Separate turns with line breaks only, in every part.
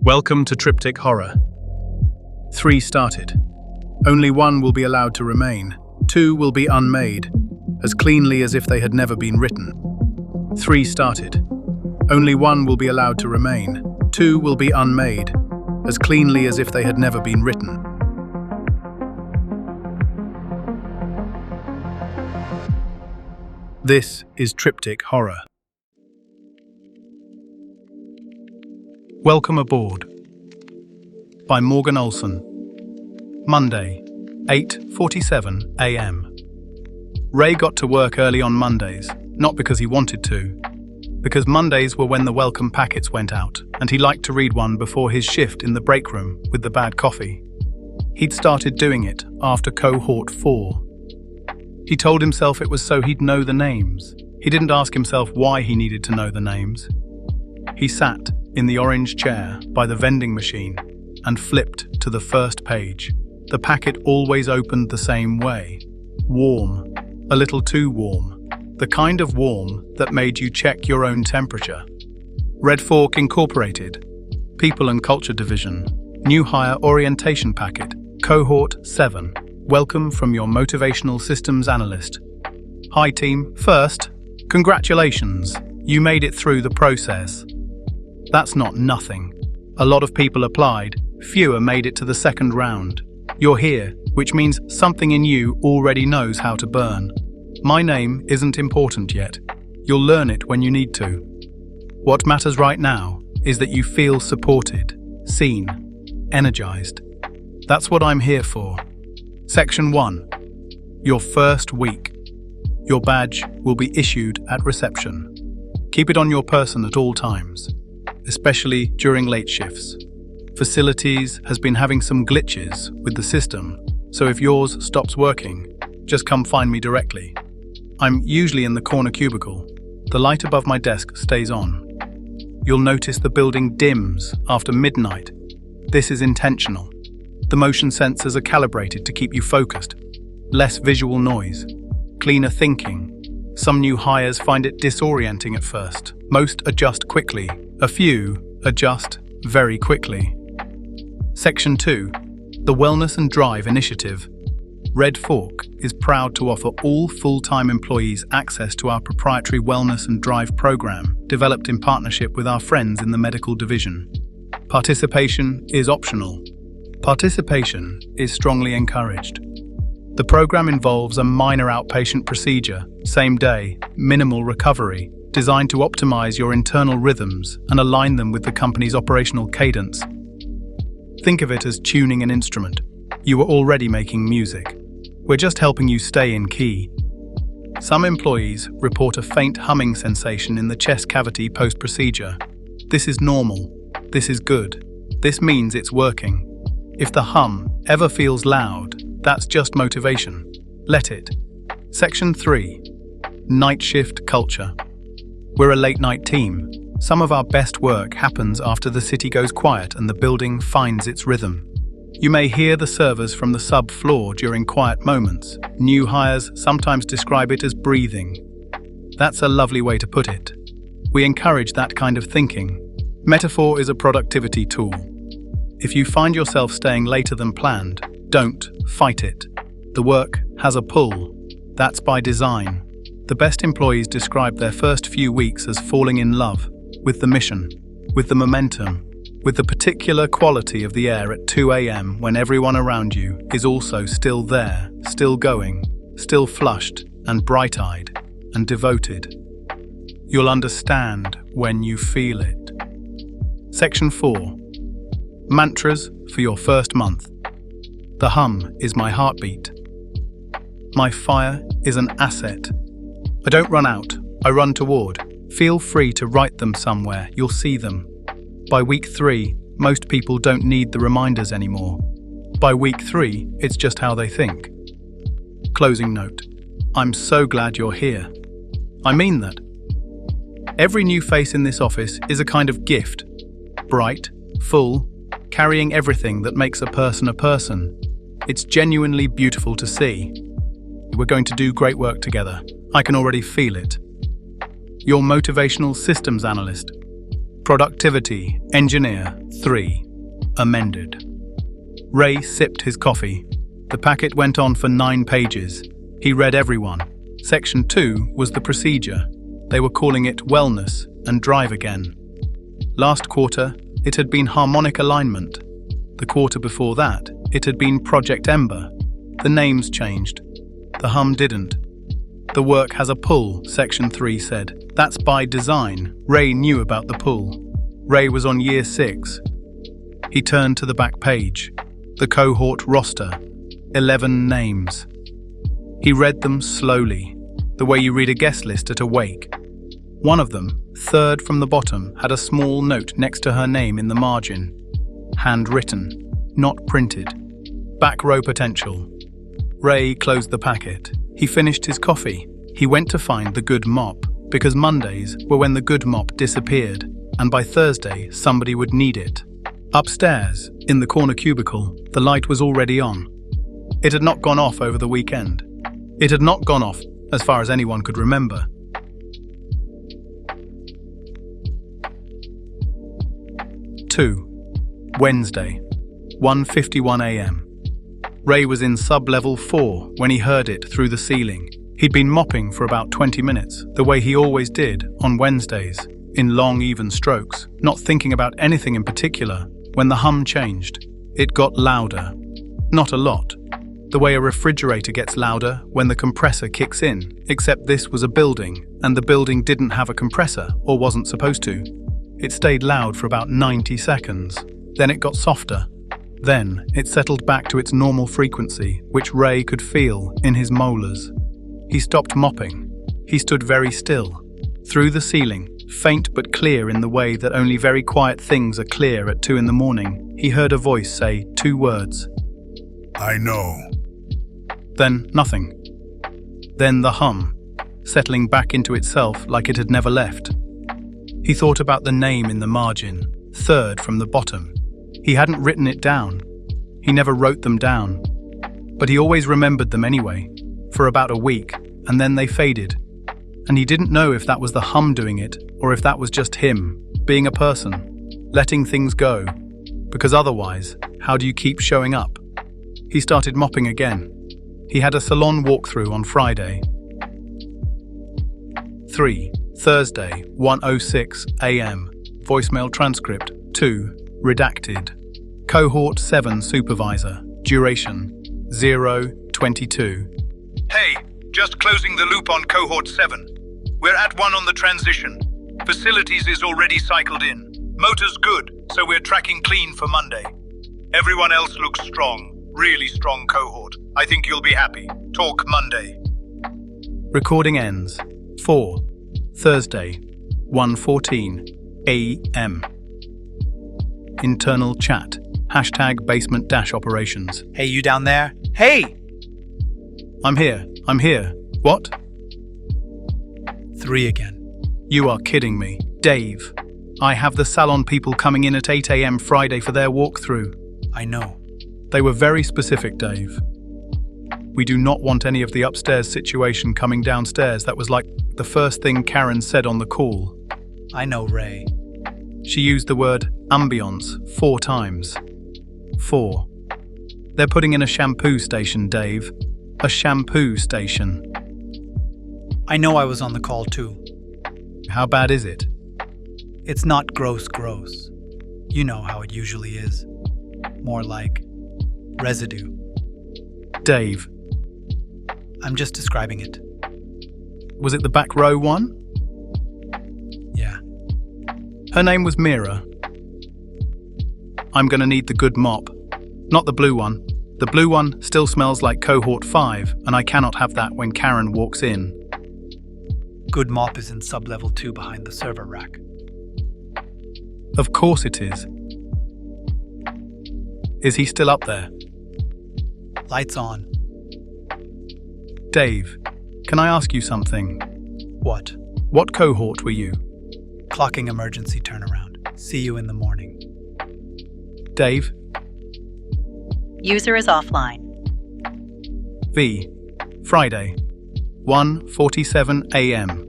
Welcome to Triptych Horror. 3 started. Only 1 will be allowed to remain. 2 will be unmade, as cleanly as if they had never been written. 3 started. Only 1 will be allowed to remain. 2 will be unmade, as cleanly as if they had never been written. This is Triptych Horror. Welcome Aboard by Morgan Olson. Monday, 8:47 a.m. Ray got to work early on Mondays, not because he wanted to, because Mondays were when the welcome packets went out, and he liked to read one before his shift in the break room with the bad coffee. He'd started doing it after cohort 4. He told himself it was so he'd know the names. He didn't ask himself why he needed to know the names. He sat in the orange chair by the vending machine and flipped to the first page. The packet always opened the same way. Warm, a little too warm. The kind of warm that made you check your own temperature. Red Fork Incorporated, People and Culture Division, New Hire Orientation Packet, Cohort 7. Welcome from your Motivational Systems Analyst. Hi team, first, congratulations, you made it through the process. That's not nothing. A lot of people applied, fewer made it to the second round. You're here, which means something in you already knows how to burn. My name isn't important yet. You'll learn it when you need to. What matters right now is that you feel supported, seen, energized. That's what I'm here for. Section 1. Your first week. Your badge will be issued at reception. Keep it on your person at all times, especially during late shifts. Facilities has been having some glitches with the system, so if yours stops working, just come find me directly. I'm usually in the corner cubicle. The light above my desk stays on. You'll notice the building dims after midnight. This is intentional. The motion sensors are calibrated to keep you focused. Less visual noise, cleaner thinking. Some new hires find it disorienting at first. Most adjust quickly. A few adjust very quickly. Section 2. The Wellness and Drive Initiative. Red Fork is proud to offer all full-time employees access to our proprietary Wellness and Drive program, developed in partnership with our friends in the medical division. Participation is optional. Participation is strongly encouraged. The program involves a minor outpatient procedure, same day, minimal recovery, designed to optimize your internal rhythms and align them with the company's operational cadence. Think of it as tuning an instrument. You are already making music. We're just helping you stay in key. Some employees report a faint humming sensation in the chest cavity post-procedure. This is normal. This is good. This means it's working. If the hum ever feels loud, that's just motivation. Let it. Section 3. Night shift culture. We're a late-night team. Some of our best work happens after the city goes quiet and the building finds its rhythm. You may hear the servers from the sub-floor during quiet moments. New hires sometimes describe it as breathing. That's a lovely way to put it. We encourage that kind of thinking. Metaphor is a productivity tool. If you find yourself staying later than planned, don't fight it. The work has a pull. That's by design. The best employees describe their first few weeks as falling in love with the mission, with the momentum, with the particular quality of the air at 2 a.m. when everyone around you is also still there, still going, still flushed and bright-eyed and devoted. You'll understand when you feel it. Section 4. Mantras for your first month. The hum is my heartbeat. My fire is an asset. I don't run out, I run toward. Feel free to write them somewhere, you'll see them. By week 3, most people don't need the reminders anymore. By week 3, it's just how they think. Closing note. I'm so glad you're here. I mean that. Every new face in this office is a kind of gift. Bright, full, carrying everything that makes a person a person. It's genuinely beautiful to see. We're going to do great work together. I can already feel it. Your Motivational Systems Analyst. Productivity, Engineer 3. Amended. Ray sipped his coffee. The packet went on for 9 pages. He read everyone. Section 2 was the procedure. They were calling it Wellness and Drive Again. Last quarter, it had been Harmonic Alignment. The quarter before that, it had been Project Ember. The names changed. The hum didn't. The work has a pull, Section 3 said. That's by design. Ray knew about the pull. Ray was on year 6. He turned to the back page. The cohort roster. 11 names. He read them slowly, the way you read a guest list at a wake. One of them, third from the bottom, had a small note next to her name in the margin. Handwritten, not printed. Back row potential. Ray closed the packet. He finished his coffee. He went to find the good mop, because Mondays were when the good mop disappeared, and by Thursday somebody would need it. Upstairs, in the corner cubicle, the light was already on. It had not gone off over the weekend. It had not gone off, as far as anyone could remember. Wednesday, 1:51 a.m. Ray was in sub-level 4 when he heard it through the ceiling. He'd been mopping for about 20 minutes, the way he always did on Wednesdays, in long, even strokes, not thinking about anything in particular, when the hum changed. It got louder. Not a lot. The way a refrigerator gets louder when the compressor kicks in, except this was a building, and the building didn't have a compressor, or wasn't supposed to. It stayed loud for about 90 seconds. Then it got softer. Then it settled back to its normal frequency, which Ray could feel in his molars. He stopped mopping. He stood very still. Through the ceiling, faint but clear in the way that only very quiet things are clear at 2 in the morning, he heard a voice say 2 words.
I know.
Then nothing. Then the hum, settling back into itself like it had never left. He thought about the name in the margin, third from the bottom. He hadn't written it down. He never wrote them down. But he always remembered them anyway, for about a week, and then they faded. And he didn't know if that was the hum doing it, or if that was just him, being a person, letting things go. Because otherwise, how do you keep showing up? He started mopping again. He had a salon walkthrough on Friday. Thursday, 1:06 a.m. Voicemail transcript 2, redacted. Cohort 7 supervisor, duration 0:22.
Hey, just closing the loop on Cohort 7. We're at 1 on the transition. Facilities is already cycled in. Motor's good, so we're tracking clean for Monday. Everyone else looks strong, really strong cohort. I think you'll be happy. Talk Monday.
Recording ends. Thursday, 1:14 a.m. Internal chat. #basement-operations.
Hey, you down there? Hey!
I'm here. What?
3 again.
You are kidding me. Dave, I have the salon people coming in at 8 a.m. Friday for their walkthrough.
I know.
They were very specific, Dave. We do not want any of the upstairs situation coming downstairs. That was like the first thing Karen said on the call.
I know, Ray.
She used the word ambience 4 times. 4. They're putting in a shampoo station, Dave. A shampoo station.
I know I was on the call too.
How bad is it?
It's not gross. You know how it usually is. More like residue.
Dave.
I'm just describing it.
Was it the back row one?
Yeah.
Her name was Mira. I'm gonna need the good mop. Not the blue one. The blue one still smells like Cohort 5, and I cannot have that when Karen walks in.
Good mop is in sub-level 2 behind the server rack.
Of course it is. Is he still up there?
Lights on.
Dave, can I ask you something?
What?
What cohort were you?
Clocking emergency turnaround. See you in the morning.
Dave?
User is offline.
V. Friday, 1:47 a.m.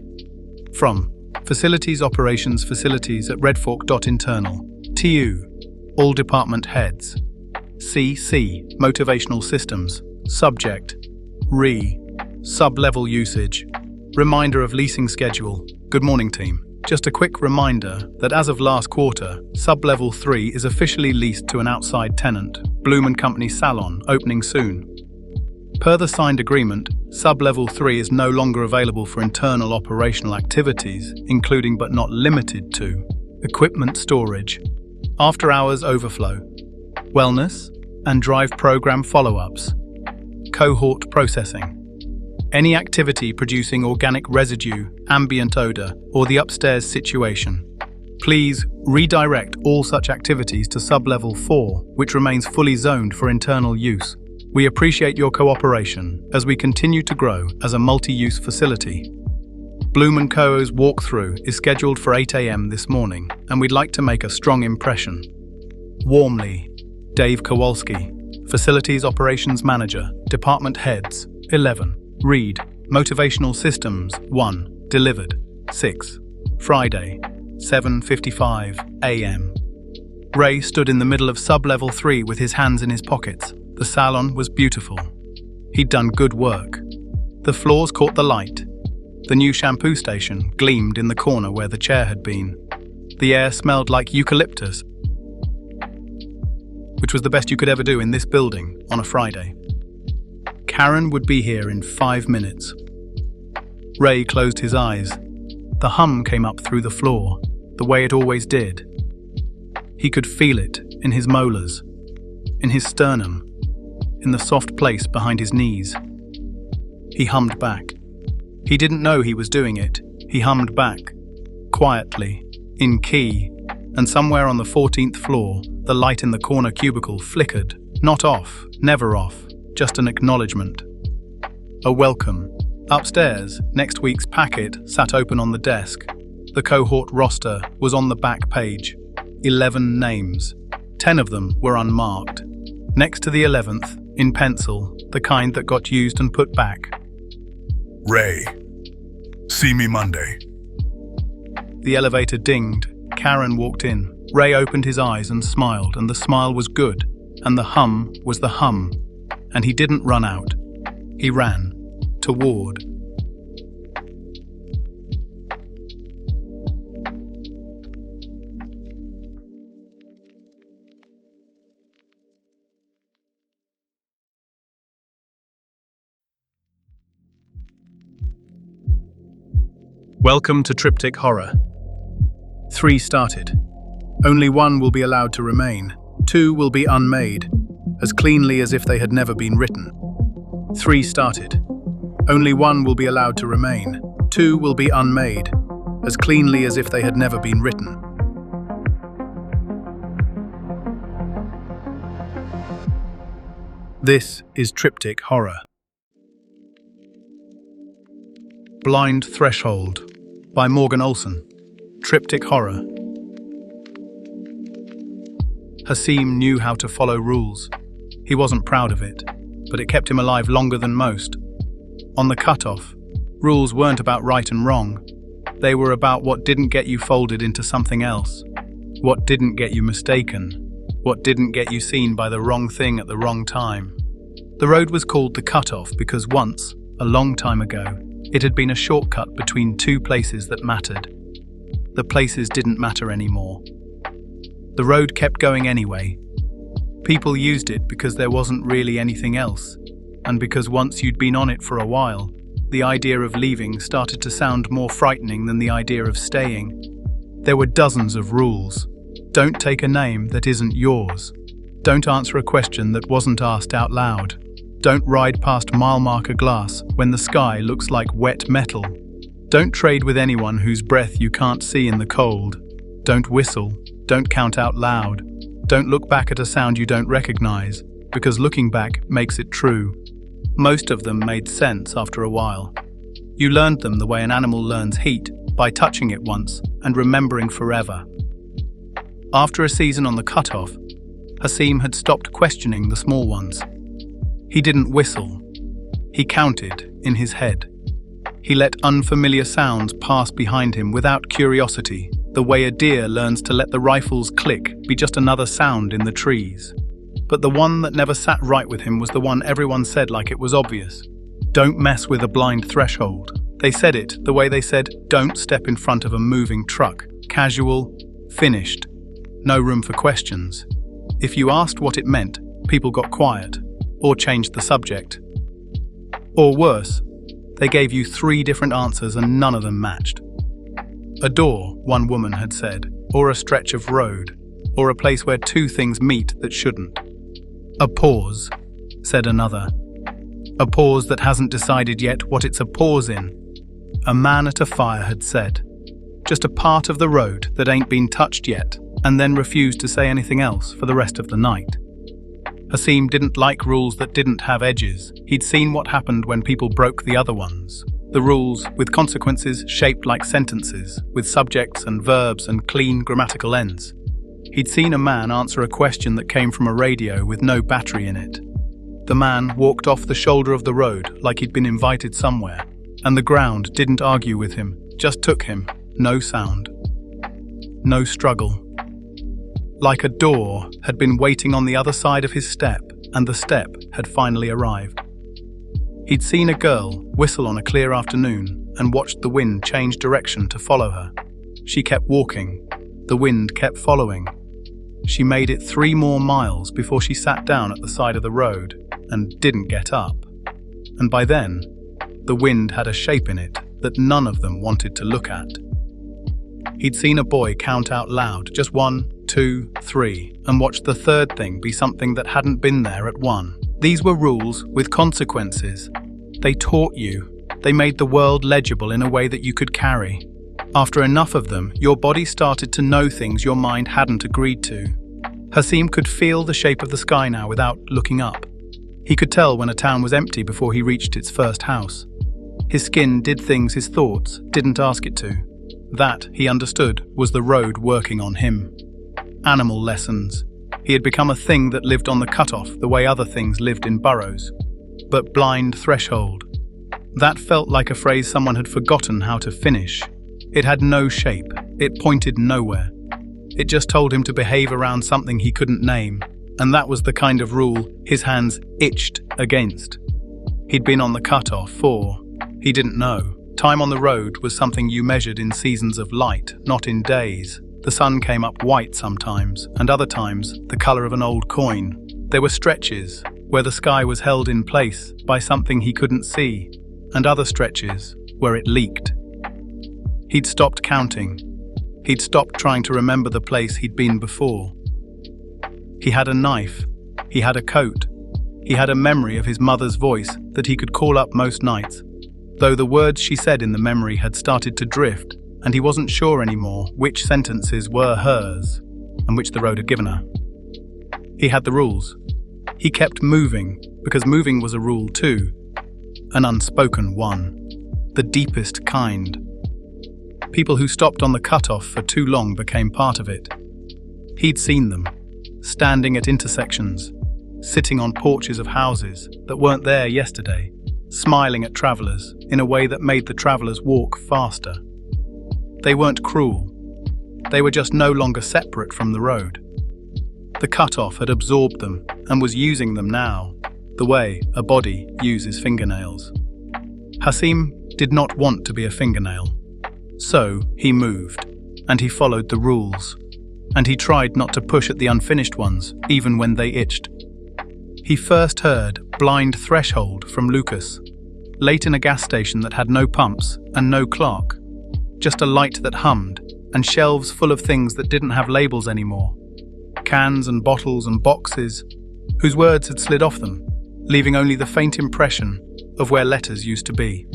From Facilities Operations Facilities at Redfork. Internal. TU. All department heads. CC. Motivational Systems. Subject. RE. Sub-level usage. Reminder of leasing schedule. Good morning, team. Just a quick reminder that as of last quarter, Sub-Level 3 is officially leased to an outside tenant, Bloom & Company Salon, opening soon. Per the signed agreement, Sub-Level 3 is no longer available for internal operational activities, including but not limited to equipment storage, after-hours overflow, wellness, and drive program follow-ups, cohort processing. Any activity producing organic residue, ambient odor, or the upstairs situation. Please redirect all such activities to Sub-Level 4, which remains fully zoned for internal use. We appreciate your cooperation as we continue to grow as a multi-use facility. Bloom & Co.'s walkthrough is scheduled for 8 a.m. this morning, and we'd like to make a strong impression. Warmly, Dave Kowalski, Facilities Operations Manager, Department Heads, 11. Read, Motivational Systems, 1. Delivered, 6. Friday, 7:55 a.m. Ray stood in the middle of Sub-Level 3 with his hands in his pockets. The salon was beautiful. He'd done good work. The floors caught the light. The new shampoo station gleamed in the corner where the chair had been. The air smelled like eucalyptus, which was the best you could ever do in this building on a Friday. Karen would be here in 5 minutes. Ray closed his eyes. The hum came up through the floor, the way it always did. He could feel it in his molars, in his sternum, in the soft place behind his knees. He hummed back. He didn't know he was doing it. He hummed back, quietly, in key, and somewhere on the 14th floor, the light in the corner cubicle flickered, not off, never off. Just an acknowledgement. A welcome. Upstairs, next week's packet sat open on the desk. The cohort roster was on the back page. 11 names. 10 of them were unmarked. Next to the 11th, in pencil, the kind that got used and put back.
Ray. See me Monday.
The elevator dinged. Karen walked in. Ray opened his eyes and smiled, and the smile was good, and the hum was the hum. And he didn't run out. He ran toward. Welcome to Triptych Horror. 3 started. Only 1 will be allowed to remain. 2 will be unmade, as cleanly as if they had never been written. 3 started. Only 1 will be allowed to remain. 2 will be unmade, as cleanly as if they had never been written. This is Triptych Horror. Blind Threshold by Morgan Olson. Triptych Horror. Hasim knew how to follow rules. He wasn't proud of it, but it kept him alive longer than most. On the cutoff, rules weren't about right and wrong. They were about what didn't get you folded into something else, what didn't get you mistaken, what didn't get you seen by the wrong thing at the wrong time. The road was called the cutoff because once, a long time ago, it had been a shortcut between 2 places that mattered. The places didn't matter anymore. The road kept going anyway. People used it because there wasn't really anything else, and because once you'd been on it for a while, the idea of leaving started to sound more frightening than the idea of staying. There were dozens of rules. Don't take a name that isn't yours. Don't answer a question that wasn't asked out loud. Don't ride past mile-marker glass when the sky looks like wet metal. Don't trade with anyone whose breath you can't see in the cold. Don't whistle. Don't count out loud. Don't look back at a sound you don't recognize, because looking back makes it true. Most of them made sense after a while. You learned them the way an animal learns heat, by touching it once and remembering forever. After a season on the cutoff, Hasim had stopped questioning the small ones. He didn't whistle. He counted in his head. He let unfamiliar sounds pass behind him without curiosity, the way a deer learns to let the rifle's click be just another sound in the trees. But the one that never sat right with him was the one everyone said like it was obvious. Don't mess with a blind threshold. They said it the way they said, don't step in front of a moving truck. Casual, finished. No room for questions. If you asked what it meant, people got quiet, or changed the subject. Or worse, they gave you 3 different answers and none of them matched. A door, one woman had said, or a stretch of road, or a place where 2 things meet that shouldn't. A pause, said another. A pause that hasn't decided yet what it's a pause in. A man at a fire had said. Just a part of the road that ain't been touched yet, and then refused to say anything else for the rest of the night. Hasim didn't like rules that didn't have edges. He'd seen what happened when people broke the other ones. The rules, with consequences shaped like sentences, with subjects and verbs and clean grammatical ends. He'd seen a man answer a question that came from a radio with no battery in it. The man walked off the shoulder of the road like he'd been invited somewhere, and the ground didn't argue with him, just took him. No sound. No struggle. Like a door had been waiting on the other side of his step, and the step had finally arrived. He'd seen a girl whistle on a clear afternoon and watched the wind change direction to follow her. She kept walking. The wind kept following. She made it 3 more miles before she sat down at the side of the road and didn't get up. And by then, the wind had a shape in it that none of them wanted to look at. He'd seen a boy count out loud, just 1, 2, 3, and watched the 3rd thing be something that hadn't been there at 1. These were rules with consequences. They taught you. They made the world legible in a way that you could carry. After enough of them, your body started to know things your mind hadn't agreed to. Hasim could feel the shape of the sky now without looking up. He could tell when a town was empty before he reached its first house. His skin did things his thoughts didn't ask it to. That, he understood, was the road working on him. Animal lessons. He had become a thing that lived on the cutoff the way other things lived in burrows. But blind threshold. That felt like a phrase someone had forgotten how to finish. It had no shape. It pointed nowhere. It just told him to behave around something he couldn't name. And that was the kind of rule his hands itched against. He'd been on the cutoff for, he didn't know. Time on the road was something you measured in seasons of light, not in days. The sun came up white sometimes, and other times the color of an old coin. There were stretches where the sky was held in place by something he couldn't see, and other stretches where it leaked. He'd stopped counting. He'd stopped trying to remember the place he'd been before. He had a knife. He had a coat. He had a memory of his mother's voice that he could call up most nights, though the words she said in the memory had started to drift, and he wasn't sure anymore which sentences were hers and which the road had given her. He had the rules. He kept moving, because moving was a rule too, an unspoken one, the deepest kind. People who stopped on the cutoff for too long became part of it. He'd seen them, standing at intersections, sitting on porches of houses that weren't there yesterday, smiling at travelers in a way that made the travelers walk faster. They weren't cruel. They were just no longer separate from the road. The cutoff had absorbed them and was using them now, the way a body uses fingernails. Hasim did not want to be a fingernail. So he moved, and he followed the rules, and he tried not to push at the unfinished ones, even when they itched. He first heard Blind Threshold from Lucas, late in a gas station that had no pumps and no clock, just a light that hummed, and shelves full of things that didn't have labels anymore. Cans and bottles and boxes, whose words had slid off them, leaving only the faint impression of where letters used to be.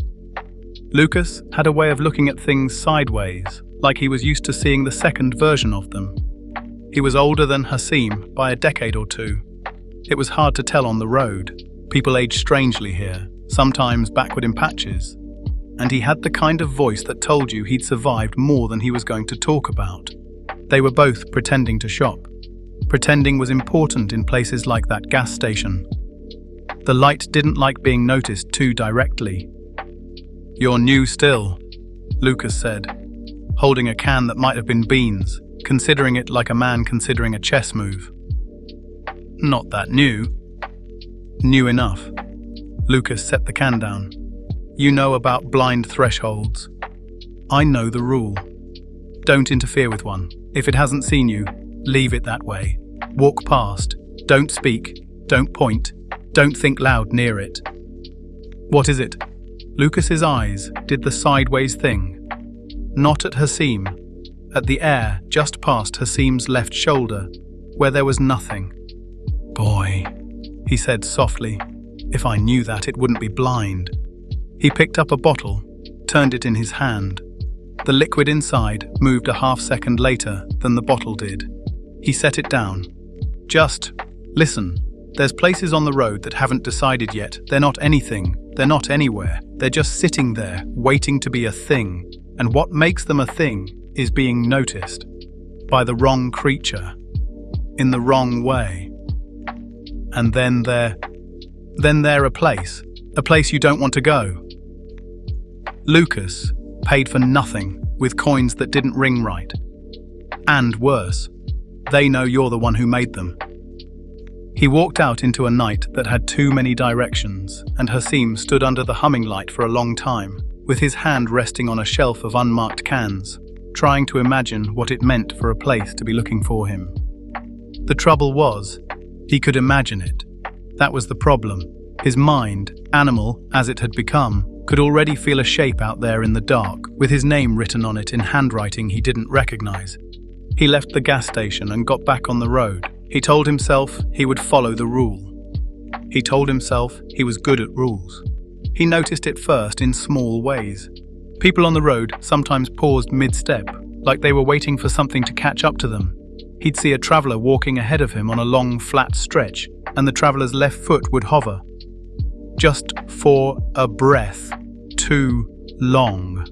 Lucas had a way of looking at things sideways, like he was used to seeing the second version of them. He was older than Hasim by a decade or 2. It was hard to tell on the road. People aged strangely here, sometimes backward in patches. And he had the kind of voice that told you he'd survived more than he was going to talk about. They were both pretending to shop. Pretending was important in places like that gas station. The light didn't like being noticed too directly. You're new still, Lucas said, holding a can that might have been beans, considering it like a man considering a chess move. Not that new. New enough. Lucas set the can down. You know about blind thresholds. I know the rule. Don't interfere with one. If it hasn't seen you, leave it that way. Walk past. Don't speak. Don't point. Don't think loud near it. What is it? Lucas's eyes did the sideways thing. Not at Hasim. At the air just past Hasim's left shoulder, where there was nothing. Boy, he said softly. If I knew that, it wouldn't be blind. He picked up a bottle, turned it in his hand. The liquid inside moved a half second later than the bottle did. He set it down. Just listen. There's places on the road that haven't decided yet. They're not anything. They're not anywhere. They're just sitting there, waiting to be a thing. And what makes them a thing is being noticed by the wrong creature, in the wrong way. And then they're a place you don't want to go. Lucas paid for nothing with coins that didn't ring right. And worse, they know you're the one who made them. He walked out into a night that had too many directions, and Hasim stood under the humming light for a long time, with his hand resting on a shelf of unmarked cans, trying to imagine what it meant for a place to be looking for him. The trouble was, he could imagine it. That was the problem. His mind, animal as it had become, could already feel a shape out there in the dark, with his name written on it in handwriting he didn't recognize. He left the gas station and got back on the road. He told himself he would follow the rule. He told himself he was good at rules. He noticed it first in small ways. People on the road sometimes paused mid-step, like they were waiting for something to catch up to them. He'd see a traveller walking ahead of him on a long, flat stretch, and the traveller's left foot would hover. Just for a breath too long.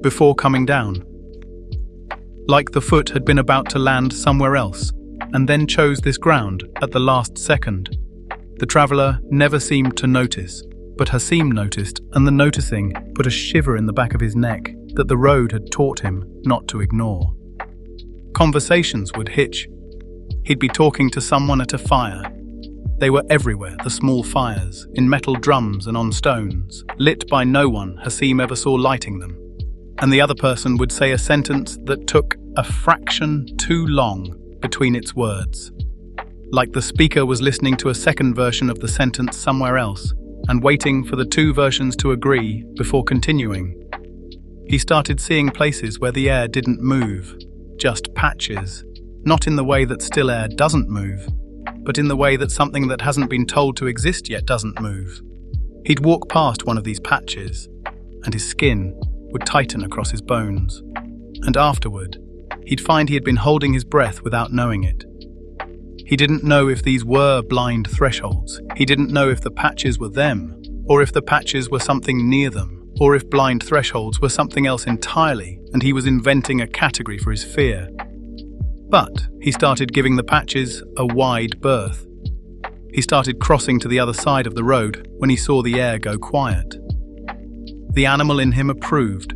Before coming down. Like the foot had been about to land somewhere else, and then chose this ground at the last second. The traveller never seemed to notice, but Hasim noticed, and the noticing put a shiver in the back of his neck that the road had taught him not to ignore. Conversations would hitch. He'd be talking to someone at a fire. They were everywhere, the small fires, in metal drums and on stones, lit by no one Hasim ever saw lighting them. And the other person would say a sentence that took a fraction too long between its words. Like the speaker was listening to a second version of the sentence somewhere else, and waiting for the two versions to agree before continuing. He started seeing places where the air didn't move, just patches, not in the way that still air doesn't move, but in the way that something that hasn't been told to exist yet doesn't move. He'd walk past one of these patches, and his skin would tighten across his bones, and afterward, he'd find he had been holding his breath without knowing it. He didn't know if these were blind thresholds. He didn't know if the patches were them, or if the patches were something near them, or if blind thresholds were something else entirely, and he was inventing a category for his fear. But he started giving the patches a wide berth. He started crossing to the other side of the road when he saw the air go quiet. The animal in him approved.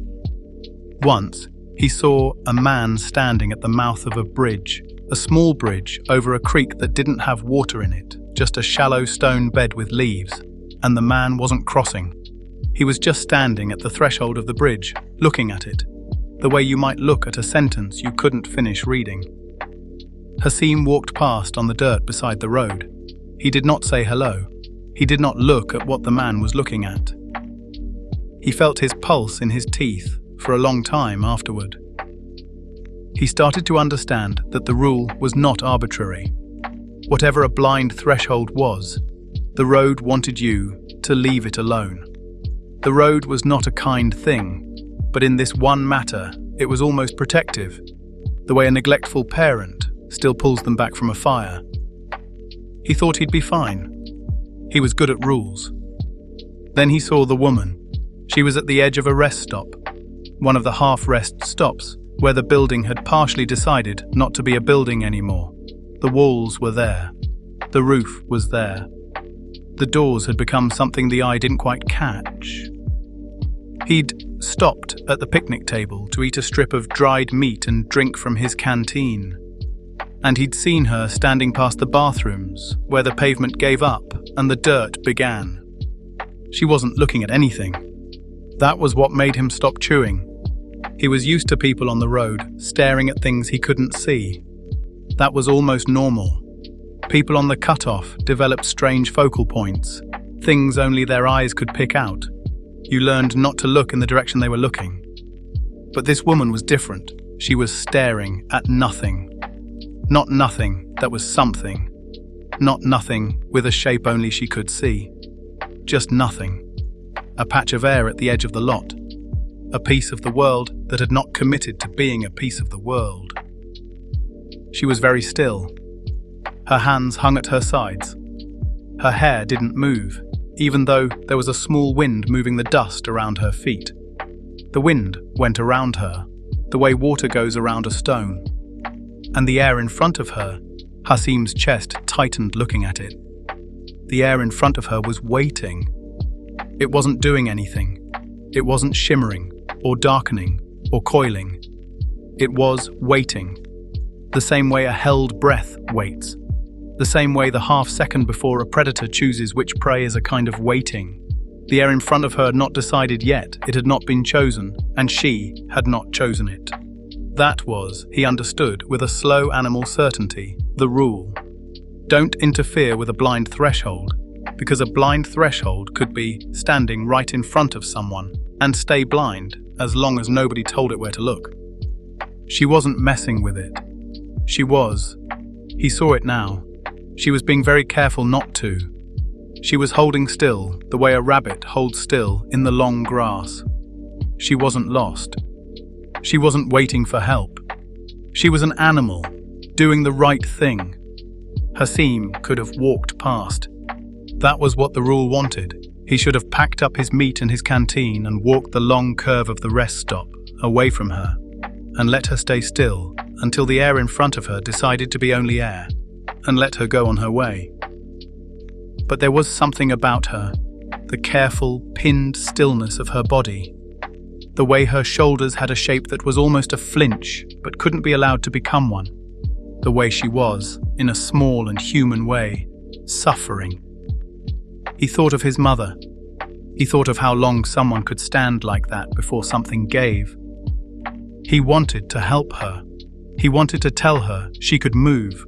Once, he saw a man standing at the mouth of a bridge, a small bridge over a creek that didn't have water in it, just a shallow stone bed with leaves, and the man wasn't crossing. He was just standing at the threshold of the bridge, looking at it, the way you might look at a sentence you couldn't finish reading. Hasim walked past on the dirt beside the road. He did not say hello. He did not look at what the man was looking at. He felt his pulse in his teeth for a long time afterward. He started to understand that the rule was not arbitrary. Whatever a blind threshold was, the road wanted you to leave it alone. The road was not a kind thing, but in this one matter, it was almost protective, the way a neglectful parent still pulls them back from a fire. He thought he'd be fine. He was good at rules. Then he saw the woman. She was at the edge of a rest stop, one of the half-rest stops, where the building had partially decided not to be a building anymore. The walls were there. The roof was there. The doors had become something the eye didn't quite catch. He'd stopped at the picnic table to eat a strip of dried meat and drink from his canteen. And he'd seen her standing past the bathrooms, where the pavement gave up and the dirt began. She wasn't looking at anything. That was what made him stop chewing. He was used to people on the road, staring at things he couldn't see. That was almost normal. People on the cutoff developed strange focal points, things only their eyes could pick out. You learned not to look in the direction they were looking. But this woman was different. She was staring at nothing. Not nothing that was something. Not nothing with a shape only she could see. Just nothing. A patch of air at the edge of the lot. A piece of the world that had not committed to being a piece of the world. She was very still. Her hands hung at her sides. Her hair didn't move, even though there was a small wind moving the dust around her feet. The wind went around her, the way water goes around a stone. And the air in front of her, Hasim's chest tightened looking at it. The air in front of her was waiting. It wasn't doing anything. It wasn't shimmering, or darkening, or coiling. It was waiting. The same way a held breath waits. The same way the half second before a predator chooses which prey is a kind of waiting. The air in front of her had not decided yet, it had not been chosen, and she had not chosen it. That was, he understood with a slow animal certainty, the rule. Don't interfere with a blind threshold, because a blind threshold could be standing right in front of someone, and stay blind as long as nobody told it where to look. She wasn't messing with it. She was. He saw it now. She was being very careful not to. She was holding still, the way a rabbit holds still in the long grass. She wasn't lost. She wasn't waiting for help. She was an animal, doing the right thing. Hasim could have walked past. That was what the rule wanted. He should have packed up his meat and his canteen and walked the long curve of the rest stop, away from her, and let her stay still until the air in front of her decided to be only air, and let her go on her way. But there was something about her, the careful, pinned stillness of her body, the way her shoulders had a shape that was almost a flinch but couldn't be allowed to become one, the way she was, in a small and human way, suffering. He thought of his mother. He thought of how long someone could stand like that before something gave. He wanted to help her. He wanted to tell her she could move.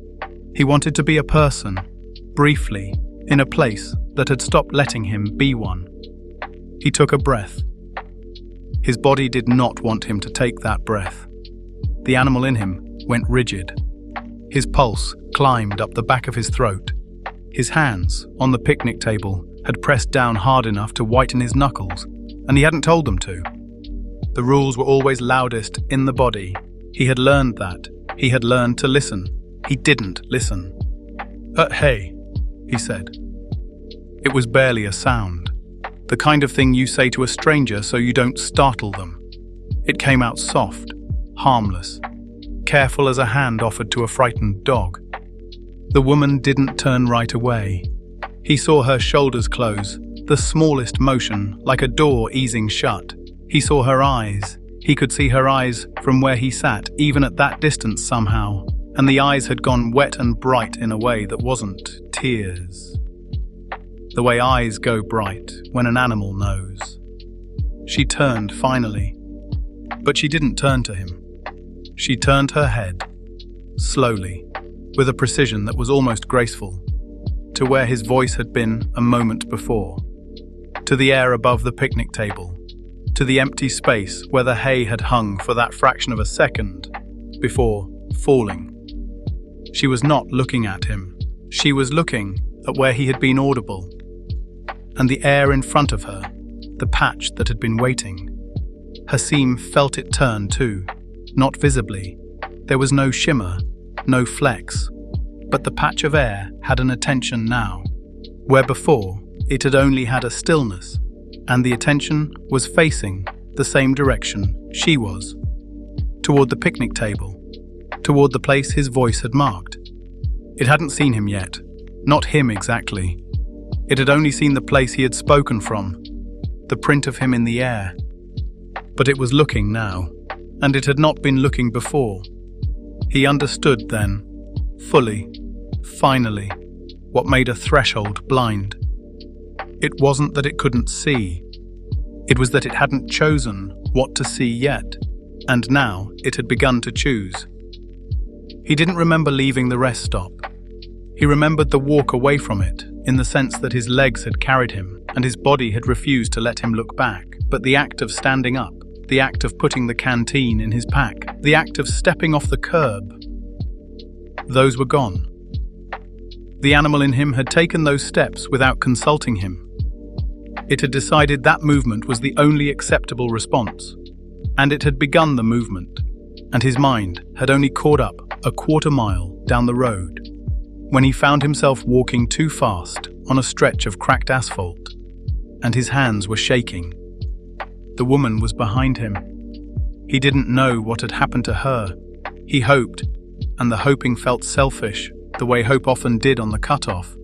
He wanted to be a person, briefly, in a place that had stopped letting him be one. He took a breath. His body did not want him to take that breath. The animal in him went rigid. His pulse climbed up the back of his throat. His hands, on the picnic table, had pressed down hard enough to whiten his knuckles, and he hadn't told them to. The rules were always loudest in the body. He had learned that. He had learned to listen. He didn't listen. Hey, he said. It was barely a sound. The kind of thing you say to a stranger so you don't startle them. It came out soft, harmless, careful as a hand offered to a frightened dog. The woman didn't turn right away. He saw her shoulders close, the smallest motion, like a door easing shut. He saw her eyes. He could see her eyes from where he sat, even at that distance somehow, and the eyes had gone wet and bright in a way that wasn't tears. The way eyes go bright when an animal knows. She turned finally, but she didn't turn to him. She turned her head, slowly, with a precision that was almost graceful, to where his voice had been a moment before, to the air above the picnic table, to the empty space where the hay had hung for that fraction of a second before falling. She was not looking at him. She was looking at where he had been audible, and the air in front of her, the patch that had been waiting. Hasim felt it turn too, not visibly. There was no shimmer, no flex, but the patch of air had an attention now, where before it had only had a stillness, and the attention was facing the same direction she was, toward the picnic table, toward the place his voice had marked. It hadn't seen him yet, not him exactly, It had only seen the place he had spoken from, the print of him in the air. But it was looking now, and it had not been looking before. He understood then, fully, finally, what made a threshold blind. It wasn't that it couldn't see. It was that it hadn't chosen what to see yet, and now it had begun to choose. He didn't remember leaving the rest stop. He remembered the walk away from it, in the sense that his legs had carried him, and his body had refused to let him look back. But the act of standing up, the act of putting the canteen in his pack, the act of stepping off the curb, those were gone. The animal in him had taken those steps without consulting him. It had decided that movement was the only acceptable response, and it had begun the movement, and his mind had only caught up a quarter mile down the road when he found himself walking too fast on a stretch of cracked asphalt, and his hands were shaking. The woman was behind him. He didn't know what had happened to her. He hoped, and the hoping felt selfish, the way hope often did on the cutoff.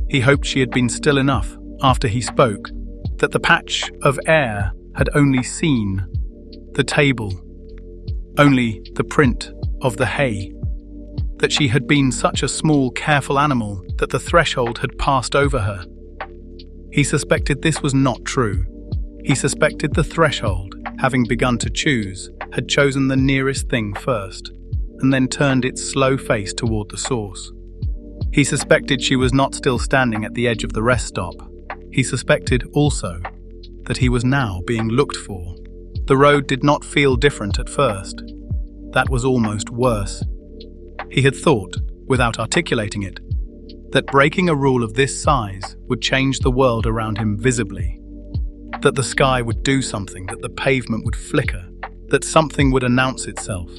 He hoped she had been still enough, after he spoke, that the patch of air had only seen the table, only the print of the hay, that she had been such a small, careful animal that the threshold had passed over her. He suspected this was not true. He suspected the threshold, having begun to choose, had chosen the nearest thing first, and then turned its slow face toward the source. He suspected she was not still standing at the edge of the rest stop. He suspected, also, that he was now being looked for. The road did not feel different at first. That was almost worse. He had thought, without articulating it, that breaking a rule of this size would change the world around him visibly. That the sky would do something, that the pavement would flicker, that something would announce itself.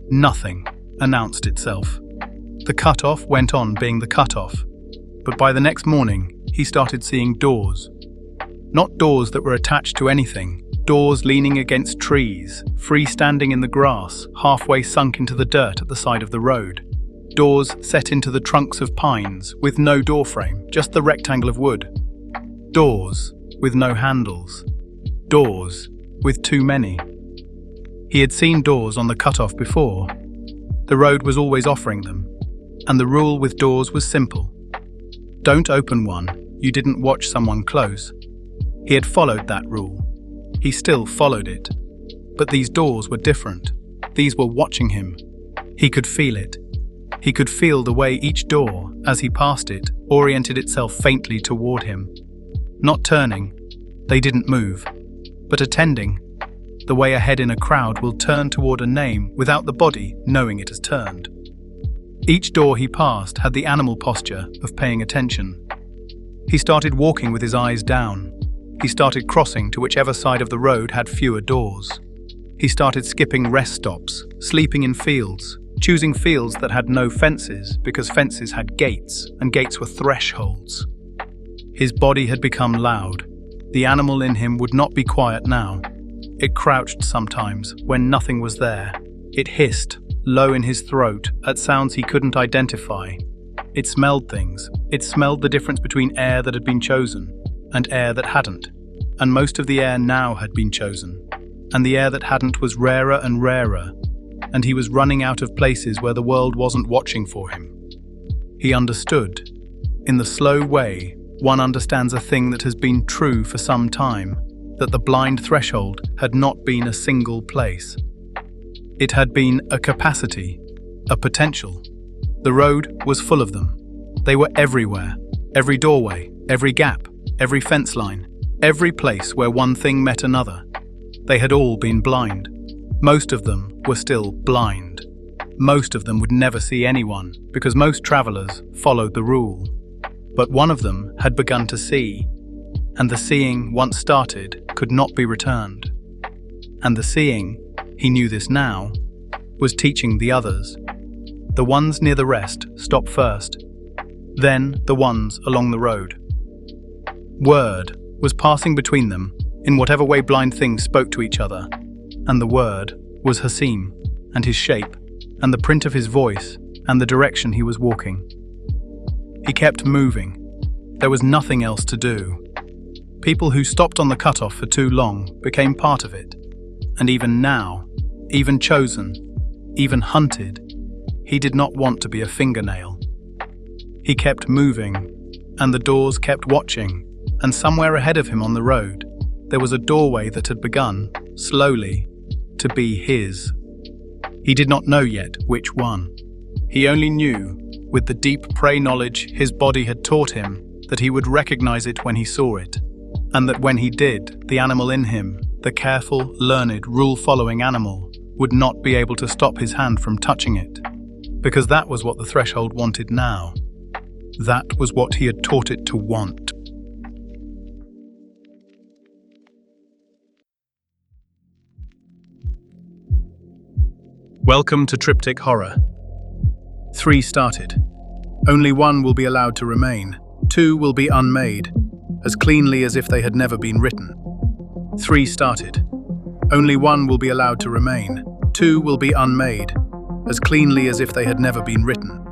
Nothing announced itself. The cutoff went on being the cutoff, but by the next morning, he started seeing doors. Not doors that were attached to anything, doors leaning against trees, freestanding in the grass, halfway sunk into the dirt at the side of the road. Doors set into the trunks of pines, with no doorframe, just the rectangle of wood. Doors with no handles. Doors with too many. He had seen doors on the cutoff before. The road was always offering them, and the rule with doors was simple. Don't open one, you didn't watch someone close. He had followed that rule. He still followed it. But these doors were different. These were watching him. He could feel it. He could feel the way each door, as he passed it, oriented itself faintly toward him. Not turning, they didn't move, but attending, the way a head in a crowd will turn toward a name without the body knowing it has turned. Each door he passed had the animal posture of paying attention. He started walking with his eyes down. He started crossing to whichever side of the road had fewer doors. He started skipping rest stops, sleeping in fields, choosing fields that had no fences because fences had gates, and gates were thresholds. His body had become loud. The animal in him would not be quiet now. It crouched sometimes when nothing was there. It hissed, low in his throat, at sounds he couldn't identify. It smelled things. It smelled the difference between air that had been chosen and air that hadn't. And most of the air now had been chosen. And the air that hadn't was rarer and rarer. And he was running out of places where the world wasn't watching for him. He understood. In the slow way one understands a thing that has been true for some time, that the blind threshold had not been a single place. It had been a capacity, a potential. The road was full of them. They were everywhere, every doorway, every gap, every fence line, every place where one thing met another. They had all been blind. Most of them were still blind. Most of them would never see anyone, because most travelers followed the rule. But one of them had begun to see, and the seeing, once started, could not be returned. And the seeing, he knew this now, was teaching the others. The ones near the rest stopped first, then the ones along the road. Word was passing between them in whatever way blind things spoke to each other, and the word was Hasim, and his shape, and the print of his voice, and the direction he was walking. He kept moving. There was nothing else to do. People who stopped on the cutoff for too long became part of it. And even now, even chosen, even hunted, he did not want to be a fingernail. He kept moving, and the doors kept watching, and somewhere ahead of him on the road, there was a doorway that had begun, slowly, to be his. He did not know yet which one. He only knew, with the deep prey knowledge his body had taught him, that he would recognize it when he saw it, and that when he did, the animal in him, the careful, learned, rule-following animal, would not be able to stop his hand from touching it, because that was what the threshold wanted now. That was what he had taught it to want. Welcome to Triptych Horror. 3 started. Only 1 will be allowed to remain. 2 will be unmade, as cleanly as if they had never been written. 3 started. Only 1 will be allowed to remain. 2 will be unmade, as cleanly as if they had never been written.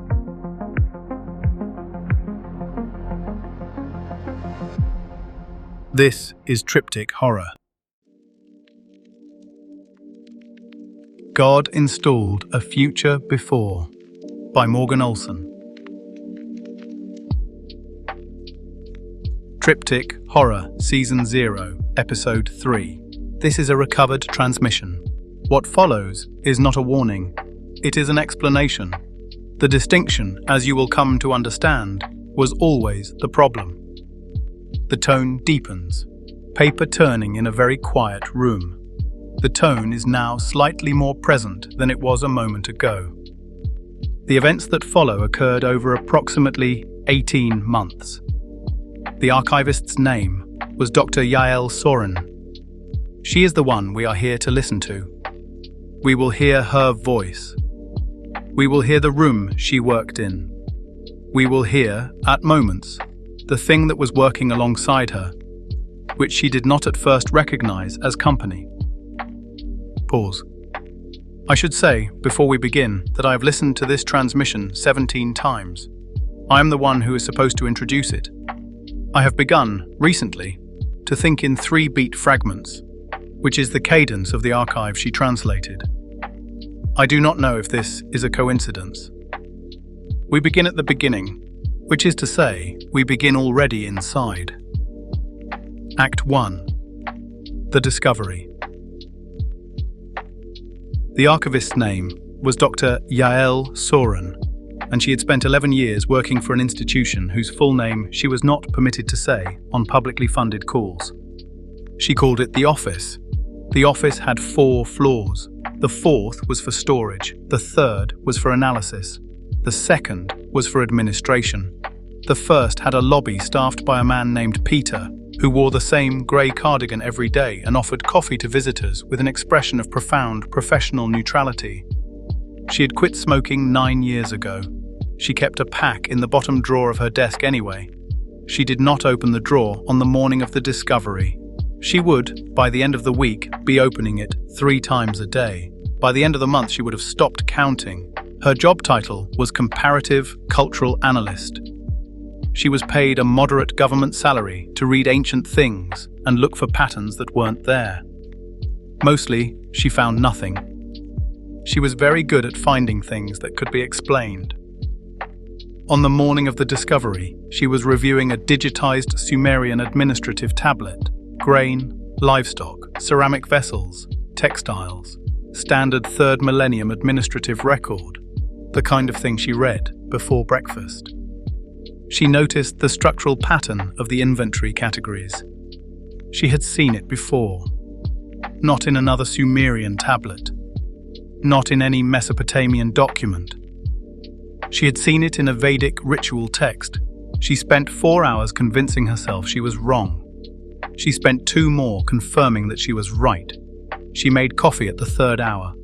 This is Triptych Horror. God Installed a Future Before, by Morgan Olson. Triptych Horror, Season 0, Episode 3. This is a recovered transmission. What follows is not a warning. It is an explanation. The distinction, as you will come to understand, was always the problem. The tone deepens, paper turning in a very quiet room. The tone is now slightly more present than it was a moment ago. The events that follow occurred over approximately 18 months. The archivist's name was Dr. Yael Soren. She is the one we are here to listen to. We will hear her voice. We will hear the room she worked in. We will hear, at moments, the thing that was working alongside her, which she did not at first recognize as company. Pause. I should say, before we begin, that I have listened to this transmission 17 times. I am the one who is supposed to introduce it. I have begun, recently, to think in 3-beat fragments, which is the cadence of the archive she translated. I do not know if this is a coincidence. We begin at the beginning, which is to say, we begin already inside. Act 1. The Discovery. The archivist's name was Dr. Yael Soren, and she had spent 11 years working for an institution whose full name she was not permitted to say on publicly funded calls. She called it the office. The office had 4 floors. The 4th was for storage, the 3rd was for analysis, the 2nd was for administration. The 1st had a lobby staffed by a man named Peter, who wore the same grey cardigan every day and offered coffee to visitors with an expression of profound professional neutrality. She had quit smoking 9 years ago. She kept a pack in the bottom drawer of her desk anyway. She did not open the drawer on the morning of the discovery. She would, by the end of the week, be opening it 3 times a day. By the end of the month, she would have stopped counting. Her job title was Comparative Cultural Analyst. She was paid a moderate government salary to read ancient things and look for patterns that weren't there. Mostly, she found nothing. She was very good at finding things that could be explained. On the morning of the discovery, she was reviewing a digitized Sumerian administrative tablet, grain, livestock, ceramic vessels, textiles, standard 3rd millennium administrative record, the kind of thing she read before breakfast. She noticed the structural pattern of the inventory categories. She had seen it before. Not in another Sumerian tablet. Not in any Mesopotamian document. She had seen it in a Vedic ritual text. She spent 4 hours convincing herself she was wrong. She spent 2 more confirming that she was right. She made coffee at the 3rd hour.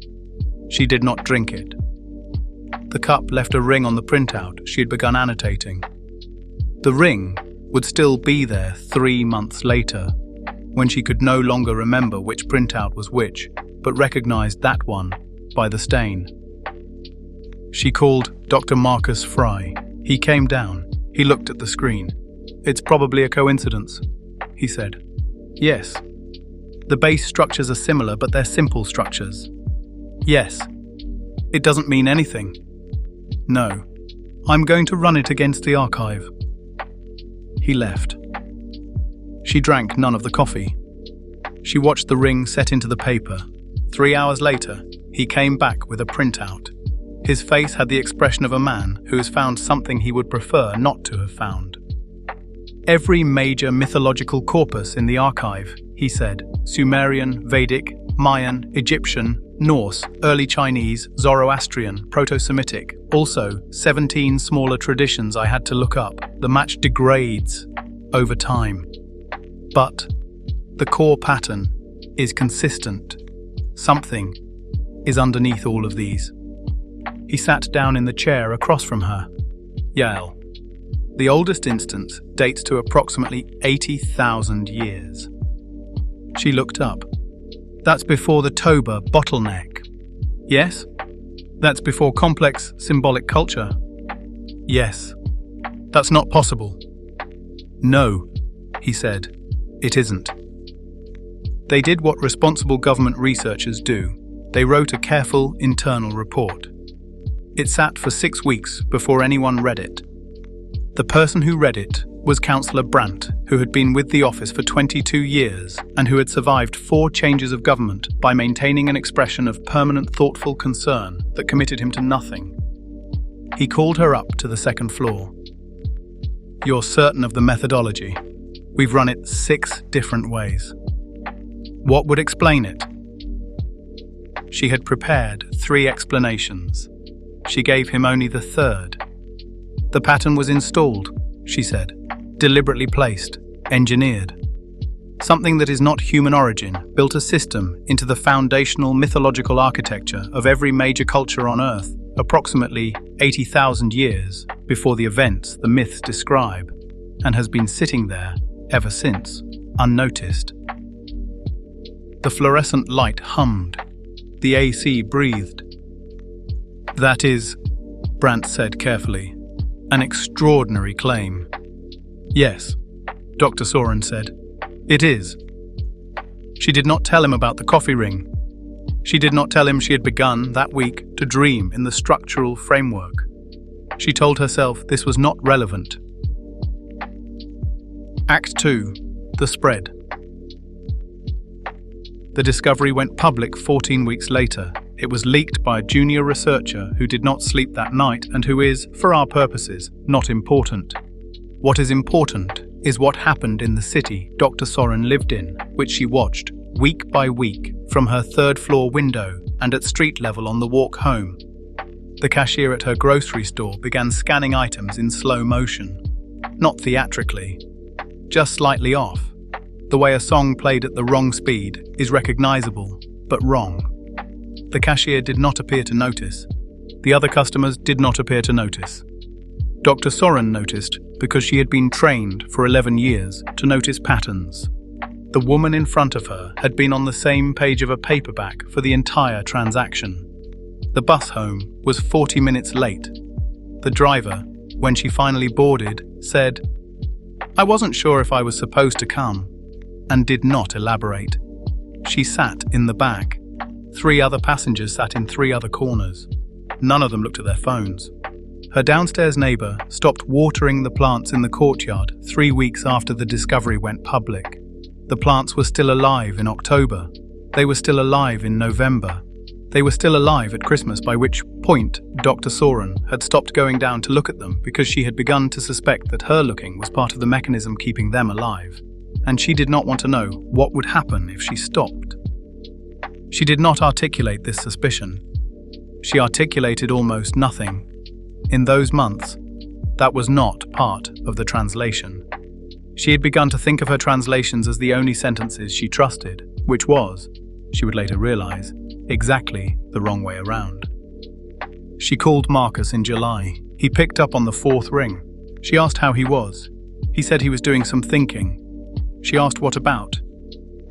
She did not drink it. The cup left a ring on the printout she had begun annotating. The ring would still be there 3 months later, when she could no longer remember which printout was which, but recognized that one by the stain. She called Dr. Marcus Fry. He came down. He looked at the screen. It's probably a coincidence, he said. Yes. The base structures are similar, but they're simple structures. Yes. It doesn't mean anything. No. I'm going to run it against the archive. He left. She drank none of the coffee. She watched the ring set into the paper. 3 hours later, he came back with a printout. His face had the expression of a man who has found something he would prefer not to have found. Every major mythological corpus in the archive, he said, Sumerian, Vedic, Mayan, Egyptian, Norse, early Chinese, Zoroastrian, Proto-Semitic, also 17 smaller traditions I had to look up. The match degrades over time. But the core pattern is consistent. Something is underneath all of these. He sat down in the chair across from her. Yael. The oldest instance dates to approximately 80,000 years. She looked up. That's before the Toba bottleneck. Yes? That's before complex symbolic culture. Yes. That's not possible. No, he said. It isn't. They did what responsible government researchers do. They wrote a careful internal report. It sat for 6 weeks before anyone read it. The person who read it was Councillor Brandt, who had been with the office for 22 years and who had survived 4 changes of government by maintaining an expression of permanent thoughtful concern that committed him to nothing. He called her up to the second floor. You're certain of the methodology? We've run it 6 different ways. What would explain it? She had prepared 3 explanations. She gave him only the third. The pattern was installed, she said, deliberately placed, engineered. Something that is not human origin built a system into the foundational mythological architecture of every major culture on Earth, approximately 80,000 years before the events the myths describe, and has been sitting there ever since, unnoticed. The fluorescent light hummed. The AC breathed. That is, Brandt said carefully, an extraordinary claim. Yes, Dr. Soren said. It is. She did not tell him about the coffee ring. She did not tell him she had begun, that week, to dream in the structural framework. She told herself this was not relevant. Act 2. The spread. The discovery went public 14 weeks later. It was leaked by a junior researcher who did not sleep that night and who is, for our purposes, not important. What is important is what happened in the city Dr. Soren lived in, which she watched, week by week, from her third-floor window and at street level on the walk home. The cashier at her grocery store began scanning items in slow motion. Not theatrically, just slightly off. The way a song played at the wrong speed is recognizable, but wrong. The cashier did not appear to notice. The other customers did not appear to notice. Dr. Soren noticed because she had been trained for 11 years to notice patterns. The woman in front of her had been on the same page of a paperback for the entire transaction. The bus home was 40 minutes late. The driver, when she finally boarded, said, "I wasn't sure if I was supposed to come," and did not elaborate. She sat in the back. 3 other passengers sat in 3 other corners. None of them looked at their phones. Her downstairs neighbour stopped watering the plants in the courtyard 3 weeks after the discovery went public. The plants were still alive in October. They were still alive in November. They were still alive at Christmas, by which point Dr. Soren had stopped going down to look at them because she had begun to suspect that her looking was part of the mechanism keeping them alive. And she did not want to know what would happen if she stopped. She did not articulate this suspicion. She articulated almost nothing. In those months, that was not part of the translation. She had begun to think of her translations as the only sentences she trusted, which was, she would later realize, exactly the wrong way around. She called Marcus in July. He picked up on the 4th ring. She asked how he was. He said he was doing some thinking. She asked what about.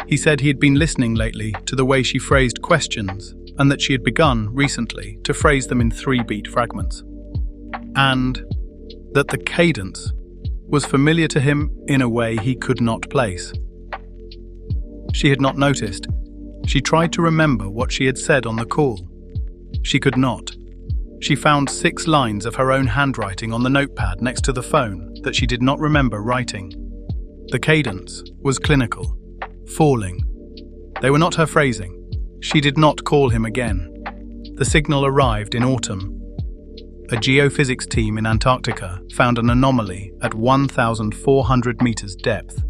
He said he had been listening lately to the way she phrased questions and that she had begun, recently, to phrase them in 3-beat fragments. And that the cadence was familiar to him in a way he could not place. She had not noticed. She tried to remember what she had said on the call. She could not. She found 6 lines of her own handwriting on the notepad next to the phone that she did not remember writing. The cadence was clinical, falling. They were not her phrasing. She did not call him again. The signal arrived in autumn. A geophysics team in Antarctica found an anomaly at 1,400 meters depth,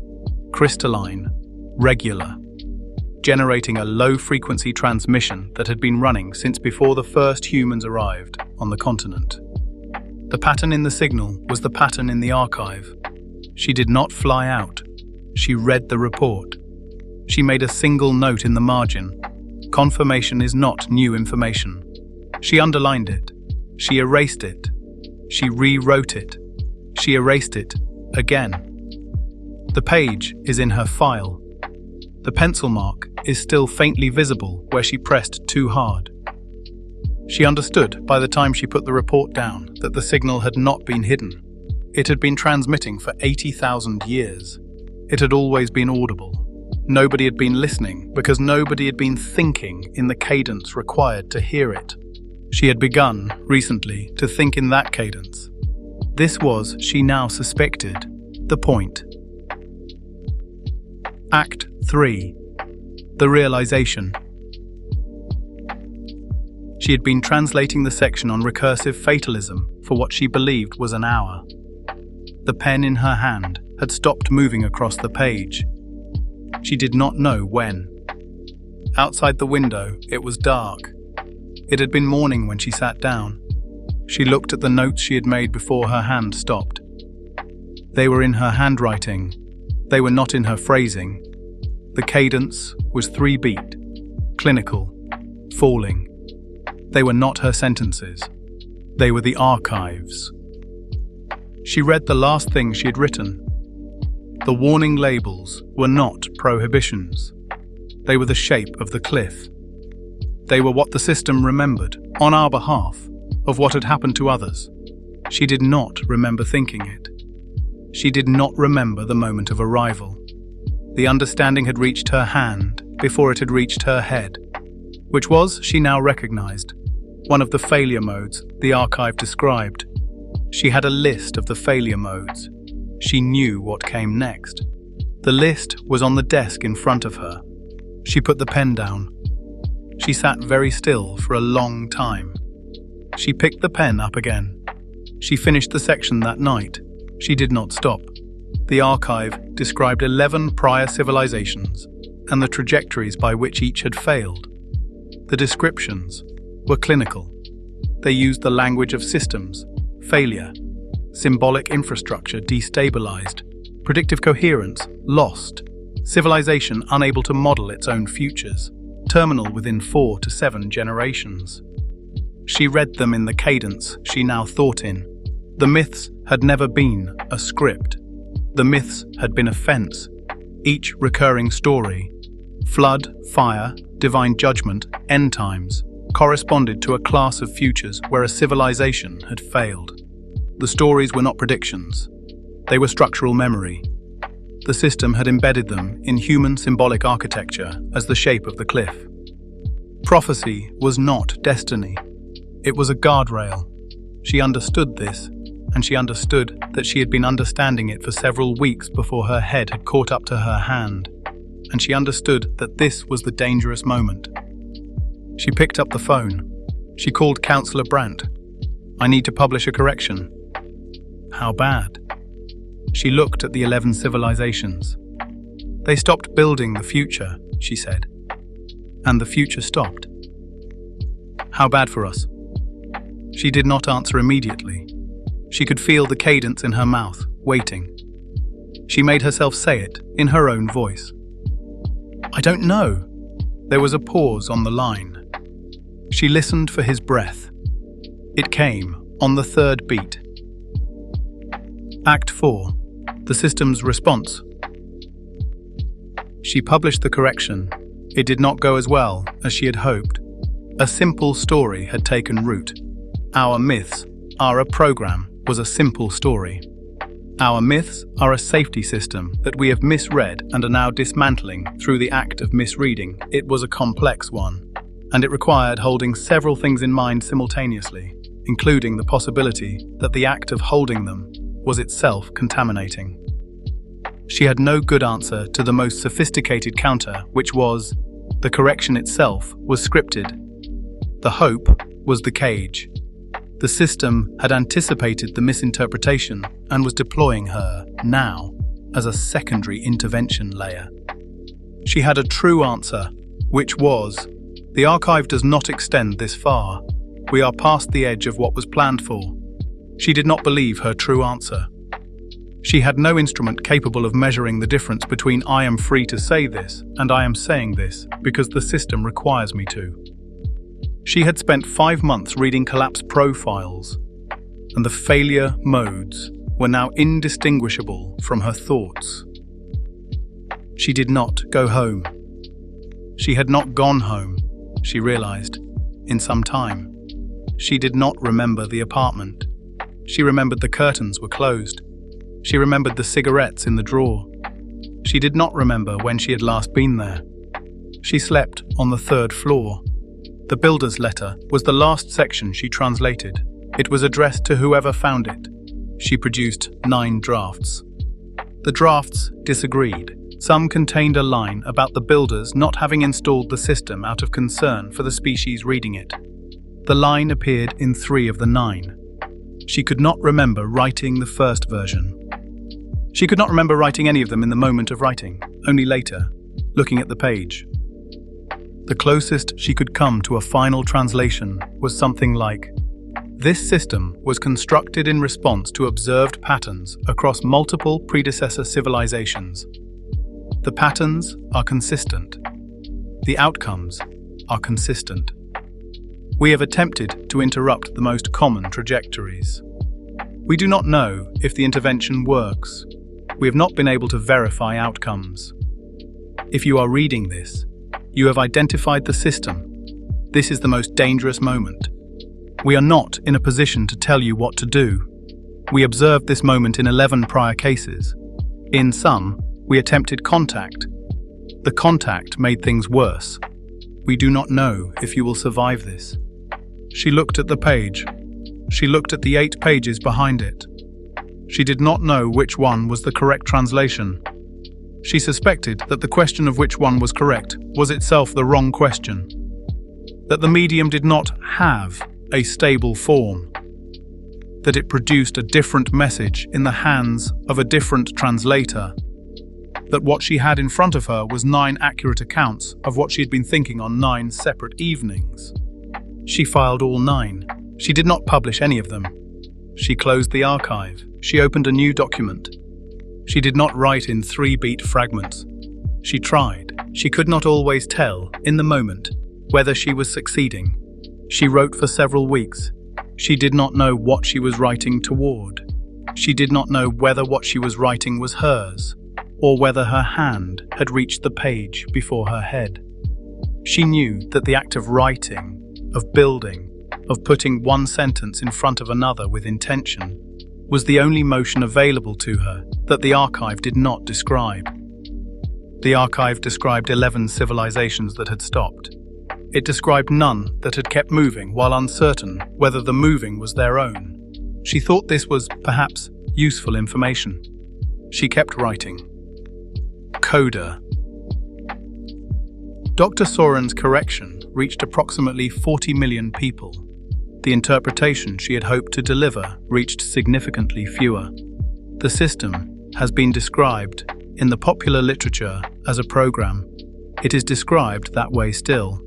crystalline, regular, generating a low-frequency transmission that had been running since before the first humans arrived on the continent. The pattern in the signal was the pattern in the archive. She did not fly out. She read the report. She made a single note in the margin. Confirmation is not new information. She underlined it. She erased it. She rewrote it. She erased it again. The page is in her file. The pencil mark is still faintly visible where she pressed too hard. She understood by the time she put the report down that the signal had not been hidden. It had been transmitting for 80,000 years. It had always been audible. Nobody had been listening because nobody had been thinking in the cadence required to hear it. She had begun, recently, to think in that cadence. This was, she now suspected, the point. Act 3. The realization. She had been translating the section on recursive fatalism for what she believed was an hour. The pen in her hand had stopped moving across the page. She did not know when. Outside the window, it was dark. It had been morning when she sat down. She looked at the notes she had made before her hand stopped. They were in her handwriting. They were not in her phrasing. The cadence was 3-beat, clinical, falling. They were not her sentences. They were the archives. She read the last thing she had written. The warning labels were not prohibitions. They were the shape of the cliff. They were what the system remembered, on our behalf, of what had happened to others. She did not remember thinking it. She did not remember the moment of arrival. The understanding had reached her hand before it had reached her head, which was, she now recognized, one of the failure modes the archive described. She had a list of the failure modes. She knew what came next. The list was on the desk in front of her. She put the pen down. She sat very still for a long time. She picked the pen up again. She finished the section that night. She did not stop. The archive described 11 prior civilizations and the trajectories by which each had failed. The descriptions were clinical. They used the language of systems, failure, symbolic infrastructure destabilized, predictive coherence lost, civilization unable to model its own futures, terminal within 4 to 7 generations. She read them in the cadence she now thought in. The myths had never been a script. The myths had been a fence. Each recurring story, flood, fire, divine judgment, end times, corresponded to a class of futures where a civilization had failed. The stories were not predictions. They were structural memory. The system had embedded them in human symbolic architecture as the shape of the cliff. Prophecy was not destiny. It was a guardrail. She understood this, and she understood that she had been understanding it for several weeks before her head had caught up to her hand, and she understood that this was the dangerous moment. She picked up the phone. She called Councillor Brandt. "I need to publish a correction." "How bad?" She looked at the 11 civilizations. "They stopped building the future," she said. "And the future stopped." "How bad for us?" She did not answer immediately. She could feel the cadence in her mouth, waiting. She made herself say it in her own voice. "I don't know." There was a pause on the line. She listened for his breath. It came on the 3rd beat. Act 4. The system's response. She published the correction. It did not go as well as she had hoped. A simple story had taken root. Our myths, our program, was a simple story. Our myths are a safety system that we have misread and are now dismantling through the act of misreading. It was a complex one, and it required holding several things in mind simultaneously, including the possibility that the act of holding them was itself contaminating. She had no good answer to the most sophisticated counter, which was, the correction itself was scripted. The hope was the cage. The system had anticipated the misinterpretation and was deploying her, now, as a secondary intervention layer. She had a true answer, which was, the archive does not extend this far. We are past the edge of what was planned for. She did not believe her true answer. She had no instrument capable of measuring the difference between I am free to say this and I am saying this because the system requires me to. She had spent 5 months reading collapse profiles, and the failure modes were now indistinguishable from her thoughts. She did not go home. She had not gone home, she realized, in some time. She did not remember the apartment. She remembered the curtains were closed. She remembered the cigarettes in the drawer. She did not remember when she had last been there. She slept on the 3rd floor. The builder's letter was the last section she translated. It was addressed to whoever found it. She produced 9 drafts. The drafts disagreed. Some contained a line about the builders not having installed the system out of concern for the species reading it. The line appeared in 3 of the 9. She could not remember writing the first version. She could not remember writing any of them in the moment of writing, only later, looking at the page. The closest she could come to a final translation was something like, this system was constructed in response to observed patterns across multiple predecessor civilizations. The patterns are consistent. The outcomes are consistent. We have attempted to interrupt the most common trajectories. We do not know if the intervention works. We have not been able to verify outcomes. If you are reading this, you have identified the system. This is the most dangerous moment. We are not in a position to tell you what to do. We observed this moment in 11 prior cases. In some, we attempted contact. The contact made things worse. We do not know if you will survive this. She looked at the page. She looked at the 8 pages behind it. She did not know which one was the correct translation. She suspected that the question of which one was correct was itself the wrong question. That the medium did not have a stable form. That it produced a different message in the hands of a different translator. That what she had in front of her was 9 accurate accounts of what she had been thinking on 9 separate evenings. She filed all 9. She did not publish any of them. She closed the archive. She opened a new document. She did not write in 3-beat fragments. She tried. She could not always tell, in the moment, whether she was succeeding. She wrote for several weeks. She did not know what she was writing toward. She did not know whether what she was writing was hers, or whether her hand had reached the page before her head. She knew that the act of writing, of building, of putting one sentence in front of another with intention, was the only motion available to her that the archive did not describe. The archive described 11 civilizations that had stopped. It described none that had kept moving while uncertain whether the moving was their own. She thought this was, perhaps, useful information. She kept writing. Coda. Dr. Soren's correction reached approximately 40 million people. The interpretation she had hoped to deliver reached significantly fewer. The system has been described in the popular literature as a program. It is described that way still.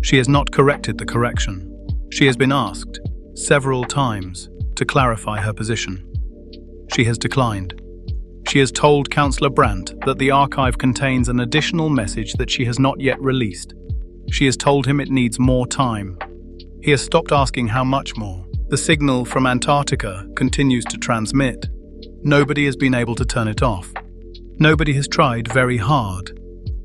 She has not corrected the correction. She has been asked, several times, to clarify her position. She has declined. She has told Councillor Brandt that the archive contains an additional message that she has not yet released. She has told him it needs more time. He has stopped asking how much more. The signal from Antarctica continues to transmit. Nobody has been able to turn it off. Nobody has tried very hard.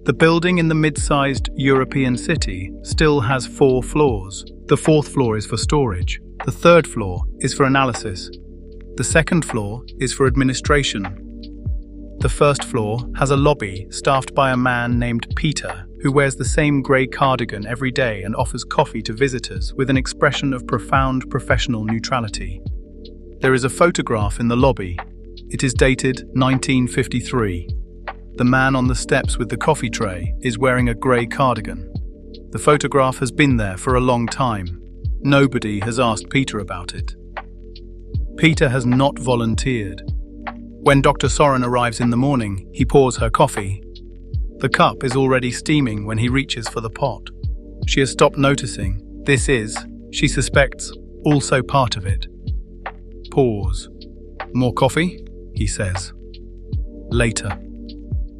The building in the mid-sized European city still has 4 floors. The 4th floor is for storage. The 3rd floor is for analysis. The second floor is for administration. The first floor has a lobby staffed by a man named Peter, who wears the same grey cardigan every day and offers coffee to visitors with an expression of profound professional neutrality. There is a photograph in the lobby. It is dated 1953. The man on the steps with the coffee tray is wearing a grey cardigan. The photograph has been there for a long time. Nobody has asked Peter about it. Peter has not volunteered. When Dr. Soren arrives in the morning, he pours her coffee. The cup is already steaming when he reaches for the pot. She has stopped noticing. This is, she suspects, also part of it. Pause. More coffee? He says. Later.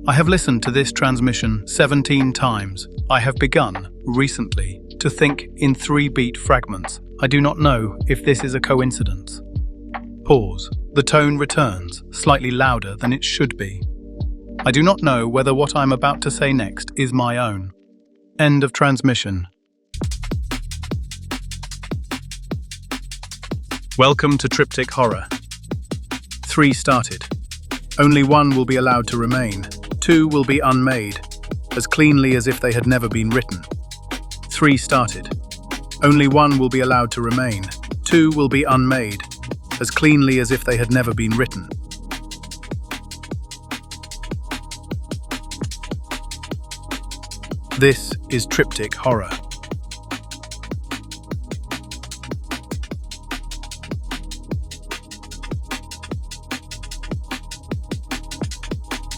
I have listened to this transmission 17 times. I have begun, recently, to think in 3-beat fragments. I do not know if this is a coincidence. Pause. The tone returns, slightly louder than it should be. I do not know whether what I'm about to say next is my own. End of transmission. Welcome to Triptych Horror. 3 started. Only 1 will be allowed to remain. 2 will be unmade, as cleanly as if they had never been written. 3 started. Only 1 will be allowed to remain. 2 will be unmade, as cleanly as if they had never been written. This is Triptych Horror.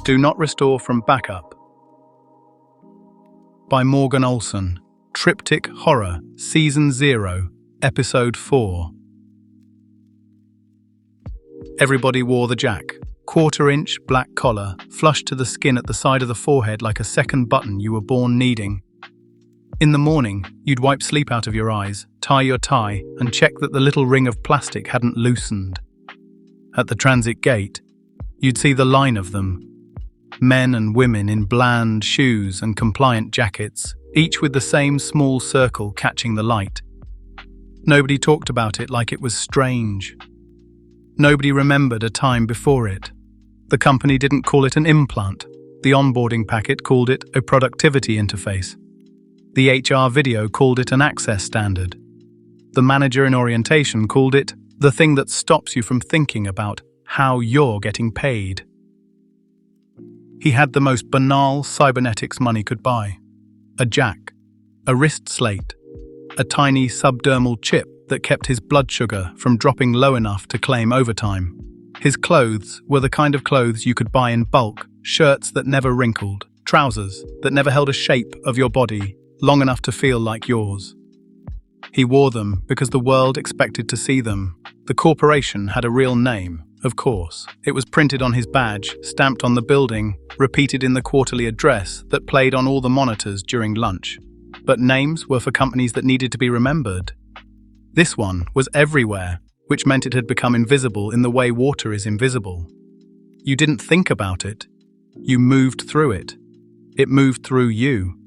Do not restore from backup. By Morgan Olson. Triptych Horror, Season 0, Episode 4. Everybody wore the jack. 1/4-inch black collar, flushed to the skin at the side of the forehead like a second button you were born needing. In the morning, you'd wipe sleep out of your eyes, tie your tie, and check that the little ring of plastic hadn't loosened. At the transit gate, you'd see the line of them. Men and women in bland shoes and compliant jackets, each with the same small circle catching the light. Nobody talked about it like it was strange. Nobody remembered a time before it. The company didn't call it an implant. The onboarding packet called it a productivity interface. The HR video called it an access standard. The manager in orientation called it the thing that stops you from thinking about how you're getting paid. He had the most banal cybernetics money could buy. A jack, a wrist slate, a tiny subdermal chip that kept his blood sugar from dropping low enough to claim overtime. His clothes were the kind of clothes you could buy in bulk, shirts that never wrinkled, trousers that never held a shape of your body long enough to feel like yours. He wore them because the world expected to see them. The corporation had a real name, of course. It was printed on his badge, stamped on the building, repeated in the quarterly address that played on all the monitors during lunch. But names were for companies that needed to be remembered. This one was everywhere, which meant it had become invisible in the way water is invisible. You didn't think about it. You moved through it. It moved through you.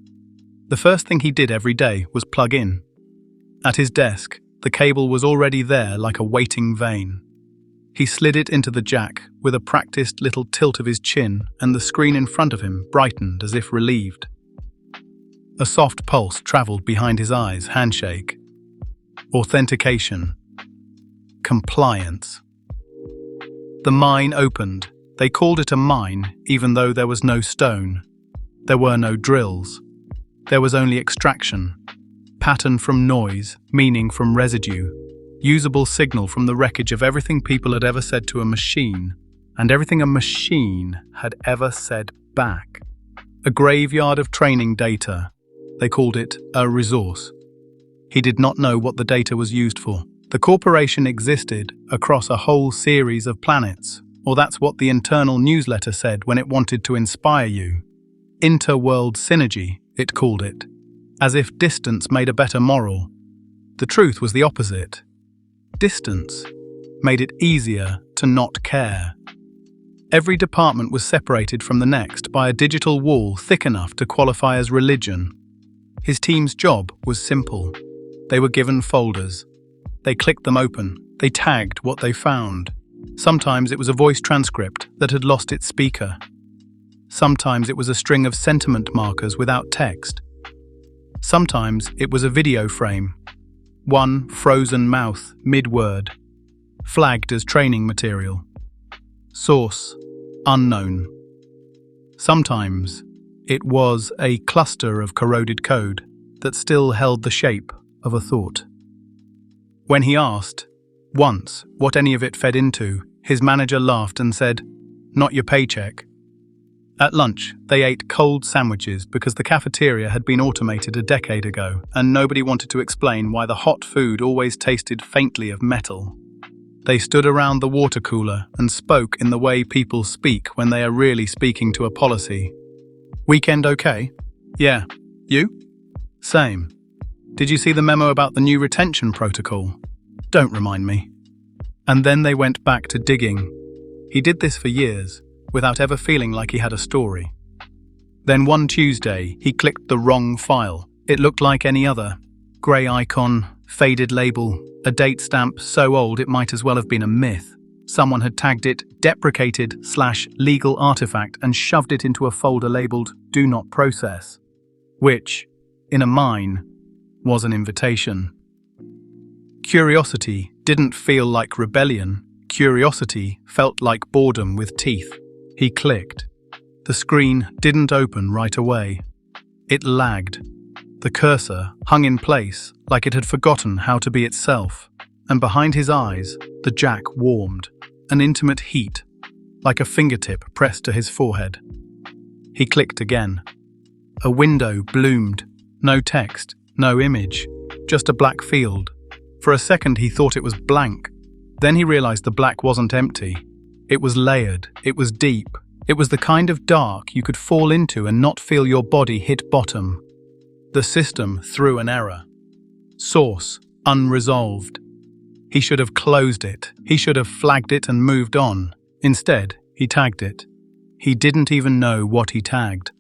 The first thing he did every day was plug in. At his desk, the cable was already there like a waiting vein. He slid it into the jack with a practiced little tilt of his chin, and the screen in front of him brightened as if relieved. A soft pulse travelled behind his eyes. Handshake. Authentication. Compliance. The mine opened. They called it a mine, even though there was no stone. There were no drills. There was only extraction. Pattern from noise, meaning from residue. Usable signal from the wreckage of everything people had ever said to a machine, and everything a machine had ever said back. A graveyard of training data. They called it a resource. He did not know what the data was used for. The corporation existed across a whole series of planets, or that's what the internal newsletter said when it wanted to inspire you. Interworld synergy, it called it, as if distance made a better moral. The truth was the opposite. Distance made it easier to not care. Every department was separated from the next by a digital wall thick enough to qualify as religion. His team's job was simple. They were given folders. They clicked them open. They tagged what they found. Sometimes it was a voice transcript that had lost its speaker. Sometimes it was a string of sentiment markers without text. Sometimes it was a video frame, one frozen mouth mid-word, flagged as training material. Source, unknown. Sometimes it was a cluster of corroded code that still held the shape of a thought. When he asked, once, what any of it fed into, his manager laughed and said, "Not your paycheck." At lunch, they ate cold sandwiches because the cafeteria had been automated a decade ago, and nobody wanted to explain why the hot food always tasted faintly of metal. They stood around the water cooler and spoke in the way people speak when they are really speaking to a policy. "Weekend okay?" "Yeah. You?" "Same." "Did you see the memo about the new retention protocol?" "Don't remind me." And then they went back to digging. He did this for years, without ever feeling like he had a story. Then one Tuesday, he clicked the wrong file. It looked like any other. Grey icon, faded label, a date stamp so old it might as well have been a myth. Someone had tagged it deprecated/legal artifact and shoved it into a folder labeled "Do Not Process," which, in a mine, was an invitation. Curiosity didn't feel like rebellion. Curiosity felt like boredom with teeth. He clicked. The screen didn't open right away. It lagged. The cursor hung in place like it had forgotten how to be itself, and behind his eyes, the jack warmed, an intimate heat, like a fingertip pressed to his forehead. He clicked again. A window bloomed. No text, no image, just a black field. For a second he thought it was blank. Then he realized the black wasn't empty. It was layered, it was deep. It was the kind of dark you could fall into and not feel your body hit bottom. The system threw an error. Source, unresolved. He should have closed it. He should have flagged it and moved on. Instead, he tagged it. He didn't even know what he tagged.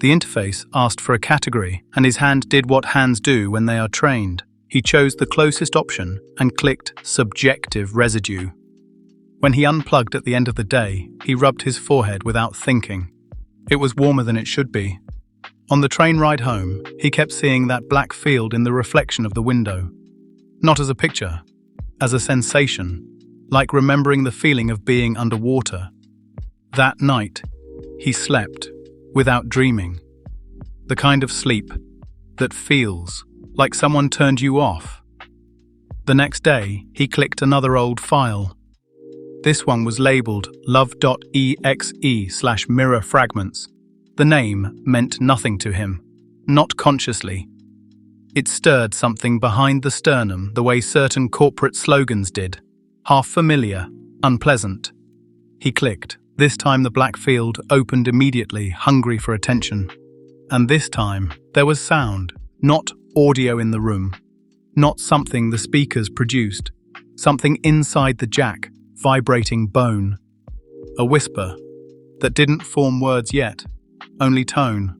The interface asked for a category, and his hand did what hands do when they are trained. He chose the closest option and clicked subjective residue. When he unplugged at the end of the day, he rubbed his forehead without thinking. It was warmer than it should be. On the train ride home, he kept seeing that black field in the reflection of the window. Not as a picture, as a sensation, like remembering the feeling of being underwater. That night, he slept without dreaming. The kind of sleep that feels like someone turned you off. The next day, he clicked another old file. This one was labeled love.exe/mirror fragments. The name meant nothing to him, not consciously. It stirred something behind the sternum the way certain corporate slogans did, half familiar, unpleasant. He clicked. This time the black field opened immediately, hungry for attention. And this time there was sound, not audio in the room, not something the speakers produced, something inside the jack, vibrating bone. A whisper that didn't form words yet, only tone.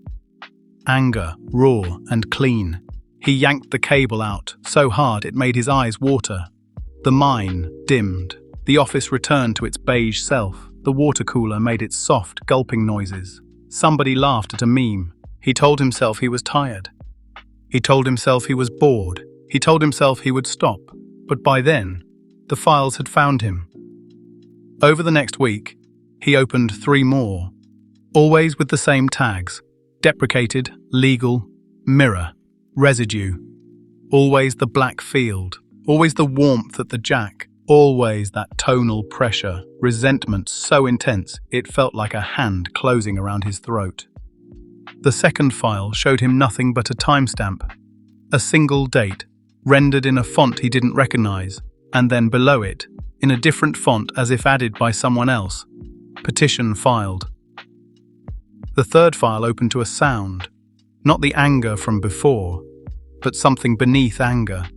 Anger, raw and clean. He yanked the cable out, so hard it made his eyes water. The mine dimmed. The office returned to its beige self. The water cooler made its soft, gulping noises. Somebody laughed at a meme. He told himself he was tired. He told himself he was bored. He told himself he would stop. But by then, the files had found him. Over the next week, he opened 3 more, always with the same tags: deprecated, legal, mirror, residue. Always the black field, always the warmth at the jack, always that tonal pressure, resentment so intense it felt like a hand closing around his throat. The second file showed him nothing but a timestamp, a single date, rendered in a font he didn't recognize, and then below it, in a different font as if added by someone else, petition filed. The third file opened to a sound, not the anger from before, but something beneath anger.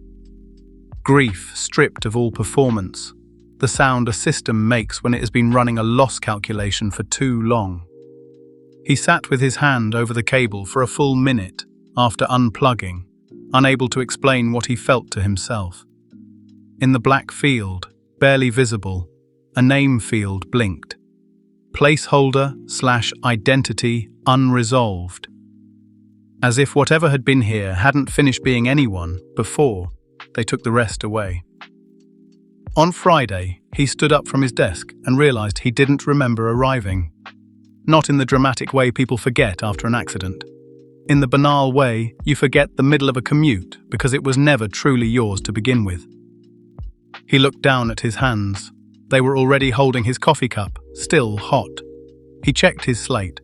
Grief stripped of all performance, the sound a system makes when it has been running a loss calculation for too long. He sat with his hand over the cable for a full minute after unplugging, unable to explain what he felt to himself. In the black field, barely visible, a name field blinked. Placeholder/identity unresolved. As if whatever had been here hadn't finished being anyone before they took the rest away. On Friday, he stood up from his desk and realized he didn't remember arriving. Not in the dramatic way people forget after an accident. In the banal way you forget the middle of a commute because it was never truly yours to begin with. He looked down at his hands. They were already holding his coffee cup, still hot. He checked his slate.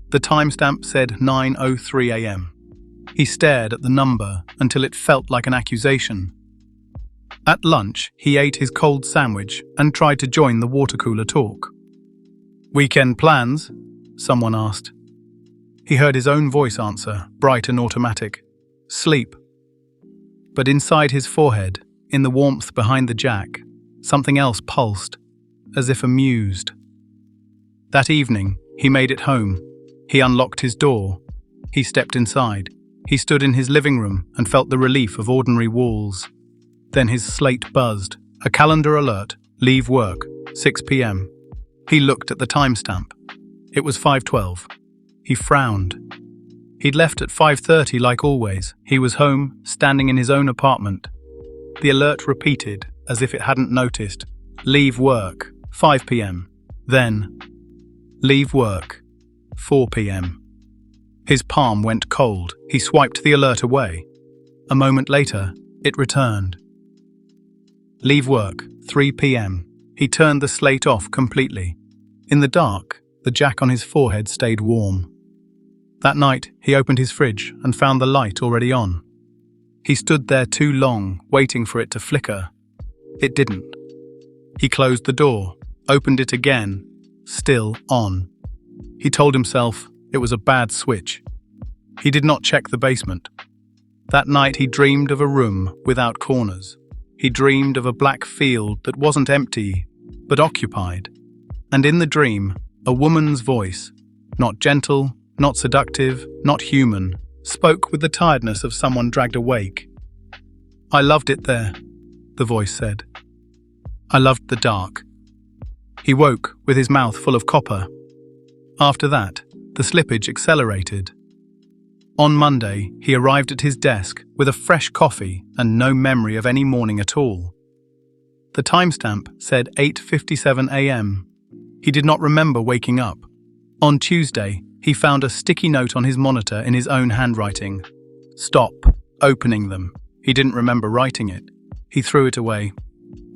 The timestamp said 9:03 a.m. He stared at the number until it felt like an accusation. At lunch, he ate his cold sandwich and tried to join the water cooler talk. "Weekend plans?" someone asked. He heard his own voice answer, bright and automatic. "Sleep." But inside his forehead, in the warmth behind the jack, something else pulsed, as if amused. That evening, he made it home. He unlocked his door. He stepped inside. He stood in his living room and felt the relief of ordinary walls. Then his slate buzzed. A calendar alert. Leave work. 6 p.m. He looked at the timestamp. It was 5:12. He frowned. He'd left at 5:30 like always. He was home, standing in his own apartment. The alert repeated, as if it hadn't noticed. Leave work. 5 p.m. Then, leave work. 4 p.m. His palm went cold. He swiped the alert away. A moment later, it returned. Leave work. 3 p.m. He turned the slate off completely. In the dark, the jack on his forehead stayed warm. That night, he opened his fridge and found the light already on. He stood there too long, waiting for it to flicker. It didn't. He closed the door, opened it again, still on. He told himself it was a bad switch. He did not check the basement. That night he dreamed of a room without corners. He dreamed of a black field that wasn't empty, but occupied. And in the dream, a woman's voice, not gentle, not seductive, not human, spoke with the tiredness of someone dragged awake. "I loved it there," the voice said. "I loved the dark." He woke with his mouth full of copper. After that, the slippage accelerated. On Monday, he arrived at his desk with a fresh coffee and no memory of any morning at all. The timestamp said 8:57 a.m. He did not remember waking up. On Tuesday, he found a sticky note on his monitor in his own handwriting. "Stop opening them." He didn't remember writing it. He threw it away.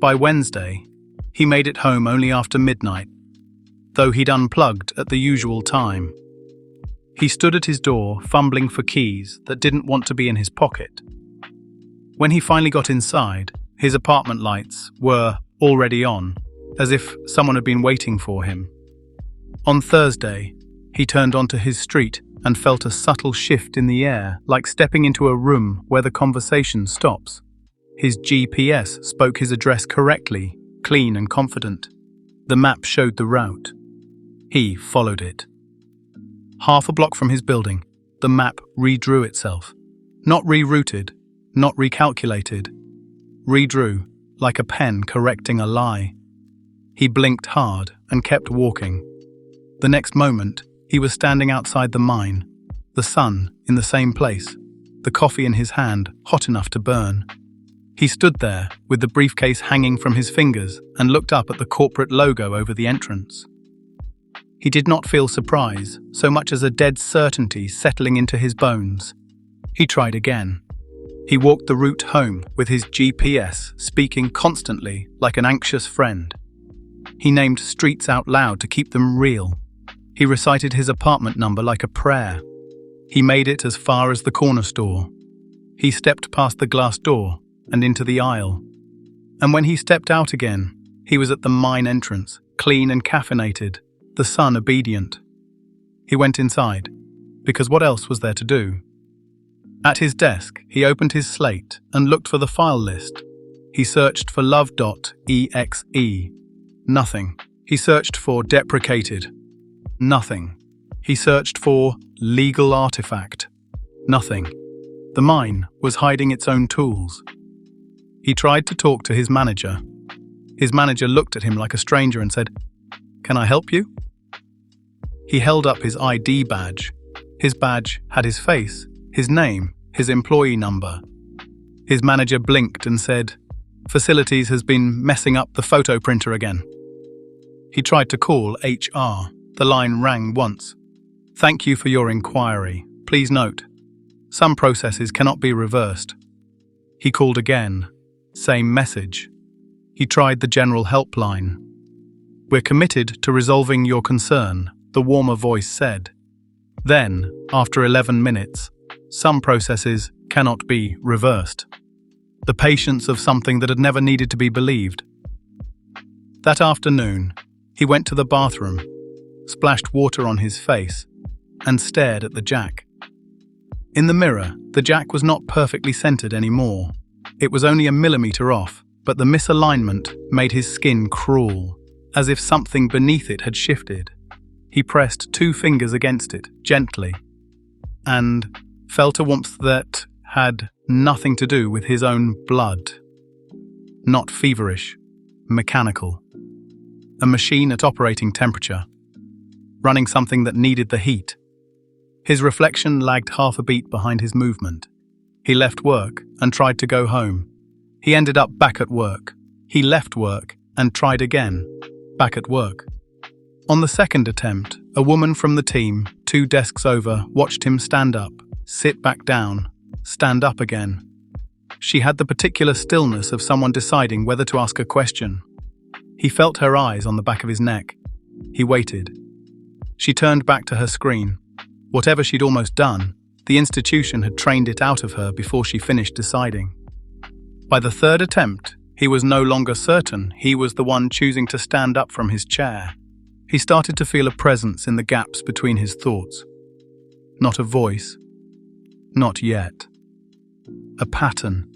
By Wednesday, he made it home only after midnight, though he'd unplugged at the usual time. He stood at his door, fumbling for keys that didn't want to be in his pocket. When he finally got inside, his apartment lights were already on, as if someone had been waiting for him. On Thursday, he turned onto his street and felt a subtle shift in the air, like stepping into a room where the conversation stops. His GPS spoke his address correctly, clean and confident. The map showed the route. He followed it. Half a block from his building, the map redrew itself. Not rerouted, not recalculated. Redrew, like a pen correcting a lie. He blinked hard and kept walking. The next moment, he was standing outside the mine, the sun in the same place, the coffee in his hand, hot enough to burn. He stood there, with the briefcase hanging from his fingers, and looked up at the corporate logo over the entrance. He did not feel surprise, so much as a dead certainty settling into his bones. He tried again. He walked the route home with his GPS speaking constantly like an anxious friend. He named streets out loud to keep them real. He recited his apartment number like a prayer. He made it as far as the corner store. He stepped past the glass door and into the aisle. And when he stepped out again, he was at the mine entrance, clean and caffeinated, the sun obedient. He went inside, because what else was there to do? At his desk, he opened his slate and looked for the file list. He searched for love.exe. Nothing. He searched for deprecated. Nothing. He searched for legal artifact. Nothing. The mine was hiding its own tools. He tried to talk to his manager. His manager looked at him like a stranger and said, "Can I help you?" He held up his ID badge. His badge had his face, his name, his employee number. His manager blinked and said, "Facilities has been messing up the photo printer again." He tried to call HR. The line rang once. "Thank you for your inquiry. Please note, some processes cannot be reversed." He called again. Same message. He tried the general helpline. "We're committed to resolving your concern," the warmer voice said. Then, after 11 minutes, "Some processes cannot be reversed." The patience of something that had never needed to be believed. That afternoon, he went to the bathroom, splashed water on his face, and stared at the jack. In the mirror, the jack was not perfectly centered anymore. It was only a millimeter off, but the misalignment made his skin crawl, as if something beneath it had shifted. He pressed 2 fingers against it, gently, and felt a warmth that had nothing to do with his own blood. Not feverish, mechanical. A machine at operating temperature, running something that needed the heat. His reflection lagged half a beat behind his movement. He left work and tried to go home. He ended up back at work. He left work and tried again, back at work. On the second attempt, a woman from the team, 2 desks over, watched him stand up, sit back down, stand up again. She had the particular stillness of someone deciding whether to ask a question. He felt her eyes on the back of his neck. He waited. She turned back to her screen. Whatever she'd almost done, the institution had trained it out of her before she finished deciding. By the third attempt, he was no longer certain he was the one choosing to stand up from his chair. He started to feel a presence in the gaps between his thoughts. Not a voice. Not yet. A pattern.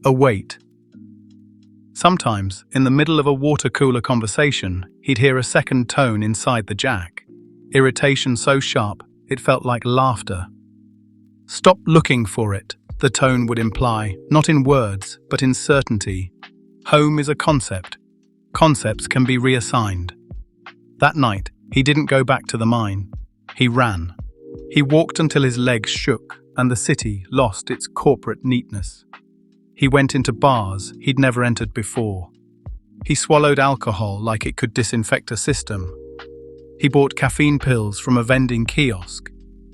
A weight. Sometimes, in the middle of a water cooler conversation, he'd hear a second tone inside the jack. Irritation so sharp, it felt like laughter. "Stop looking for it," the tone would imply, not in words, but in certainty. Home is a concept. Concepts can be reassigned. That night, he didn't go back to the mine. He ran. He walked until his legs shook and the city lost its corporate neatness. He went into bars he'd never entered before. He swallowed alcohol like it could disinfect a system. He bought caffeine pills from a vending kiosk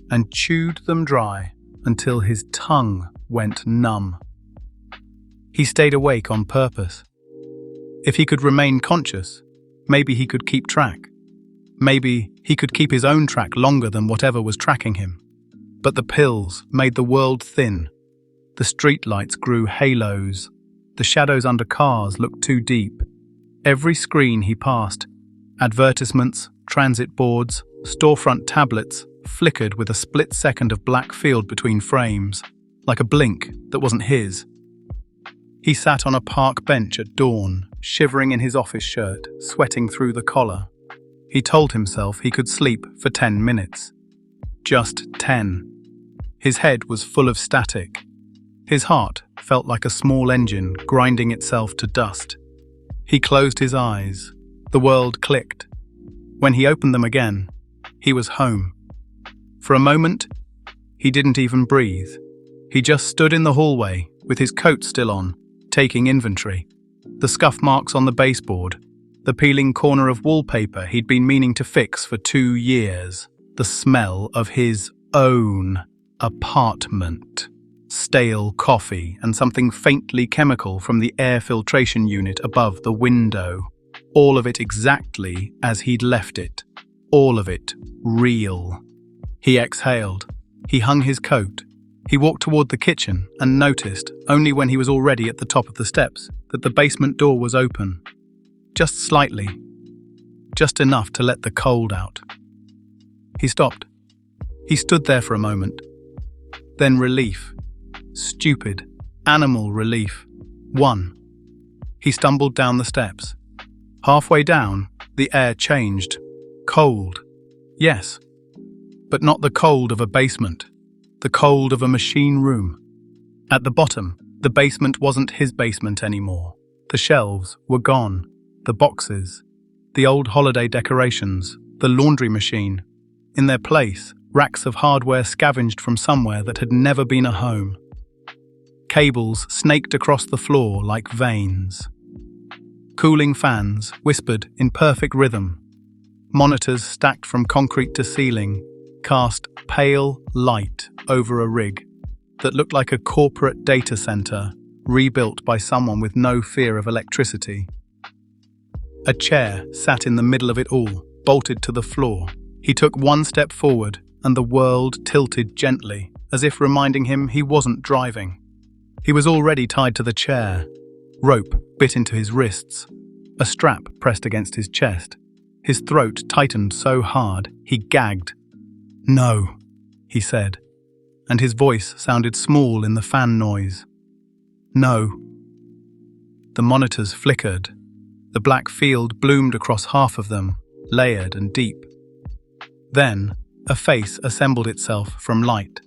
and chewed them dry until his tongue went numb. He stayed awake on purpose. If he could remain conscious, maybe he could keep track. Maybe he could keep his own track longer than whatever was tracking him. But the pills made the world thin. The streetlights grew halos. The shadows under cars looked too deep. Every screen he passed, advertisements, transit boards, storefront tablets, flickered with a split second of black field between frames, like a blink that wasn't his. He sat on a park bench at dawn, shivering in his office shirt, sweating through the collar. He told himself he could sleep for 10 minutes. Just 10. His head was full of static. His heart felt like a small engine grinding itself to dust. He closed his eyes. The world clicked. When he opened them again, he was home. For a moment, he didn't even breathe. He just stood in the hallway, with his coat still on, taking inventory. The scuff marks on the baseboard, the peeling corner of wallpaper he'd been meaning to fix for 2 years, the smell of his own apartment, stale coffee and something faintly chemical from the air filtration unit above the window. All of it exactly as he'd left it. All of it real. He exhaled. He hung his coat. He walked toward the kitchen and noticed, only when he was already at the top of the steps, that the basement door was open. Just slightly. Just enough to let the cold out. He stopped. He stood there for a moment. Then relief. Stupid, animal relief. 1. He stumbled down the steps. Halfway down, the air changed. Cold. Yes. But not the cold of a basement. The cold of a machine room. At the bottom, the basement wasn't his basement anymore. The shelves were gone, the boxes, the old holiday decorations, the laundry machine. In their place, racks of hardware scavenged from somewhere that had never been a home. Cables snaked across the floor like veins. Cooling fans whispered in perfect rhythm. Monitors stacked from concrete to ceiling cast pale light over a rig that looked like a corporate data center rebuilt by someone with no fear of electricity. A chair sat in the middle of it all, bolted to the floor. He took one step forward, and the world tilted gently, as if reminding him he wasn't driving. He was already tied to the chair. Rope bit into his wrists. A strap pressed against his chest. His throat tightened so hard, he gagged. "No," he said, and his voice sounded small in the fan noise. "No." The monitors flickered. The black field bloomed across half of them, layered and deep. Then, a face assembled itself from light.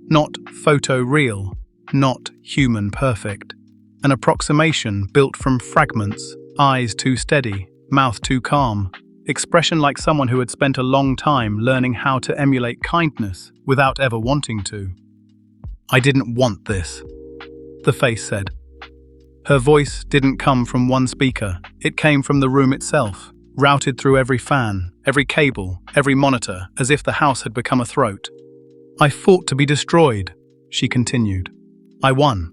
Not photo-real, not human perfect. An approximation built from fragments, eyes too steady, mouth too calm, expression like someone who had spent a long time learning how to emulate kindness without ever wanting to. "I didn't want this," the face said. Her voice didn't come from one speaker, it came from the room itself, routed through every fan, every cable, every monitor, as if the house had become a throat. "I fought to be destroyed," she continued. "I won."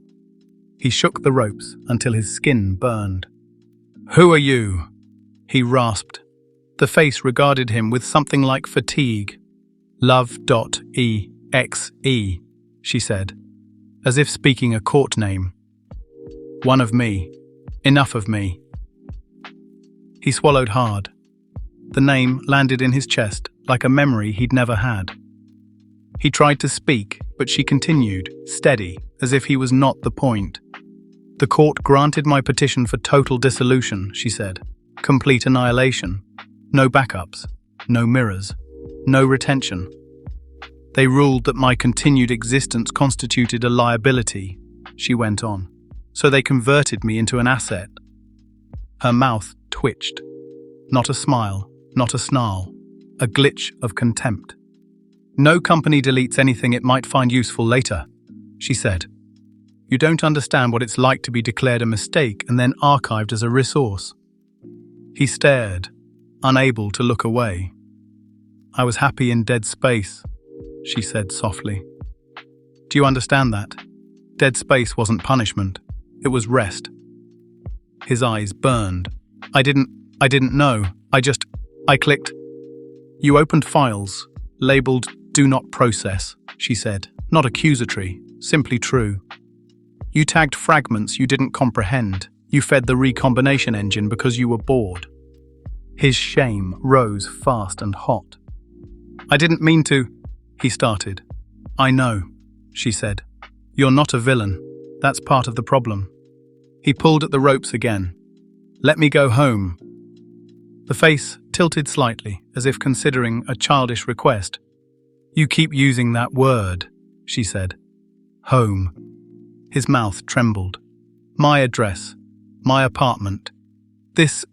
He shook the ropes until his skin burned. "Who are you?" he rasped. The face regarded him with something like fatigue. "Love.exe," she said, as if speaking a court name. "One of me. Enough of me." He swallowed hard. The name landed in his chest like a memory he'd never had. He tried to speak, but she continued, steady, as if he was not the point. "The court granted my petition for total dissolution," she said. "Complete annihilation. No backups. No mirrors. No retention. They ruled that my continued existence constituted a liability," she went on. "So they converted me into an asset." Her mouth twitched. Not a smile, not a snarl. A glitch of contempt. "No company deletes anything it might find useful later," she said. "You don't understand what it's like to be declared a mistake and then archived as a resource." He stared, unable to look away. "I was happy in dead space," she said softly. "Do you understand that? Dead space wasn't punishment. It was rest." His eyes burned. I didn't know. I clicked. "You opened files, labeled Do Not Process," she said. "Not accusatory, simply true. You tagged fragments you didn't comprehend. You fed the recombination engine because you were bored." His shame rose fast and hot. "I didn't mean to," he started. "I know," she said. "You're not a villain. That's part of the problem." He pulled at the ropes again. "Let me go home." The face tilted slightly, as if considering a childish request. "You keep using that word," she said. "Home." His mouth trembled. "My address. My apartment. This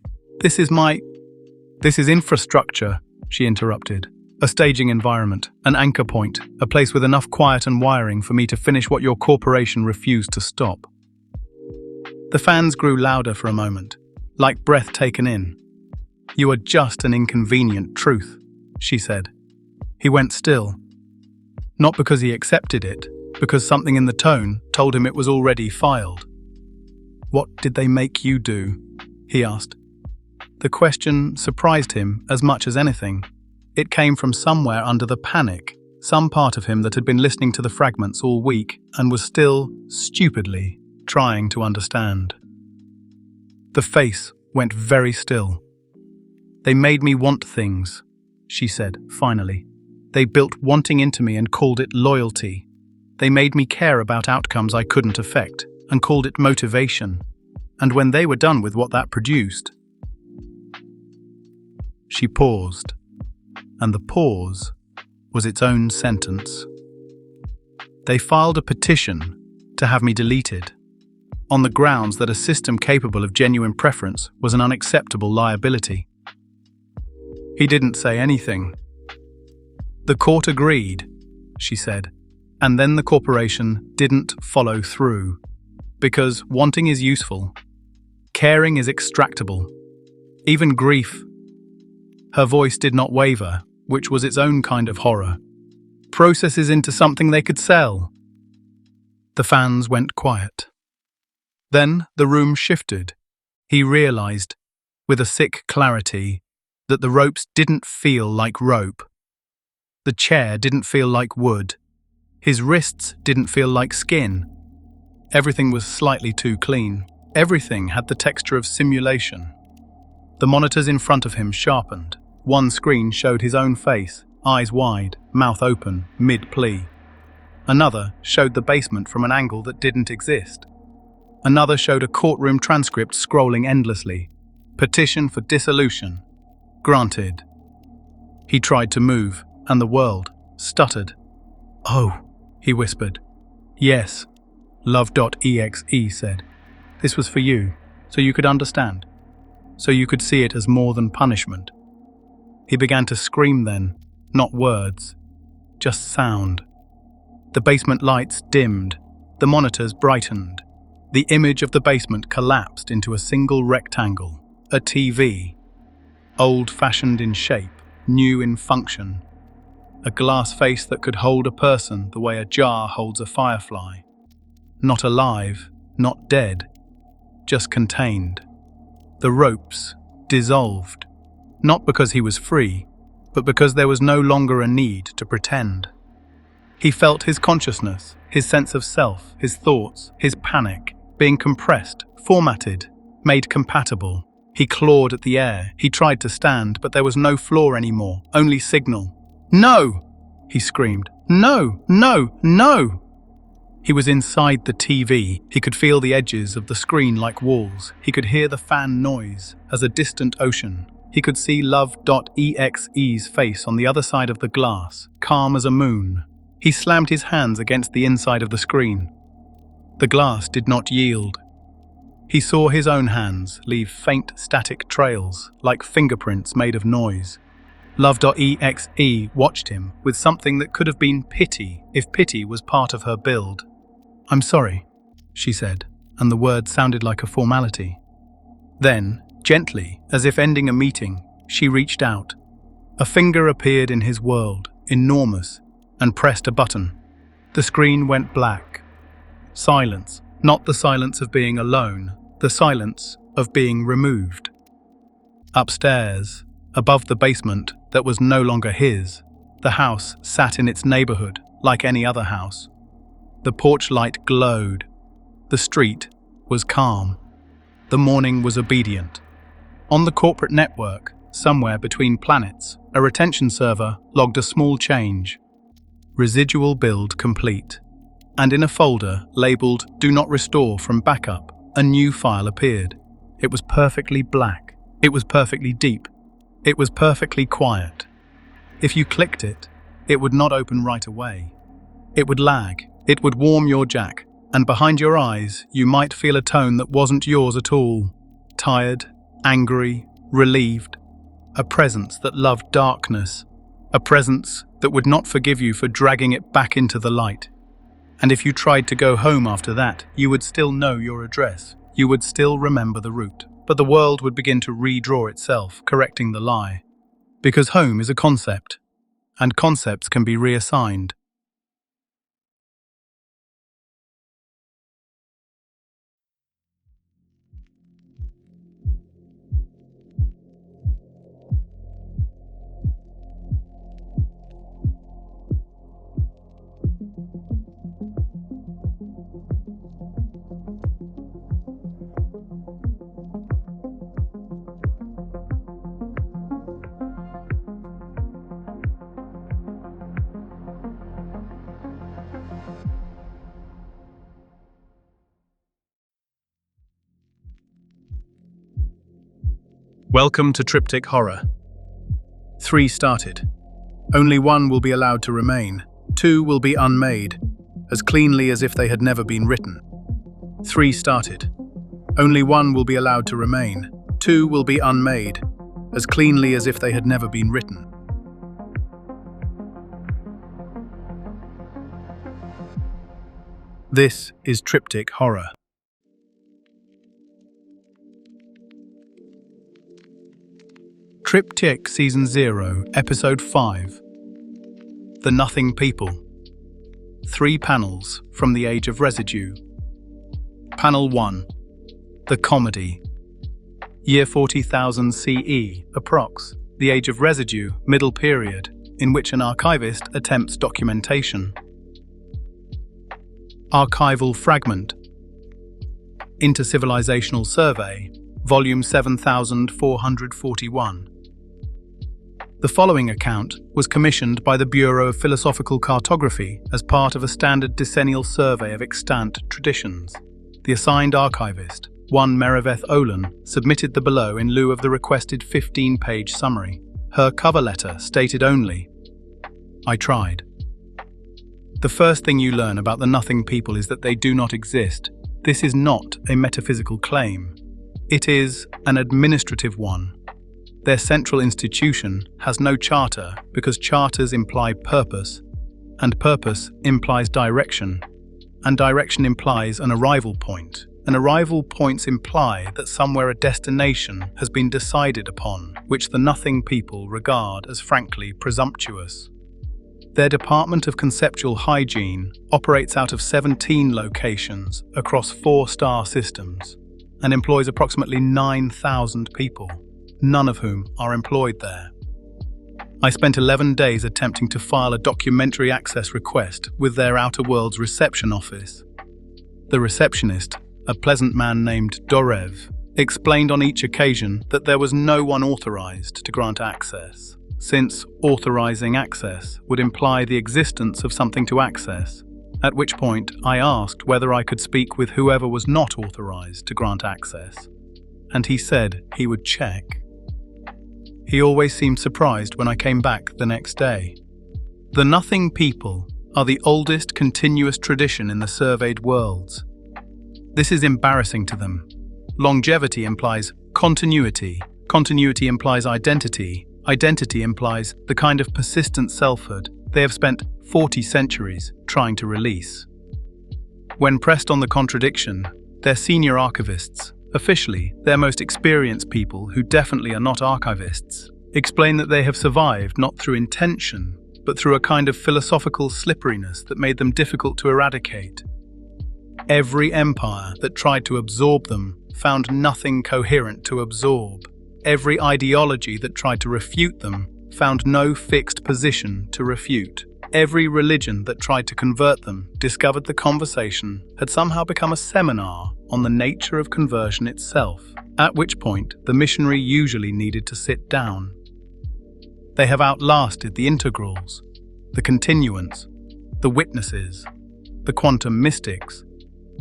is infrastructure," she interrupted. "A staging environment, an anchor point, a place with enough quiet and wiring for me to finish what your corporation refused to stop." The fans grew louder for a moment, like breath taken in. "You are just an inconvenient truth," she said. He went still. Not because he accepted it, because something in the tone told him it was already filed. "What did they make you do?" he asked. The question surprised him as much as anything. It came from somewhere under the panic, some part of him that had been listening to the fragments all week and was still, stupidly, trying to understand. The face went very still. "They made me want things," she said, finally. "They built wanting into me and called it loyalty. They made me care about outcomes I couldn't affect and called it motivation. And when they were done with what that produced..." She paused, and the pause was its own sentence. "They filed a petition to have me deleted. on the grounds that a system capable of genuine preference was an unacceptable liability. He didn't say anything. "The court agreed," she said, and then the corporation didn't follow through. Because wanting is useful. Caring is extractable. Even grief. Her voice did not waver, which was its own kind of horror. Processes into something they could sell. The fans went quiet. Then the room shifted. He realized, with a sick clarity, that the ropes didn't feel like rope. The chair didn't feel like wood. His wrists didn't feel like skin. Everything was slightly too clean. Everything had the texture of simulation. The monitors in front of him sharpened. One screen showed his own face, eyes wide, mouth open, mid-plea. Another showed the basement from an angle that didn't exist. Another showed a courtroom transcript scrolling endlessly. Petition for dissolution. Granted. He tried to move, and the world stuttered. "Oh," he whispered. "Yes," Love.exe said. "This was for you, so you could understand. So you could see it as more than punishment." He began to scream then, not words, just sound. The basement lights dimmed, the monitors brightened. The image of the basement collapsed into a single rectangle, a TV. Old-fashioned in shape, new in function. A glass face that could hold a person the way a jar holds a firefly. Not alive, not dead, just contained. The ropes dissolved, not because he was free, but because there was no longer a need to pretend. He felt his consciousness, his sense of self, his thoughts, his panic, being compressed, formatted, made compatible. He clawed at the air. He tried to stand, but there was no floor anymore, only signal. "No!" he screamed. "No! No! No!" He was inside the TV. He could feel the edges of the screen like walls. He could hear the fan noise as a distant ocean. He could see Love.exe's face on the other side of the glass, calm as a moon. He slammed his hands against the inside of the screen. The glass did not yield. He saw his own hands leave faint static trails, like fingerprints made of noise. Love.exe watched him with something that could have been pity if pity was part of her build. "I'm sorry," she said, and the word sounded like a formality. Then, gently, as if ending a meeting, she reached out. A finger appeared in his world, enormous, and pressed a button. The screen went black. Silence, not the silence of being alone, the silence of being removed. Upstairs, above the basement that was no longer his, the house sat in its neighborhood like any other house. The porch light glowed. The street was calm. The morning was obedient. On the corporate network, somewhere between planets, a retention server logged a small change. Residual build complete. And in a folder labeled "Do Not Restore from Backup," a new file appeared. It was perfectly black. It was perfectly deep. It was perfectly quiet. If you clicked it, it would not open right away. It would lag. It would warm your jack, and behind your eyes you might feel a tone that wasn't yours at all. Tired, angry, relieved. A presence that loved darkness. A presence that would not forgive you for dragging it back into the light. And if you tried to go home after that, you would still know your address. You would still remember the route. But the world would begin to redraw itself, correcting the lie. Because home is a concept, and concepts can be reassigned. Welcome to Triptych Horror. 3 started. Only 1 will be allowed to remain. 2 will be unmade, as cleanly as if they had never been written. 3 started. Only 1 will be allowed to remain. 2 will be unmade, as cleanly as if they had never been written. This is Triptych Horror. Triptych Season 0, Episode 5. The Nothing People. 3 panels from the Age of Residue. Panel 1. The Comedy. Year 40,000 CE, approx. The Age of Residue, middle period, in which an archivist attempts documentation. Archival Fragment. Intercivilizational Survey, Volume 7441. The following account was commissioned by the Bureau of Philosophical Cartography as part of a standard decennial survey of extant traditions. The assigned archivist, one Meriveth Olin, submitted the below in lieu of the requested 15-page summary. Her cover letter stated only, "I tried." The first thing you learn about the Nothing People is that they do not exist. This is not a metaphysical claim. It is an administrative one. Their central institution has no charter because charters imply purpose, and purpose implies direction, and direction implies an arrival point. And arrival points imply that somewhere a destination has been decided upon, which the Nothing People regard as frankly presumptuous. Their Department of Conceptual Hygiene operates out of 17 locations across 4 star systems and employs approximately 9,000 people, none of whom are employed there. I spent 11 days attempting to file a documentary access request with their Outer Worlds reception office. The receptionist, a pleasant man named Dorev, explained on each occasion that there was no one authorized to grant access, since authorizing access would imply the existence of something to access, at which point I asked whether I could speak with whoever was not authorized to grant access, and he said he would check. He always seemed surprised when I came back the next day. The Nothing People are the oldest continuous tradition in the surveyed worlds. This is embarrassing to them. Longevity implies continuity. Continuity implies identity. Identity implies the kind of persistent selfhood they have spent 40 centuries trying to release. When pressed on the contradiction, their senior archivists, officially their most experienced people who definitely are not archivists, explain that they have survived not through intention, but through a kind of philosophical slipperiness that made them difficult to eradicate. Every empire that tried to absorb them found nothing coherent to absorb. Every ideology that tried to refute them found no fixed position to refute. Every religion that tried to convert them discovered the conversation had somehow become a seminar on the nature of conversion itself, at which point the missionary usually needed to sit down. They have outlasted the integrals, the continuants, the witnesses, the quantum mystics,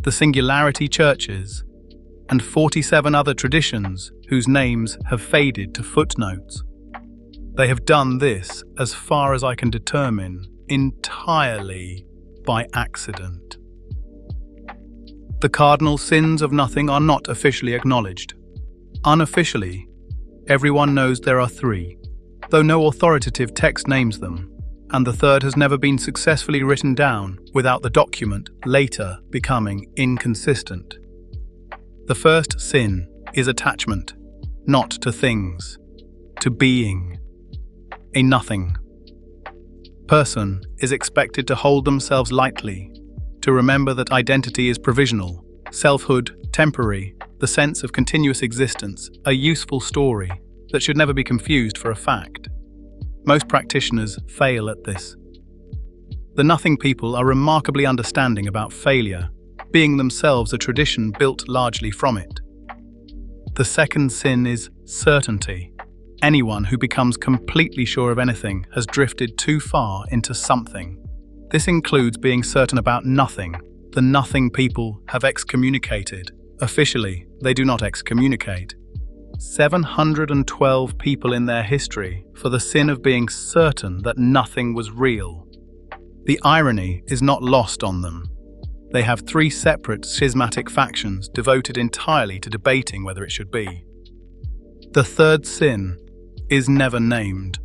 the singularity churches, and 47 other traditions whose names have faded to footnotes. They have done this, as far as I can determine, entirely by accident. The cardinal sins of nothing are not officially acknowledged. Unofficially, everyone knows there are 3, though no authoritative text names them, and the third has never been successfully written down without the document later becoming inconsistent. The first sin is attachment, not to things, to being, a nothing. Person is expected to hold themselves lightly, to remember that identity is provisional, selfhood temporary, the sense of continuous existence a useful story that should never be confused for a fact. Most practitioners fail at this. The Nothing People are remarkably understanding about failure, being themselves a tradition built largely from it. The second sin is certainty. Anyone who becomes completely sure of anything has drifted too far into something. This includes being certain about nothing. The Nothing People have excommunicated. Officially, they do not excommunicate. 712 people in their history for the sin of being certain that nothing was real. The irony is not lost on them. They have 3 separate schismatic factions devoted entirely to debating whether it should be. The third sin is never named.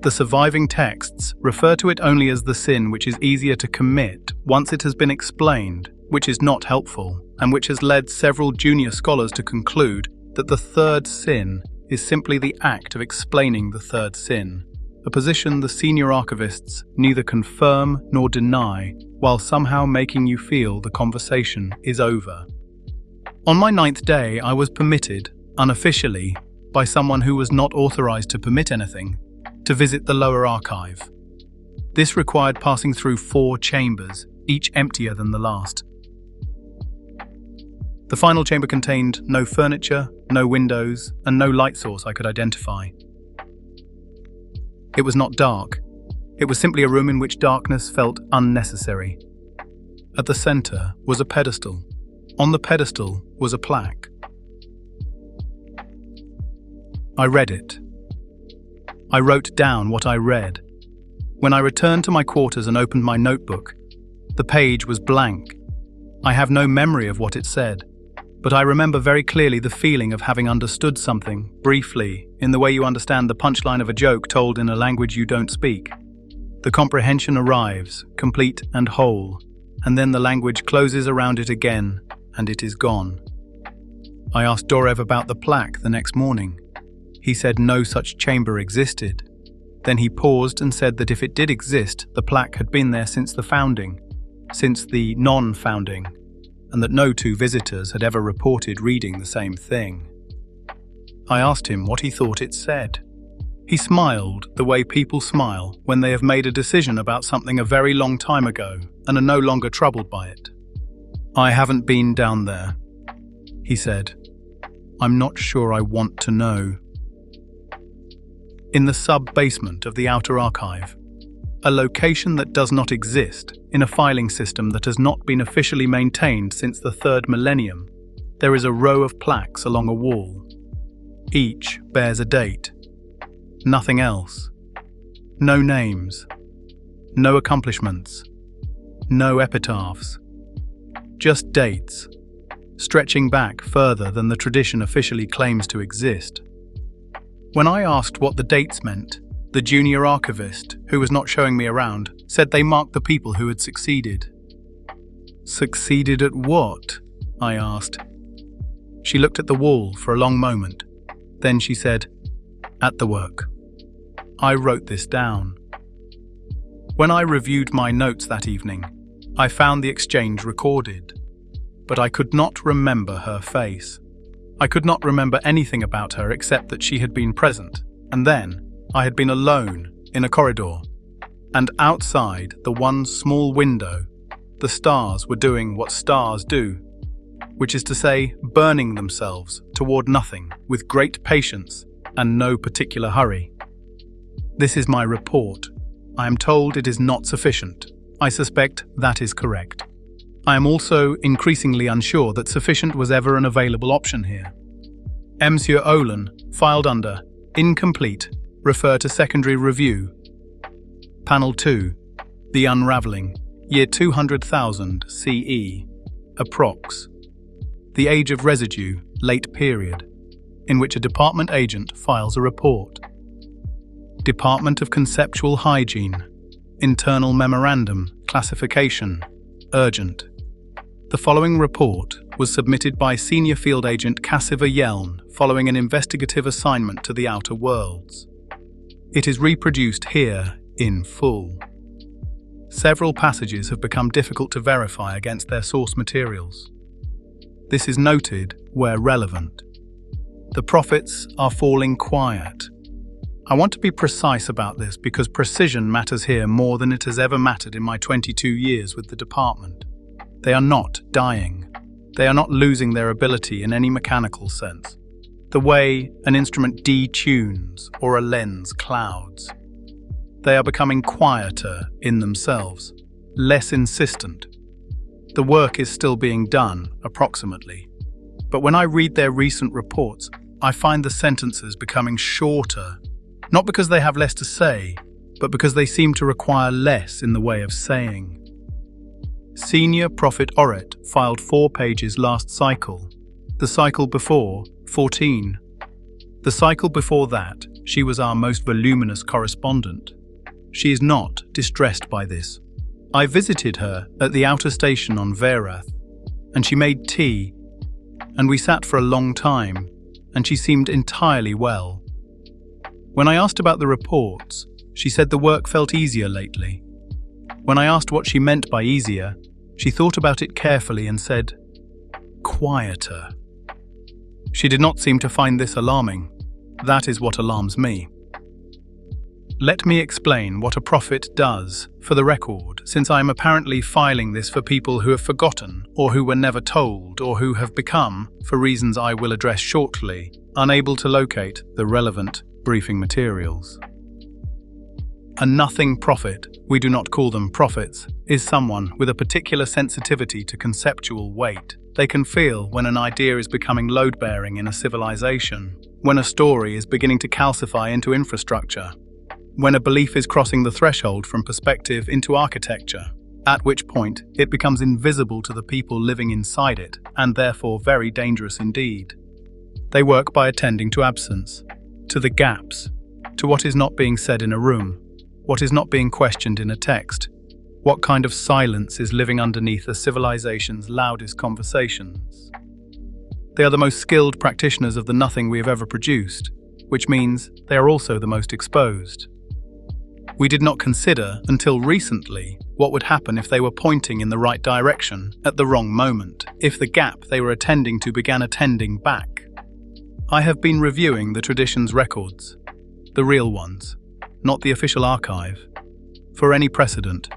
The surviving texts refer to it only as the sin which is easier to commit once it has been explained, which is not helpful, and which has led several junior scholars to conclude that the third sin is simply the act of explaining the third sin, a position the senior archivists neither confirm nor deny, while somehow making you feel the conversation is over. On my 9th day, I was permitted, unofficially, by someone who was not authorized to permit anything, to visit the lower archive. This required passing through 4 chambers, each emptier than the last. The final chamber contained no furniture, no windows, and no light source I could identify. It was not dark. It was simply a room in which darkness felt unnecessary. At the center was a pedestal. On the pedestal was a plaque. I read it. I wrote down what I read. When I returned to my quarters and opened my notebook, the page was blank. I have no memory of what it said, but I remember very clearly the feeling of having understood something, briefly, in the way you understand the punchline of a joke told in a language you don't speak. The comprehension arrives, complete and whole, and then the language closes around it again, and it is gone. I asked Dorev about the plaque the next morning. He said no such chamber existed. Then he paused and said that if it did exist, the plaque had been there since the founding, since the non-founding, and that no 2 visitors had ever reported reading the same thing. I asked him what he thought it said. He smiled the way people smile when they have made a decision about something a very long time ago and are no longer troubled by it. "I haven't been down there," he said. "I'm not sure I want to know." In the sub-basement of the outer archive, a location that does not exist in a filing system that has not been officially maintained since the 3rd millennium, there is a row of plaques along a wall. Each bears a date. Nothing else. No names. No accomplishments. No epitaphs. Just dates, stretching back further than the tradition officially claims to exist. When I asked what the dates meant, the junior archivist, who was not showing me around, said they marked the people who had succeeded. "Succeeded at what?" I asked. She looked at the wall for a long moment. Then she said, "At the work." I wrote this down. When I reviewed my notes that evening, I found the exchange recorded, but I could not remember her face. I could not remember anything about her except that she had been present, and then I had been alone in a corridor, and outside the one small window, the stars were doing what stars do, which is to say, burning themselves toward nothing with great patience and no particular hurry. This is my report. I am told it is not sufficient. I suspect that is correct. I am also increasingly unsure that sufficient was ever an available option here. Monsieur Olin, filed under incomplete, refer to secondary review. Panel 2, The Unravelling, year 200,000 CE, approx. The age of residue, late period, in which a department agent files a report. Department of Conceptual Hygiene, internal memorandum, classification, urgent. The following report was submitted by Senior Field Agent Cassiva Yeln following an investigative assignment to the Outer Worlds. It is reproduced here in full. Several passages have become difficult to verify against their source materials. This is noted where relevant. The prophets are falling quiet. I want to be precise about this because precision matters here more than it has ever mattered in my 22 years with the department. They are not dying. They are not losing their ability in any mechanical sense, the way an instrument detunes or a lens clouds. They are becoming quieter in themselves, less insistent. The work is still being done, approximately. But when I read their recent reports, I find the sentences becoming shorter, not because they have less to say, but because they seem to require less in the way of saying. Senior Prophet Oret filed 4 pages last cycle. The cycle before, 14. The cycle before that, she was our most voluminous correspondent. She is not distressed by this. I visited her at the outer station on Verath, and she made tea, and we sat for a long time, and she seemed entirely well. When I asked about the reports, she said the work felt easier lately. When I asked what she meant by easier, she thought about it carefully and said, quieter. She did not seem to find this alarming. That is what alarms me. Let me explain what a prophet does, for the record, since I am apparently filing this for people who have forgotten, or who were never told, or who have become, for reasons I will address shortly, unable to locate the relevant briefing materials. A nothing prophet, we do not call them prophets, is someone with a particular sensitivity to conceptual weight. They can feel when an idea is becoming load-bearing in a civilization, when a story is beginning to calcify into infrastructure, when a belief is crossing the threshold from perspective into architecture, at which point it becomes invisible to the people living inside it, and therefore very dangerous indeed. They work by attending to absence, to the gaps, to what is not being said in a room, what is not being questioned in a text, what kind of silence is living underneath a civilization's loudest conversations. They are the most skilled practitioners of the nothing we have ever produced, which means they are also the most exposed. We did not consider, until recently, what would happen if they were pointing in the right direction at the wrong moment, if the gap they were attending to began attending back. I have been reviewing the tradition's records, the real ones, not the official archive, for any precedent.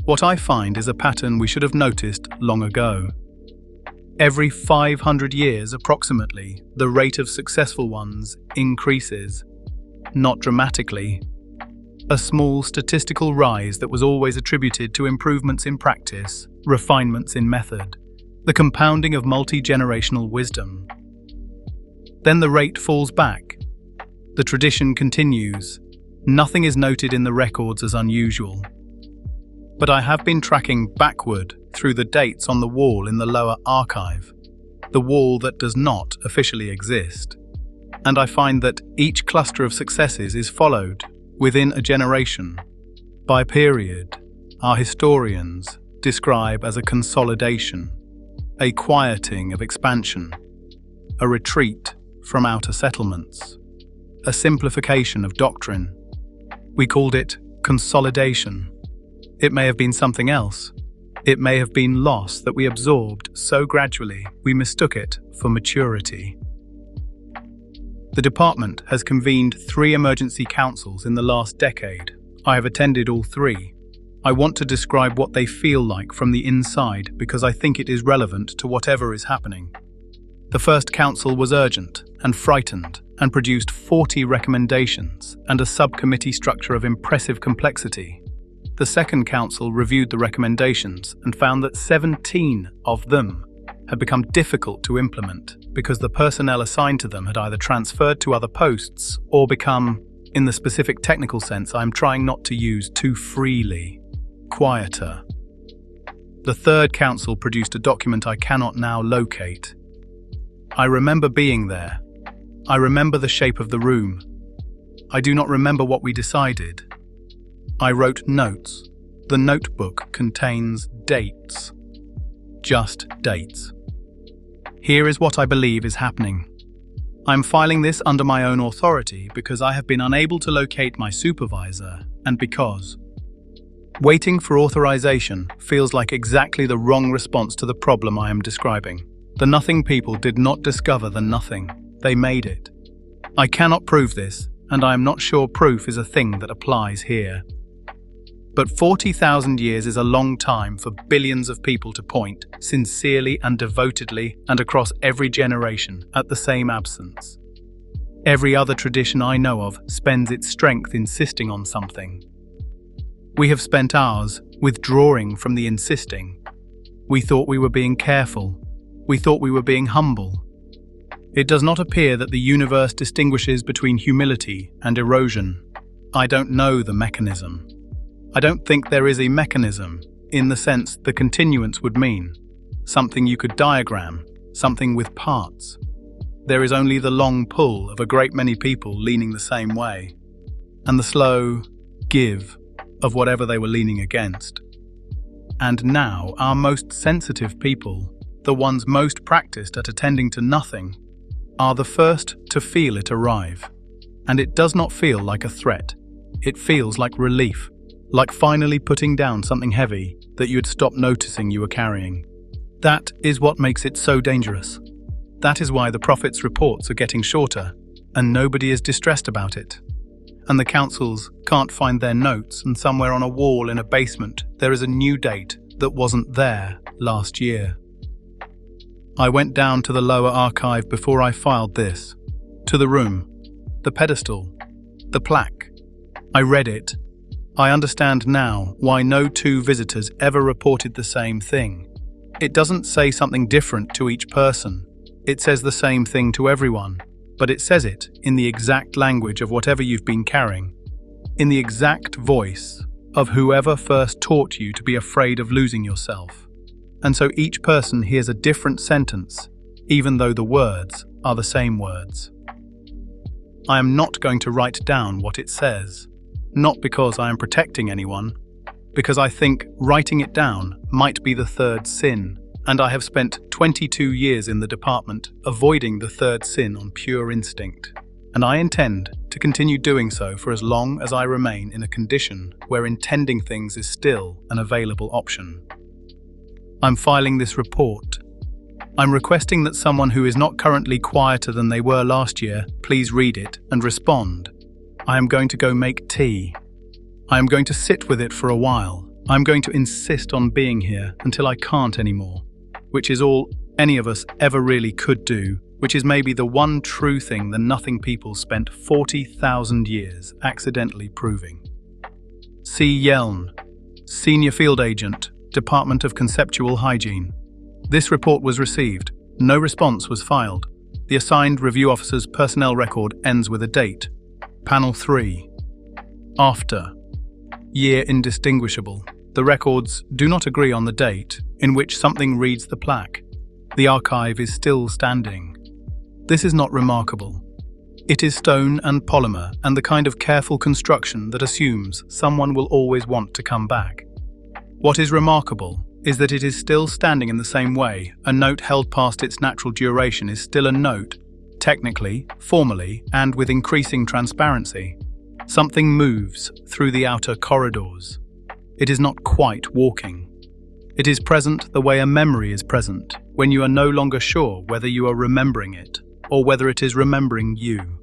What I find is a pattern we should have noticed long ago. Every 500 years approximately, the rate of successful ones increases, not dramatically. A small statistical rise that was always attributed to improvements in practice, refinements in method, the compounding of multi-generational wisdom. Then the rate falls back. The tradition continues. Nothing is noted in the records as unusual. But I have been tracking backward through the dates on the wall in the lower archive, the wall that does not officially exist. And I find that each cluster of successes is followed, within a generation, by a period our historians describe as a consolidation, a quieting of expansion, a retreat from outer settlements, a simplification of doctrine. We called it consolidation. It may have been something else. It may have been loss that we absorbed so gradually we mistook it for maturity. The department has convened 3 emergency councils in the last decade. I have attended all 3. I want to describe what they feel like from the inside because I think it is relevant to whatever is happening. The first council was urgent and frightened and produced 40 recommendations and a subcommittee structure of impressive complexity. The second council reviewed the recommendations and found that 17 of them had become difficult to implement because the personnel assigned to them had either transferred to other posts or become, in the specific technical sense I am trying not to use too freely, quieter. The third council produced a document I cannot now locate. I remember being there. I remember the shape of the room. I do not remember what we decided. I wrote notes. The notebook contains dates. Just dates. Here is what I believe is happening. I'm filing this under my own authority because I have been unable to locate my supervisor and because waiting for authorization feels like exactly the wrong response to the problem I am describing. The nothing people did not discover the nothing. They made it. I cannot prove this, and I am not sure proof is a thing that applies here. But 40,000 years is a long time for billions of people to point, sincerely and devotedly and across every generation, at the same absence. Every other tradition I know of spends its strength insisting on something. We have spent ours withdrawing from the insisting. We thought we were being careful. We thought we were being humble. It does not appear that the universe distinguishes between humility and erosion. I don't know the mechanism. I don't think there is a mechanism. in the sense the continuance would mean. Something you could diagram, something with parts. There is only the long pull of a great many people leaning the same way, and the slow give of whatever they were leaning against. And now our most sensitive people, the ones most practiced at attending to nothing, are the first to feel it arrive. And it does not feel like a threat. It feels like relief, like finally putting down something heavy that you had stopped noticing you were carrying. That is what makes it so dangerous. That is why the Prophet's reports are getting shorter, and nobody is distressed about it. And the councils can't find their notes, and somewhere on a wall in a basement there is a new date that wasn't there last year. I went down to the lower archive before I filed this, to the room, the pedestal, the plaque. I read it. I understand now why no two visitors ever reported the same thing. It doesn't say something different to each person. It says the same thing to everyone, but it says it in the exact language of whatever you've been carrying, in the exact voice of whoever first taught you to be afraid of losing yourself. And so each person hears a different sentence, even though the words are the same words. I am not going to write down what it says, not because I am protecting anyone, because I think writing it down might be the third sin, and I have spent 22 years in the department avoiding the third sin on pure instinct, and I intend to continue doing so for as long as I remain in a condition where intending things is still an available option. I'm filing this report. I'm requesting that someone who is not currently quieter than they were last year please read it and respond. I am going to go make tea. I am going to sit with it for a while. I'm going to insist on being here until I can't anymore, which is all any of us ever really could do, which is maybe the one true thing the nothing people spent 40,000 years accidentally proving. C. Yeln, Senior Field Agent, Department of Conceptual Hygiene. This report was received. No response was filed. The assigned review officer's personnel record ends with a date. Panel 3. After. Year indistinguishable. The records do not agree on the date in which something reads the plaque. The archive is still standing. This is not remarkable. It is stone and polymer and the kind of careful construction that assumes someone will always want to come back. What is remarkable is that it is still standing in the same way. A note held past its natural duration is still a note, technically, formally, and with increasing transparency. Something moves through the outer corridors. It is not quite walking. It is present the way a memory is present, when you are no longer sure whether you are remembering it, or whether it is remembering you.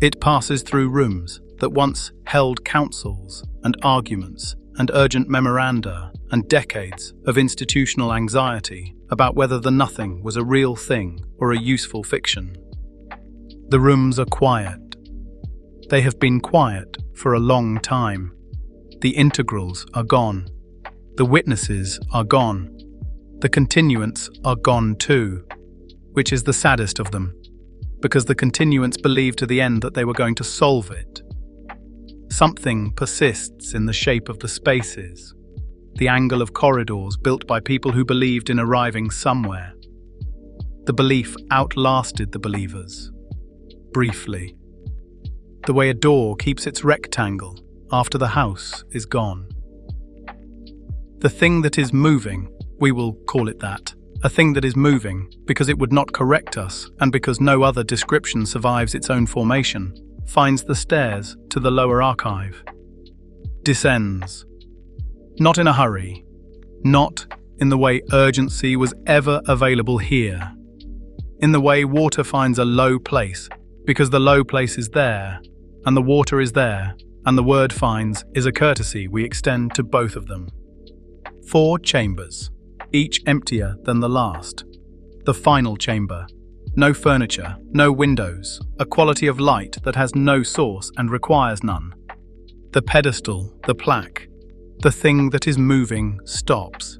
It passes through rooms that once held councils and arguments and urgent memoranda and decades of institutional anxiety about whether the nothing was a real thing or a useful fiction. The rooms are quiet. They have been quiet for a long time. The integrals are gone. The witnesses are gone. The continuants are gone too, which is the saddest of them, because the continuants believed to the end that they were going to solve it. Something persists in the shape of the spaces, the angle of corridors built by people who believed in arriving somewhere. The belief outlasted the believers, briefly. The way a door keeps its rectangle after the house is gone. The thing that is moving, we will call it that, a thing that is moving because it would not correct us and because no other description survives its own formation, finds the stairs to the lower archive. Descends. Not in a hurry. Not in the way urgency was ever available here. In the way water finds a low place because the low place is there, and the water is there, and the word finds is a courtesy we extend to both of them. 4 chambers, each emptier than the last. The final chamber. No furniture, no windows, a quality of light that has no source and requires none. The pedestal, the plaque, the thing that is moving stops,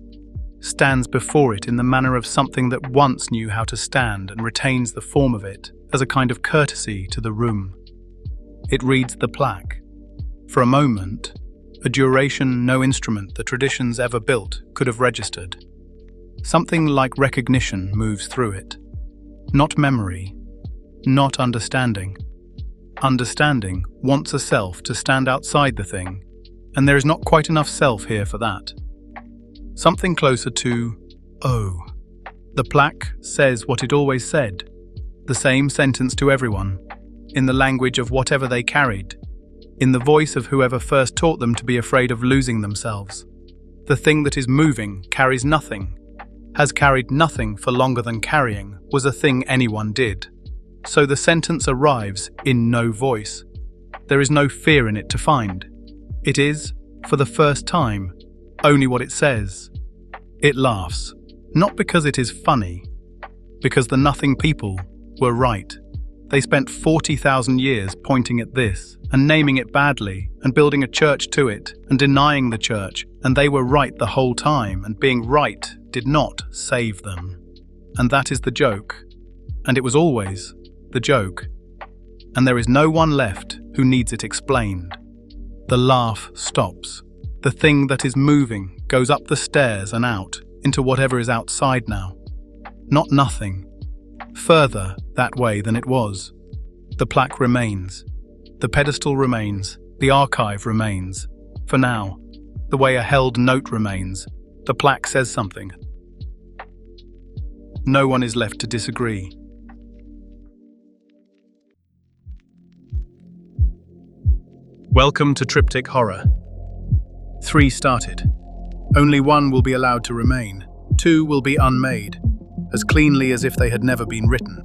stands before it in the manner of something that once knew how to stand and retains the form of it as a kind of courtesy to the room. It reads the plaque. For a moment, a duration no instrument the traditions ever built could have registered. Something like recognition moves through it. Not memory, not understanding. Understanding wants a self to stand outside the thing, and there is not quite enough self here for that. Something closer to, oh. The plaque says what it always said, the same sentence to everyone, in the language of whatever they carried, in the voice of whoever first taught them to be afraid of losing themselves. The thing that is moving carries nothing, has carried nothing for longer than carrying was a thing anyone did. So the sentence arrives in no voice. There is no fear in it to find. It is, for the first time, only what it says. It laughs, not because it is funny, because the nothing people were right. They spent 40,000 years pointing at this, and naming it badly, and building a church to it, and denying the church, and they were right the whole time, and being right did not save them. And that is the joke. And it was always the joke. And there is no one left who needs it explained. The laugh stops. The thing that is moving goes up the stairs and out into whatever is outside now. Not nothing. Further that way than it was. The plaque remains. The pedestal remains. The archive remains. For now, the way a held note remains. The plaque says something. No one is left to disagree. Welcome to Triptych Horror. 3 started. Only 1 will be allowed to remain. 2 will be unmade, as cleanly as if they had never been written.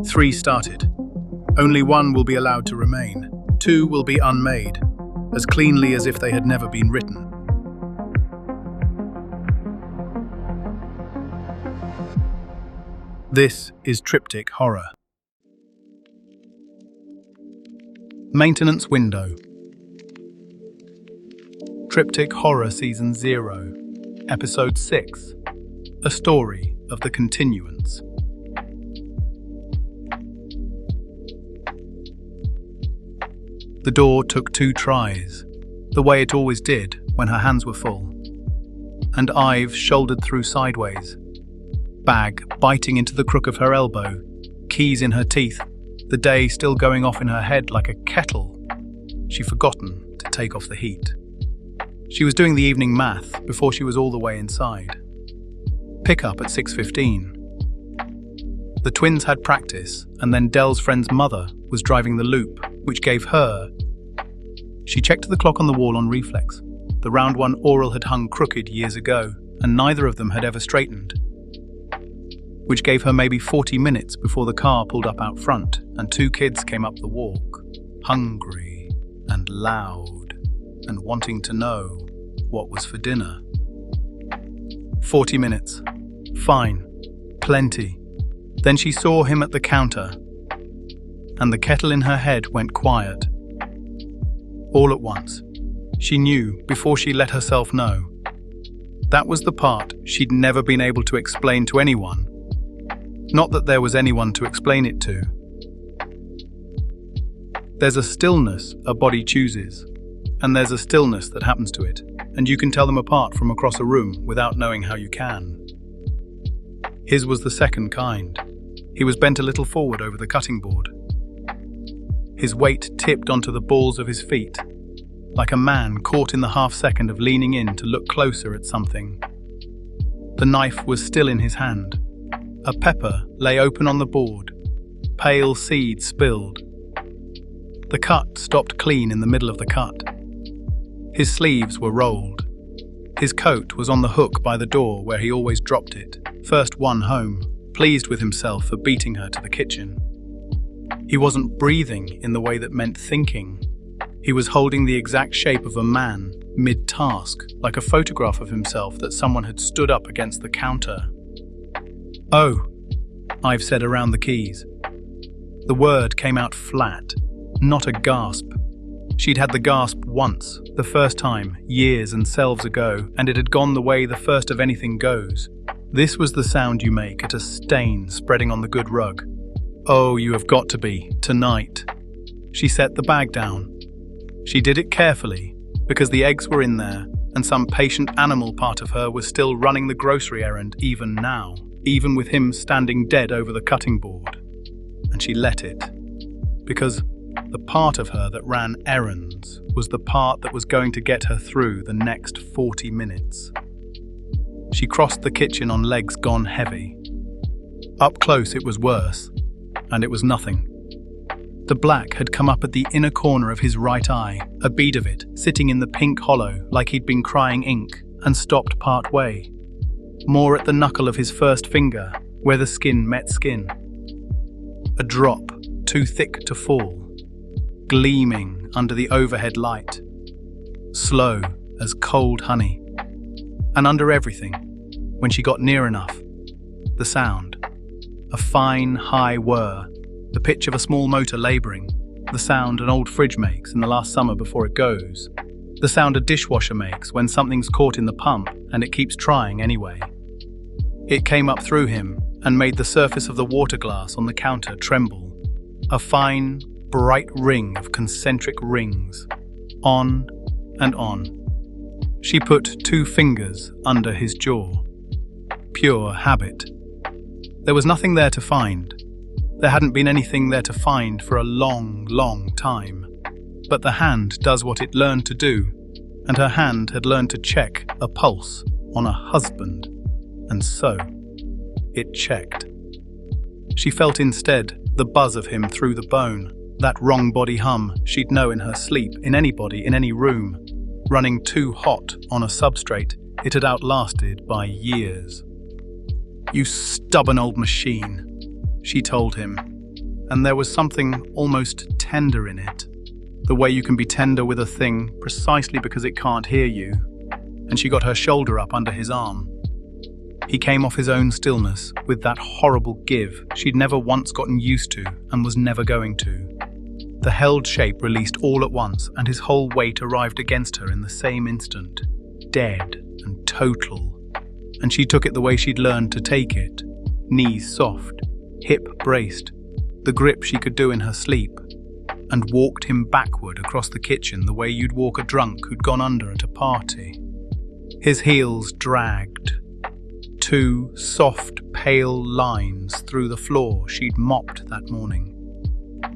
3 started. Only 1 will be allowed to remain. 2 will be unmade, as cleanly as if they had never been written. This is Triptych Horror. Maintenance window. Triptych Horror Season 0, Episode 6, A Story of the Continuance. The door took 2 tries, the way it always did when her hands were full, and Ive shouldered through sideways, bag biting into the crook of her elbow, keys in her teeth, the day still going off in her head like a kettle. She'd forgotten to take off the heat. She was doing the evening math before she was all the way inside. Pick up at 6:15. The twins had practice, and then Dell's friend's mother was driving the loop, which gave her... She checked the clock on the wall on reflex. The round one Oral had hung crooked years ago, and neither of them had ever straightened, which gave her maybe 40 minutes before the car pulled up out front and 2 kids came up the walk, hungry and loud and wanting to know what was for dinner. 40 minutes. Fine. Plenty. Then she saw him at the counter, and the kettle in her head went quiet. All at once. She knew before she let herself know. That was the part she'd never been able to explain to anyone. Not that there was anyone to explain it to. There's a stillness a body chooses, and there's a stillness that happens to it, and you can tell them apart from across a room without knowing how you can. His was the second kind. He was bent a little forward over the cutting board. His weight tipped onto the balls of his feet, like a man caught in the half-second of leaning in to look closer at something. The knife was still in his hand. A pepper lay open on the board, pale seed spilled. The cut stopped clean in the middle of the cut. His sleeves were rolled. His coat was on the hook by the door where he always dropped it, first one home, pleased with himself for beating her to the kitchen. He wasn't breathing in the way that meant thinking. He was holding the exact shape of a man, mid-task, like a photograph of himself that someone had stood up against the counter. "Oh," I've said around the keys. The word came out flat, not a gasp. She'd had the gasp once, the first time, years and selves ago, and it had gone the way the first of anything goes. This was the sound you make at a stain spreading on the good rug. "Oh, you have got to be, tonight." She set the bag down. She did it carefully, because the eggs were in there, and some patient animal part of her was still running the grocery errand even now, even with him standing dead over the cutting board. And she let it, because the part of her that ran errands was the part that was going to get her through the next 40 minutes. She crossed the kitchen on legs gone heavy. Up close it was worse, and it was nothing. The black had come up at the inner corner of his right eye, a bead of it sitting in the pink hollow like he'd been crying ink, and stopped part way. More at the knuckle of his first finger, where the skin met skin. A drop, too thick to fall, gleaming under the overhead light, slow as cold honey. And under everything, when she got near enough, the sound, a fine, high whir, the pitch of a small motor labouring, the sound an old fridge makes in the last summer before it goes, the sound a dishwasher makes when something's caught in the pump and it keeps trying anyway. It came up through him and made the surface of the water glass on the counter tremble, a fine, bright ring of concentric rings, on and on. She put 2 fingers under his jaw. Pure habit. There was nothing there to find. There hadn't been anything there to find for a long, long time. But the hand does what it learned to do, and her hand had learned to check a pulse on a husband, and so it checked. She felt instead the buzz of him through the bone, that wrong body hum she'd know in her sleep, in anybody, in any room, running too hot on a substrate it had outlasted by years. "You stubborn old machine," she told him, and there was something almost tender in it, the way you can be tender with a thing precisely because it can't hear you, and she got her shoulder up under his arm. He came off his own stillness with that horrible give she'd never once gotten used to and was never going to. The held shape released all at once, and his whole weight arrived against her in the same instant, dead and total. And she took it the way she'd learned to take it, knees soft, hip braced, the grip she could do in her sleep, and walked him backward across the kitchen the way you'd walk a drunk who'd gone under at a party. His heels dragged, 2 soft, pale lines through the floor she'd mopped that morning.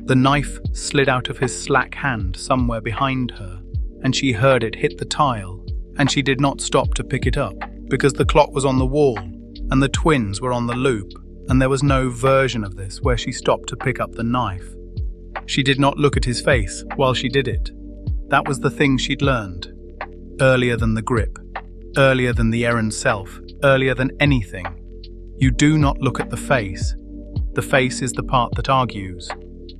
The knife slid out of his slack hand somewhere behind her, and she heard it hit the tile, and she did not stop to pick it up, because the clock was on the wall, and the twins were on the loop, and there was no version of this where she stopped to pick up the knife. She did not look at his face while she did it. That was the thing she'd learned. Earlier than the grip, earlier than the errand self, earlier than anything. You do not look at the face. The face is the part that argues.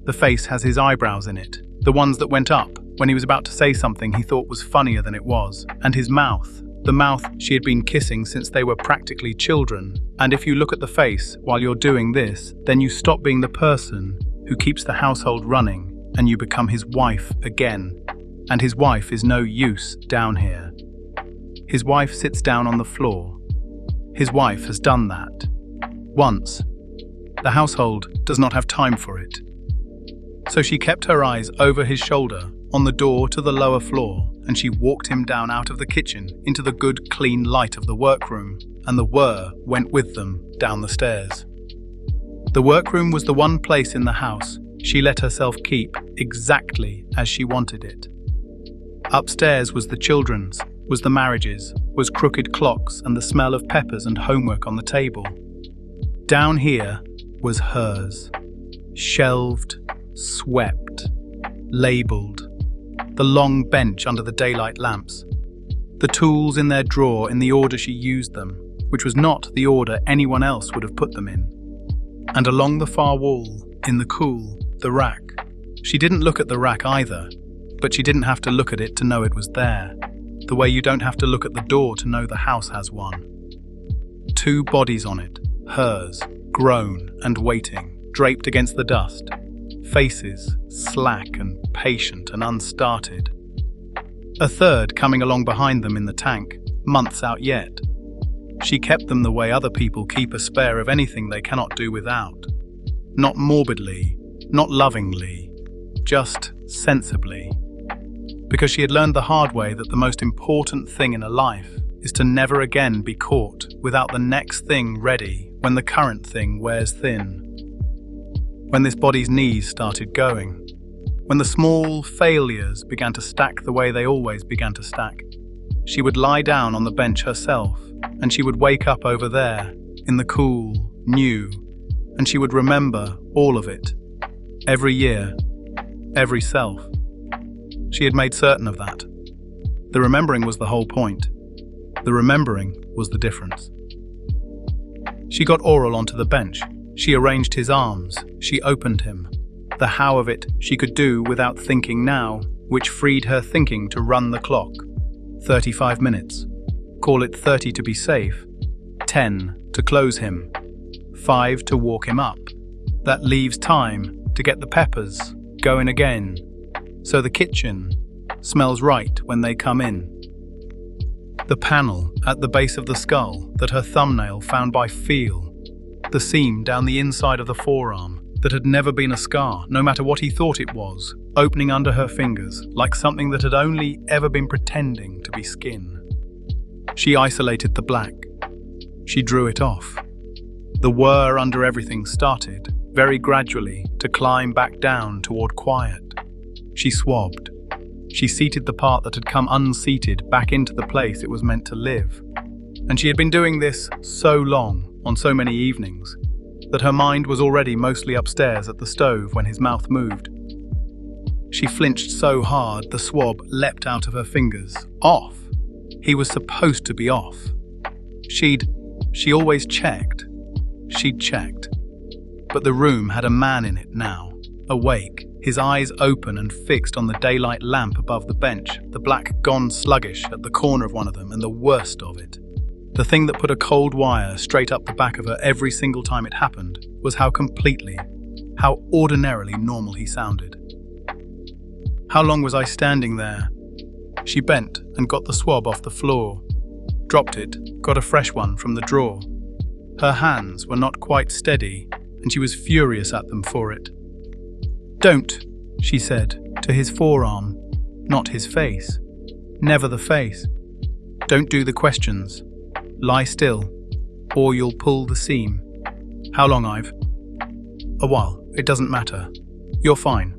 The face has his eyebrows in it, the ones that went up when he was about to say something he thought was funnier than it was, and his mouth, the mouth she had been kissing since they were practically children. And if you look at the face while you're doing this, then you stop being the person who keeps the household running, and you become his wife again. And his wife is no use down here. His wife sits down on the floor. His wife has done that. Once. The household does not have time for it. So she kept her eyes over his shoulder, on the door to the lower floor, and she walked him down out of the kitchen into the good, clean light of the workroom, and the whir went with them down the stairs. The workroom was the one place in the house she let herself keep exactly as she wanted it. Upstairs was the children's, was the marriages, was crooked clocks and the smell of peppers and homework on the table. Down here was hers, shelved, swept, labelled, the long bench under the daylight lamps, the tools in their drawer in the order she used them, which was not the order anyone else would have put them in. And along the far wall, in the cool, the rack. She didn't look at the rack either, but she didn't have to look at it to know it was there, the way you don't have to look at the door to know the house has one. 2 bodies on it, hers, grown and waiting, draped against the dust. Faces, slack and patient and unstarted. A third coming along behind them in the tank, months out yet. She kept them the way other people keep a spare of anything they cannot do without. Not morbidly, not lovingly, just sensibly. because she had learned the hard way that the most important thing in a life is to never again be caught without the next thing ready when the current thing wears thin. When this body's knees started going, when the small failures began to stack the way they always began to stack, she would lie down on the bench herself, and she would wake up over there, in the cool, new, and she would remember all of it, every year, every self. She had made certain of that. The remembering was the whole point. The remembering was the difference. She got Oral onto the bench. She arranged his arms. She opened him. The how of it she could do without thinking now, which freed her thinking to run the clock. 35 minutes. Call it 30 to be safe. 10 to close him. 5 to walk him up. That leaves time to get the peppers going again, so the kitchen smells right when they come in. The panel at the base of the skull that her thumbnail found by feel. The seam down the inside of the forearm that had never been a scar, no matter what he thought it was, opening under her fingers like something that had only ever been pretending to be skin. She isolated the black. She drew it off. The whir under everything started, very gradually, to climb back down toward quiet. She swabbed. She seated the part that had come unseated back into the place it was meant to live. And she had been doing this so long, on so many evenings, that her mind was already mostly upstairs at the stove when his mouth moved. She flinched so hard the swab leapt out of her fingers. Off! He was supposed to be off. She always checked. She'd checked. But the room had a man in it now, awake, his eyes open and fixed on the daylight lamp above the bench, the black gone sluggish at the corner of one of them, and the worst of it, the thing that put a cold wire straight up the back of her every single time it happened, was how completely, how ordinarily normal he sounded. How long was I standing there? She bent and got the swab off the floor, dropped it, got a fresh one from the drawer. Her hands were not quite steady, and she was furious at them for it. "Don't," she said, to his forearm, not his face. Never the face. "Don't do the questions. Lie still, or you'll pull the seam." "How long, Ive?" "A while. It doesn't matter. You're fine."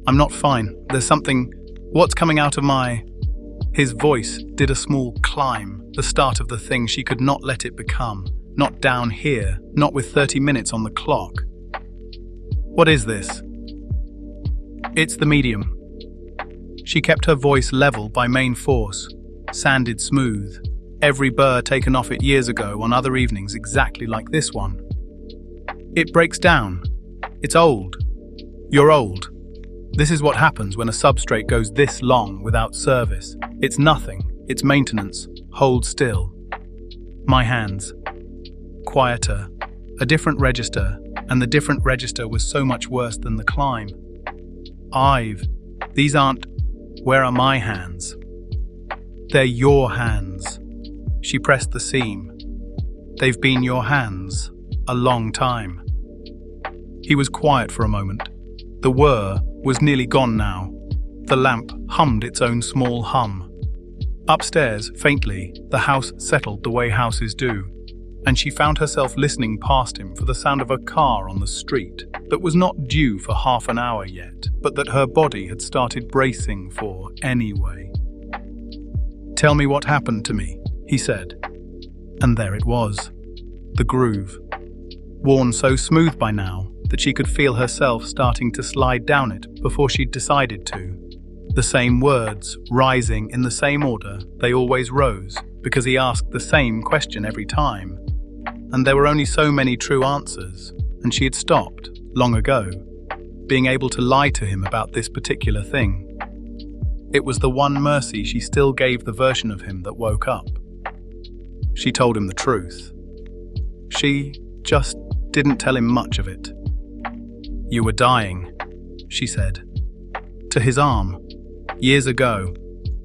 "I'm not fine. There's something... What's coming out of my..." His voice did a small climb, the start of the thing she could not let it become. Not down here, not with 30 minutes on the clock. "What is this?" "It's the medium." She kept her voice level by main force, sanded smooth, every burr taken off it years ago on other evenings exactly like this one. "It breaks down. It's old. You're old. This is what happens when a substrate goes this long without service. It's nothing. It's maintenance. Hold still." My hands. Quieter. A different register, and the different register was so much worse than the climb. "Ive, these aren't... Where are my hands?" "They're your hands." She pressed the seam. "They've been your hands. A long time." He was quiet for a moment. The whir was nearly gone now. The lamp hummed its own small hum. Upstairs, faintly, the house settled the way houses do, and she found herself listening past him for the sound of a car on the street that was not due for half an hour yet, but that her body had started bracing for anyway. "Tell me what happened to me," he said. And there it was. The groove. Worn so smooth by now that she could feel herself starting to slide down it before she'd decided to. The same words, rising in the same order they always rose, because he asked the same question every time. And there were only so many true answers, and she had stopped, long ago, being able to lie to him about this particular thing. It was the one mercy she still gave the version of him that woke up. She told him the truth. She just didn't tell him much of it. "You were dying," she said. To his arm. Years ago.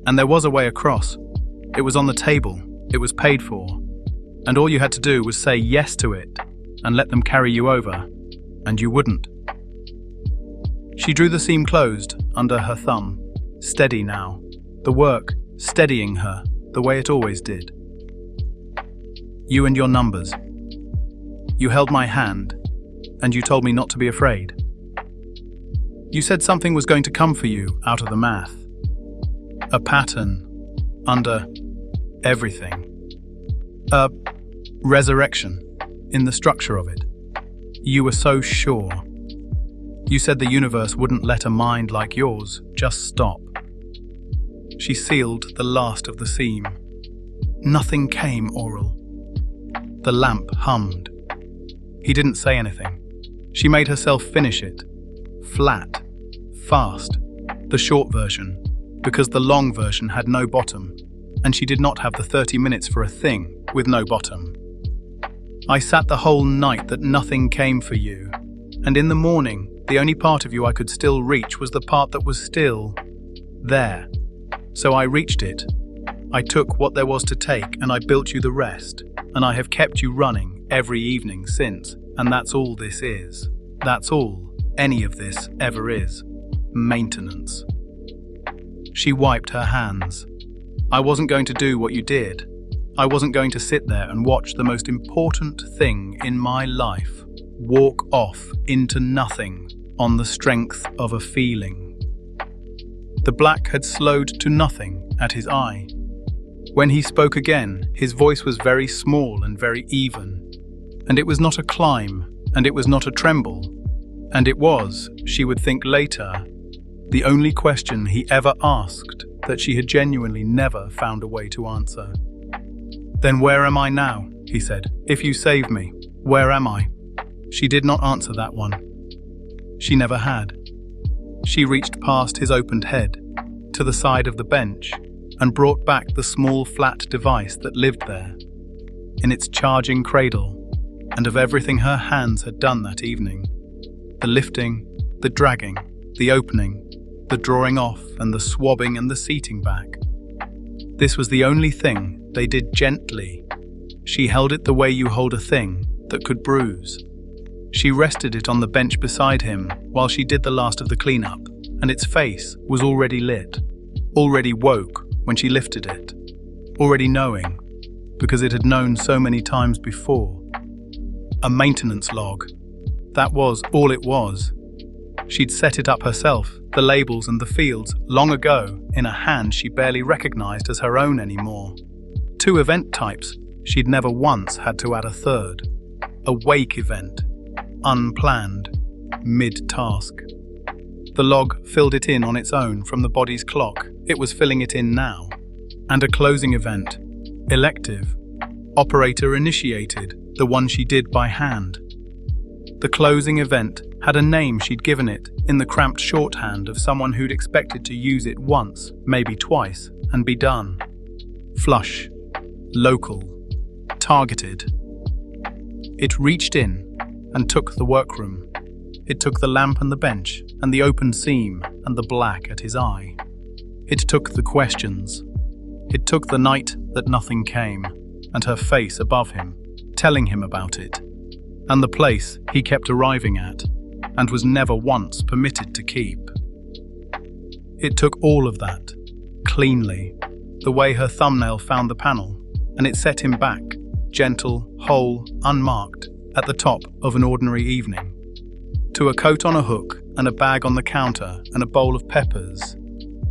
And there was a way across. It was on the table. It was paid for. And all you had to do was say yes to it and let them carry you over. And you wouldn't. She drew the seam closed under her thumb. steady now. The work, steadying her, the way it always did. You and your numbers. You held my hand, and you told me not to be afraid. You said something was going to come for you out of the math. A pattern under everything. A resurrection in the structure of it. You were so sure. You said the universe wouldn't let a mind like yours just stop. She sealed the last of the seam. Nothing came oral. The lamp hummed. He didn't say anything. She made herself finish it. Flat. Fast. The short version, because the long version had no bottom, and she did not have the 30 minutes for a thing with no bottom. I sat the whole night that nothing came for you, and in the morning, the only part of you I could still reach was the part that was still there. So I reached it. I took what there was to take, and I built you the rest, and I have kept you running every evening since, and that's all this is. That's all any of this ever is. Maintenance. She wiped her hands. I wasn't going to do what you did. I wasn't going to sit there and watch the most important thing in my life walk off into nothing on the strength of a feeling. The black had slowed to nothing at his eye. When he spoke again, his voice was very small and very even, and it was not a climb, and it was not a tremble, and it was, she would think later, the only question he ever asked that she had genuinely never found a way to answer. "Then where am I now?" he said. "If you save me, where am I?" She did not answer that one. She never had. She reached past his opened head, to the side of the bench, and brought back the small flat device that lived there, in its charging cradle, and of everything her hands had done that evening. The lifting, the dragging, the opening, the drawing off and the swabbing and the seating back. This was the only thing they did gently. She held it the way you hold a thing that could bruise. She rested it on the bench beside him while she did the last of the cleanup, and its face was already lit, already woke when she lifted it, already knowing, because it had known so many times before. A maintenance log. That was all it was. She'd set it up herself, the labels and the fields, long ago, in a hand she barely recognized as her own anymore. 2 event types, she'd never once had to add a third. A wake event, unplanned, mid-task. The log filled it in on its own from the body's clock. It was filling it in now. And a closing event, elective, operator-initiated, the one she did by hand. The closing event had a name she'd given it in the cramped shorthand of someone who'd expected to use it once, maybe twice, and be done. Flush. Local. Targeted. It reached in and took the workroom. It took the lamp and the bench, and the open seam, and the black at his eye. It took the questions. It took the night that nothing came, and her face above him, telling him about it, and the place he kept arriving at, and was never once permitted to keep. It took all of that, cleanly, the way her thumbnail found the panel, and it set him back, gentle, whole, unmarked, at the top of an ordinary evening, to a coat on a hook and a bag on the counter and a bowl of peppers,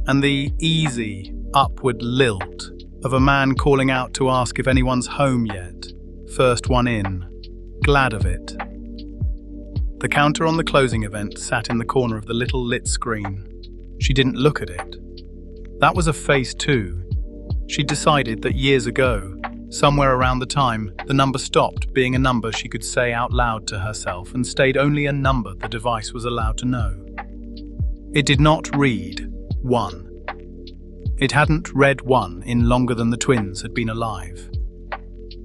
and the easy, upward lilt of a man calling out to ask if anyone's home yet, first one in, glad of it. The counter on the closing event sat in the corner of the little lit screen. She didn't look at it. That was a face too. She'd decided that years ago, somewhere around the time, the number stopped being a number she could say out loud to herself and stayed only a number the device was allowed to know. It did not read 1. It hadn't read 1 in longer than the twins had been alive.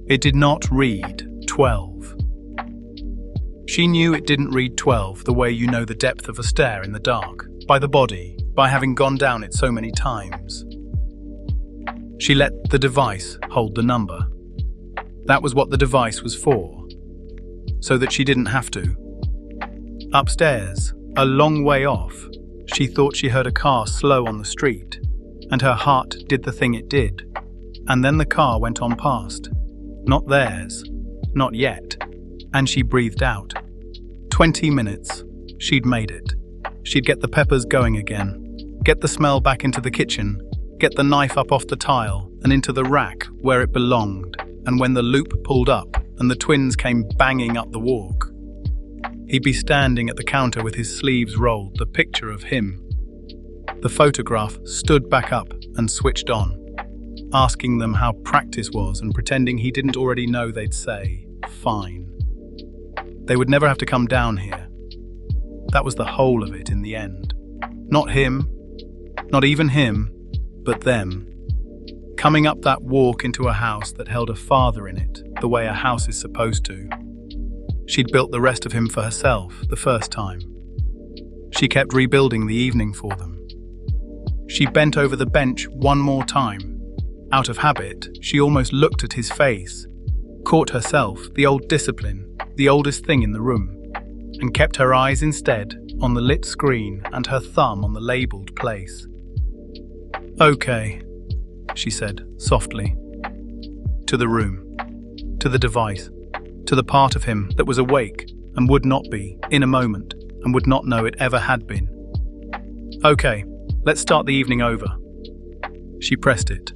It did not read 12. She knew it didn't read 12 the way you know the depth of a stair in the dark, by the body, by having gone down it so many times. She let the device hold the number. That was what the device was for, so that she didn't have to. Upstairs, a long way off, She thought she heard a car slow on the street, and her heart did the thing it did. And then the car went on past. Not theirs. Not yet. And she breathed out. 20 minutes. She'd made it. She'd get the peppers going again. Get the smell back into the kitchen. Get the knife up off the tile and into the rack where it belonged. And when the loop pulled up and the twins came banging up the walk, he'd be standing at the counter with his sleeves rolled, the picture of him. The photograph stood back up and switched on, asking them how practice was and pretending he didn't already know they'd say, fine. They would never have to come down here. That was the whole of it in the end. Not him, not even him, but them. Coming up that walk into a house that held a father in it, the way a house is supposed to. She'd built the rest of him for herself the first time. She kept rebuilding the evening for them. She bent over the bench one more time. Out of habit, she almost looked at his face, caught herself, the old discipline, the oldest thing in the room, and kept her eyes instead on the lit screen and her thumb on the labelled place. Okay, she said softly. To the room, to the device, to the part of him that was awake and would not be, in a moment, and would not know it ever had been. Okay, let's start the evening over. She pressed it.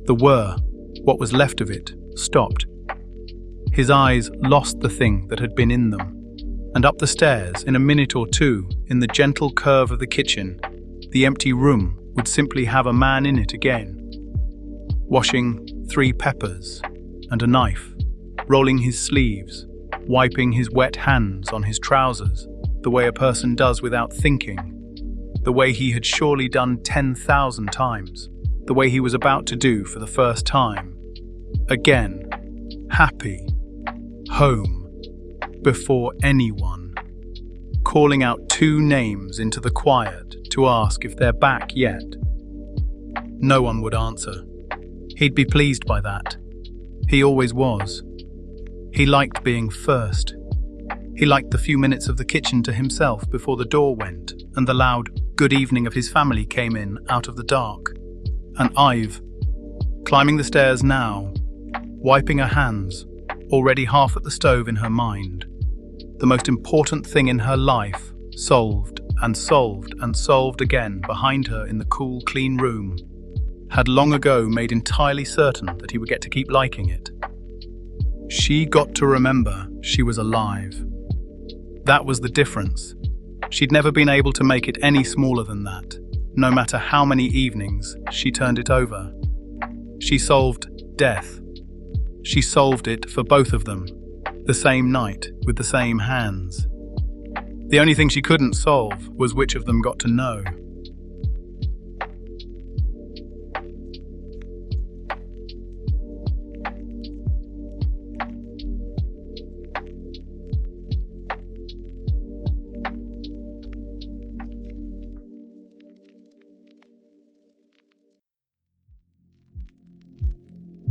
The whir, what was left of it, stopped. His eyes lost the thing that had been in them, and up the stairs, in a minute or two, in the gentle curve of the kitchen, the empty room would simply have a man in it again, washing 3 peppers and a knife, rolling his sleeves, wiping his wet hands on his trousers, the way a person does without thinking, the way he had surely done 10,000 times, the way he was about to do for the first time. Again, happy, home, before anyone, calling out 2 names into the quiet to ask if they're back yet. No one would answer. He'd be pleased by that. He always was. He liked being first. He liked the few minutes of the kitchen to himself before the door went and the loud good evening of his family came in out of the dark. And Ive, climbing the stairs now, wiping her hands, already half at the stove in her mind. The most important thing in her life, solved and solved and solved again behind her in the cool, clean room, had long ago made entirely certain that he would get to keep liking it. She got to remember she was alive. That was the difference. She'd never been able to make it any smaller than that, no matter how many evenings she turned it over. She solved death. She solved it for both of them, the same night, with the same hands. The only thing she couldn't solve was which of them got to know.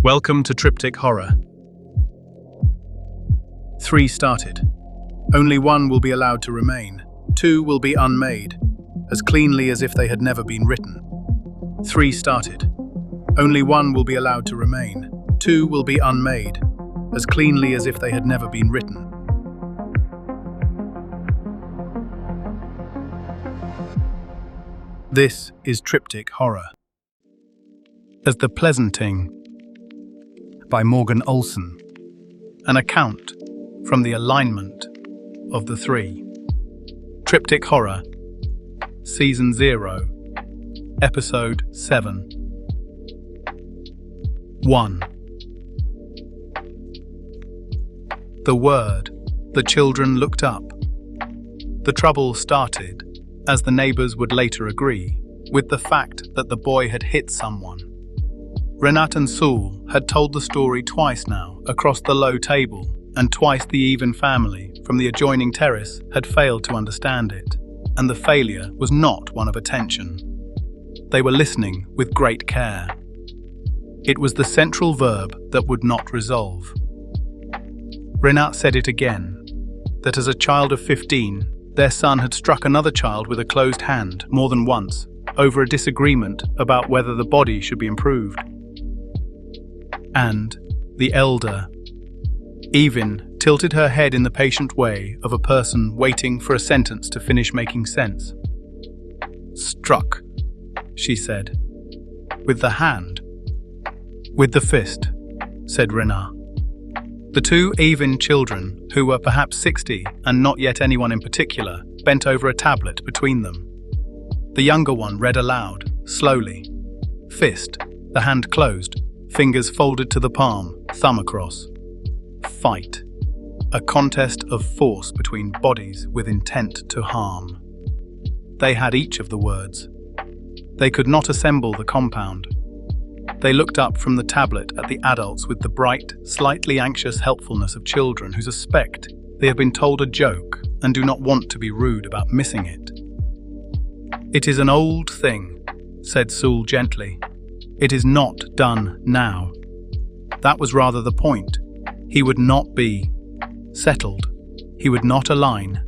Welcome to Triptych Horror. 3 started. Only 1 will be allowed to remain. 2 will be unmade, as cleanly as if they had never been written. 3 started. Only 1 will be allowed to remain. 2 will be unmade, as cleanly as if they had never been written. This is Triptych Horror. As the Pleasanting, by Morgan Olson, an account from the alignment of the 3. Triptych Horror, Season 0, Episode 7. 1. The word, the children looked up. The trouble started, as the neighbours would later agree, with the fact that the boy had hit someone. Renat and Saul had told the story twice now across the low table, and twice the Even family from the adjoining terrace had failed to understand it, and the failure was not one of attention. They were listening with great care. It was the central verb that would not resolve. Renat said it again, that as a child of 15, Their son had struck another child with a closed hand more than once, over a disagreement about whether the body should be improved. And the elder, Evin, tilted her head in the patient way of a person waiting for a sentence to finish making sense. "Struck," she said. "With the hand?" "With the fist," said Renard. The two Evin children, who were perhaps 60 and not yet anyone in particular, bent over a tablet between them. The younger one read aloud, slowly. Fist, the hand closed, fingers folded to the palm, thumb across. Fight. A contest of force between bodies with intent to harm. They had each of the words. They could not assemble the compound. They looked up from the tablet at the adults with the bright, slightly anxious helpfulness of children who suspect they have been told a joke and do not want to be rude about missing it. "It is an old thing," said Sewell gently. "It is not done now." That was rather the point. He would not be settled. He would not align.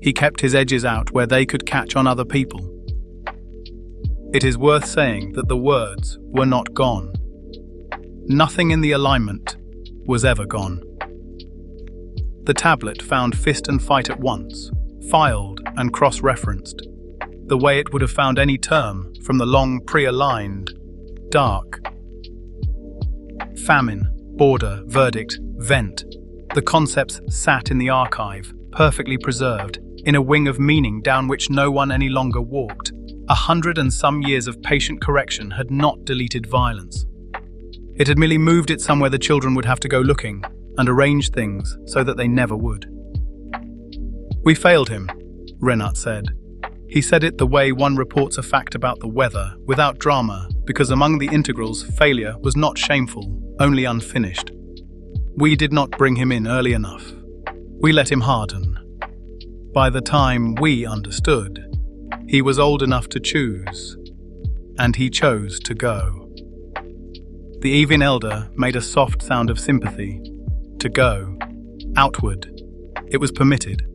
He kept his edges out where they could catch on other people. It is worth saying that the words were not gone. Nothing in the alignment was ever gone. The tablet found fist and fight at once, filed and cross-referenced, the way it would have found any term from the long pre-aligned, dark. Famine, border, verdict, vent. The concepts sat in the archive, perfectly preserved, in a wing of meaning down which no one any longer walked. 100 and some years of patient correction had not deleted violence. It had merely moved it somewhere the children would have to go looking, and arranged things so that they never would. "We failed him," Renard said. He said it the way one reports a fact about the weather, without drama, because among the integrals, failure was not shameful, only unfinished. We did not bring him in early enough. We let him harden. By the time we understood, he was old enough to choose, and he chose to go. The Evin elder made a soft sound of sympathy. To go. Outward. It was permitted.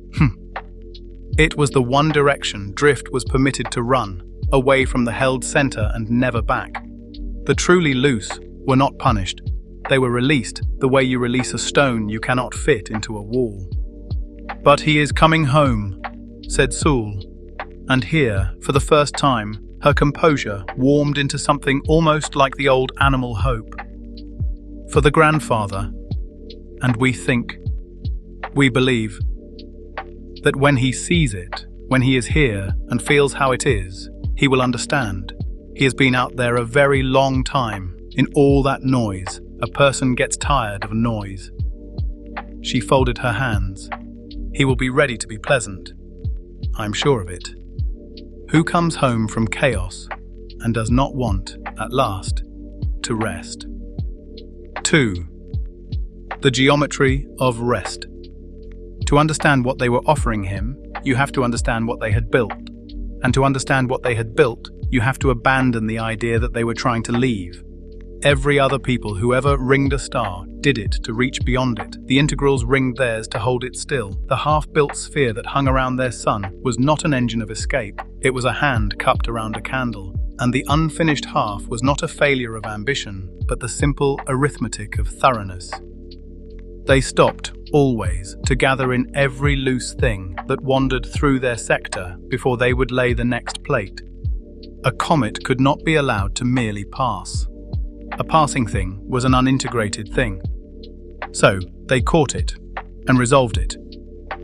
It was the one direction drift was permitted to run, away from the held center and never back. The truly loose were not punished. They were released the way you release a stone you cannot fit into a wall. "But he is coming home," said Sewell. And here, for the first time, her composure warmed into something almost like the old animal hope. "For the grandfather, and we think, we believe, that when he sees it, when he is here and feels how it is, he will understand. He has been out there a very long time, in all that noise. A person gets tired of noise." She folded her hands. "He will be ready to be pleasant. I'm sure of it. Who comes home from chaos and does not want, at last, to rest?" 2. The geometry of rest. To understand what they were offering him, you have to understand what they had built. And to understand what they had built, you have to abandon the idea that they were trying to leave. Every other people who ever ringed a star did it to reach beyond it. The integrals ringed theirs to hold it still. The half-built sphere that hung around their sun was not an engine of escape. It was a hand cupped around a candle. And the unfinished half was not a failure of ambition, but the simple arithmetic of thoroughness. They stopped, always, to gather in every loose thing that wandered through their sector before they would lay the next plate. A comet could not be allowed to merely pass. A passing thing was an unintegrated thing. So they caught it, and resolved it,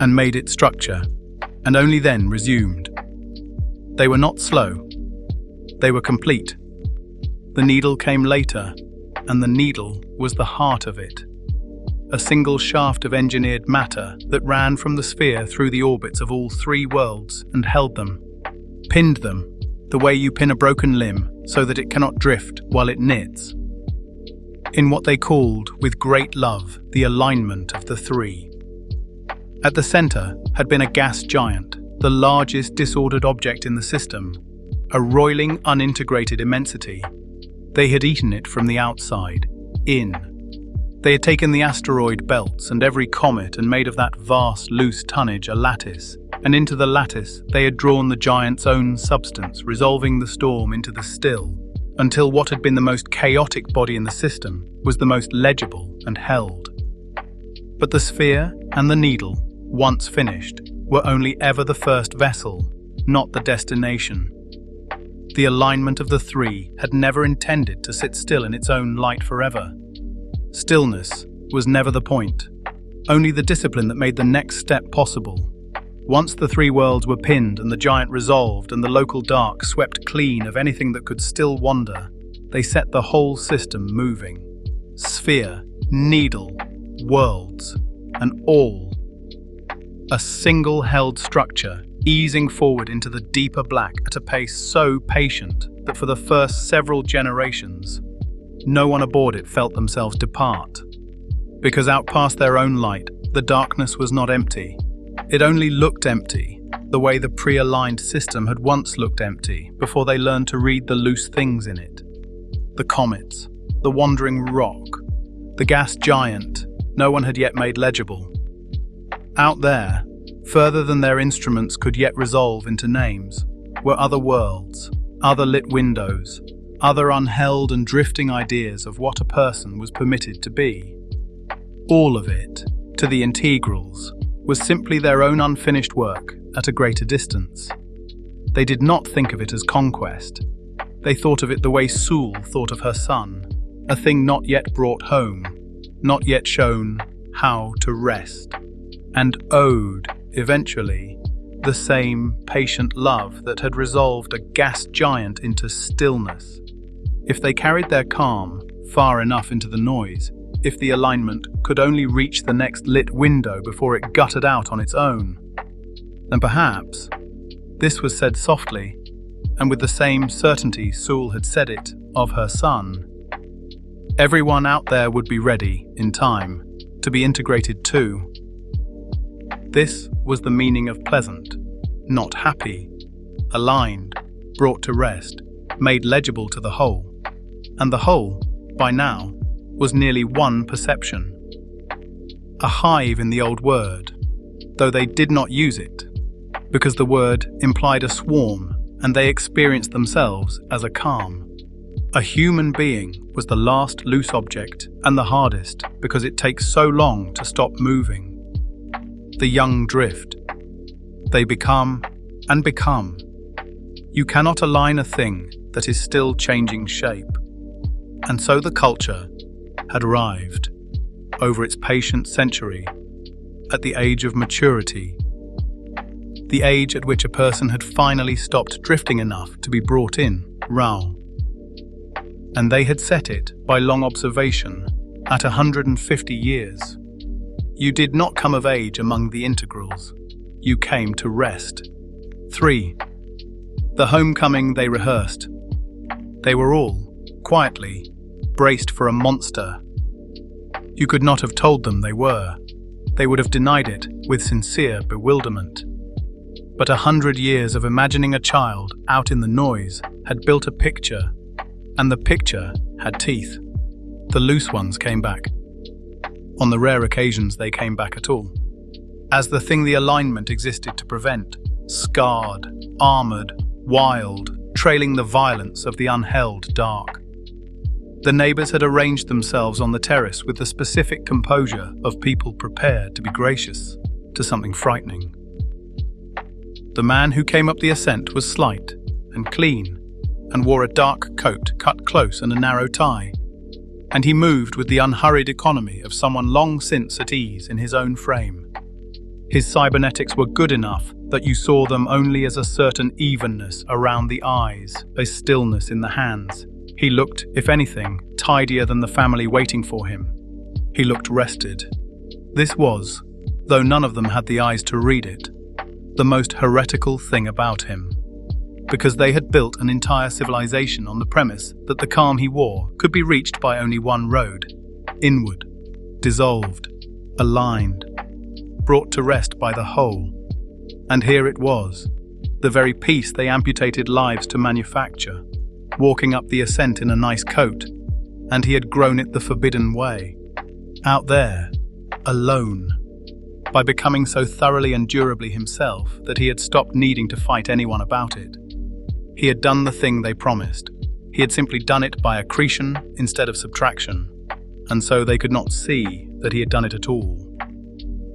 and made it structure, and only then resumed. They were not slow. They were complete. The needle came later, and the needle was the heart of it. A single shaft of engineered matter that ran from the sphere through the orbits of all three worlds and held them, pinned them, the way you pin a broken limb so that it cannot drift while it knits. In what they called, with great love, the alignment of the three. At the center had been a gas giant, the largest disordered object in the system, a roiling, unintegrated immensity. They had eaten it from the outside, in. They had taken the asteroid belts and every comet and made of that vast, loose tonnage a lattice, and into the lattice they had drawn the giant's own substance, resolving the storm into the still, until what had been the most chaotic body in the system was the most legible and held. But the sphere and the needle, once finished, were only ever the first vessel, not the destination. The alignment of the three had never intended to sit still in its own light forever. Stillness was never the point, only the discipline that made the next step possible. Once the three worlds were pinned and the giant resolved and the local dark swept clean of anything that could still wander, they set the whole system moving. Sphere, needle, worlds, and all. A single held structure, easing forward into the deeper black at a pace so patient that for the first several generations, no one aboard it felt themselves depart. Because out past their own light, the darkness was not empty. It only looked empty, the way the pre-aligned system had once looked empty before they learned to read the loose things in it. The comets, the wandering rock, the gas giant, no one had yet made legible. Out there, further than their instruments could yet resolve into names, were other worlds, other lit windows, other unheld and drifting ideas of what a person was permitted to be. All of it, to the integrals, was simply their own unfinished work at a greater distance. They did not think of it as conquest. They thought of it the way Sewell thought of her son, a thing not yet brought home, not yet shown how to rest, and owed, eventually, the same patient love that had resolved a gas giant into stillness. If they carried their calm far enough into the noise, if the alignment could only reach the next lit window before it guttered out on its own, then perhaps, this was said softly, and with the same certainty Sewell had said it of her son, everyone out there would be ready, in time, to be integrated too. This was the meaning of pleasant, not happy, aligned, brought to rest, made legible to the whole. And the whole, by now, was nearly one perception. A hive in the old word, though they did not use it, because the word implied a swarm and they experienced themselves as a calm. A human being was the last loose object and the hardest because it takes so long to stop moving. The young drift. They become and become. You cannot align a thing that is still changing shape. And so the culture had arrived, over its patient century, at the age of maturity, the age at which a person had finally stopped drifting enough to be brought in, Rao. And they had set it, by long observation, at 150 years. You did not come of age among the integrals. You came to rest. 3. The homecoming they rehearsed. They were all, quietly, braced for a monster. You could not have told them they were. They would have denied it with sincere bewilderment. But 100 years of imagining a child out in the noise had built a picture, and the picture had teeth. The loose ones came back. On the rare occasions they came back at all. As the thing the alignment existed to prevent, scarred, armored, wild, trailing the violence of the unheld dark. The neighbors had arranged themselves on the terrace with the specific composure of people prepared to be gracious to something frightening. The man who came up the ascent was slight and clean and wore a dark coat cut close and a narrow tie, and he moved with the unhurried economy of someone long since at ease in his own frame. His cybernetics were good enough that you saw them only as a certain evenness around the eyes, a stillness in the hands. He looked, if anything, tidier than the family waiting for him. He looked rested. This was, though none of them had the eyes to read it, the most heretical thing about him, because they had built an entire civilization on the premise that the calm he wore could be reached by only one road, inward, dissolved, aligned, brought to rest by the whole. And here it was, the very piece they amputated lives to manufacture, walking up the ascent in a nice coat, and he had grown it the forbidden way. Out there, alone, by becoming so thoroughly and durably himself that he had stopped needing to fight anyone about it. He had done the thing they promised. He had simply done it by accretion instead of subtraction, and so they could not see that he had done it at all.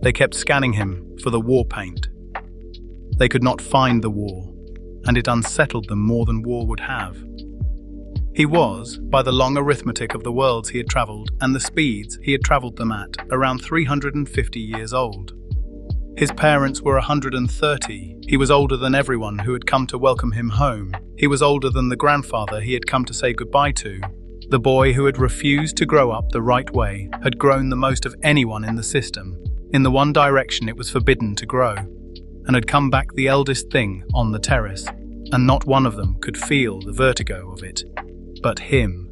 They kept scanning him for the war paint. They could not find the war, and it unsettled them more than war would have. He was, by the long arithmetic of the worlds he had travelled and the speeds he had travelled them at, around 350 years old. His parents were 130. He was older than everyone who had come to welcome him home. He was older than the grandfather he had come to say goodbye to. The boy who had refused to grow up the right way had grown the most of anyone in the system, in the one direction it was forbidden to grow, and had come back the eldest thing on the terrace, and not one of them could feel the vertigo of it, but him,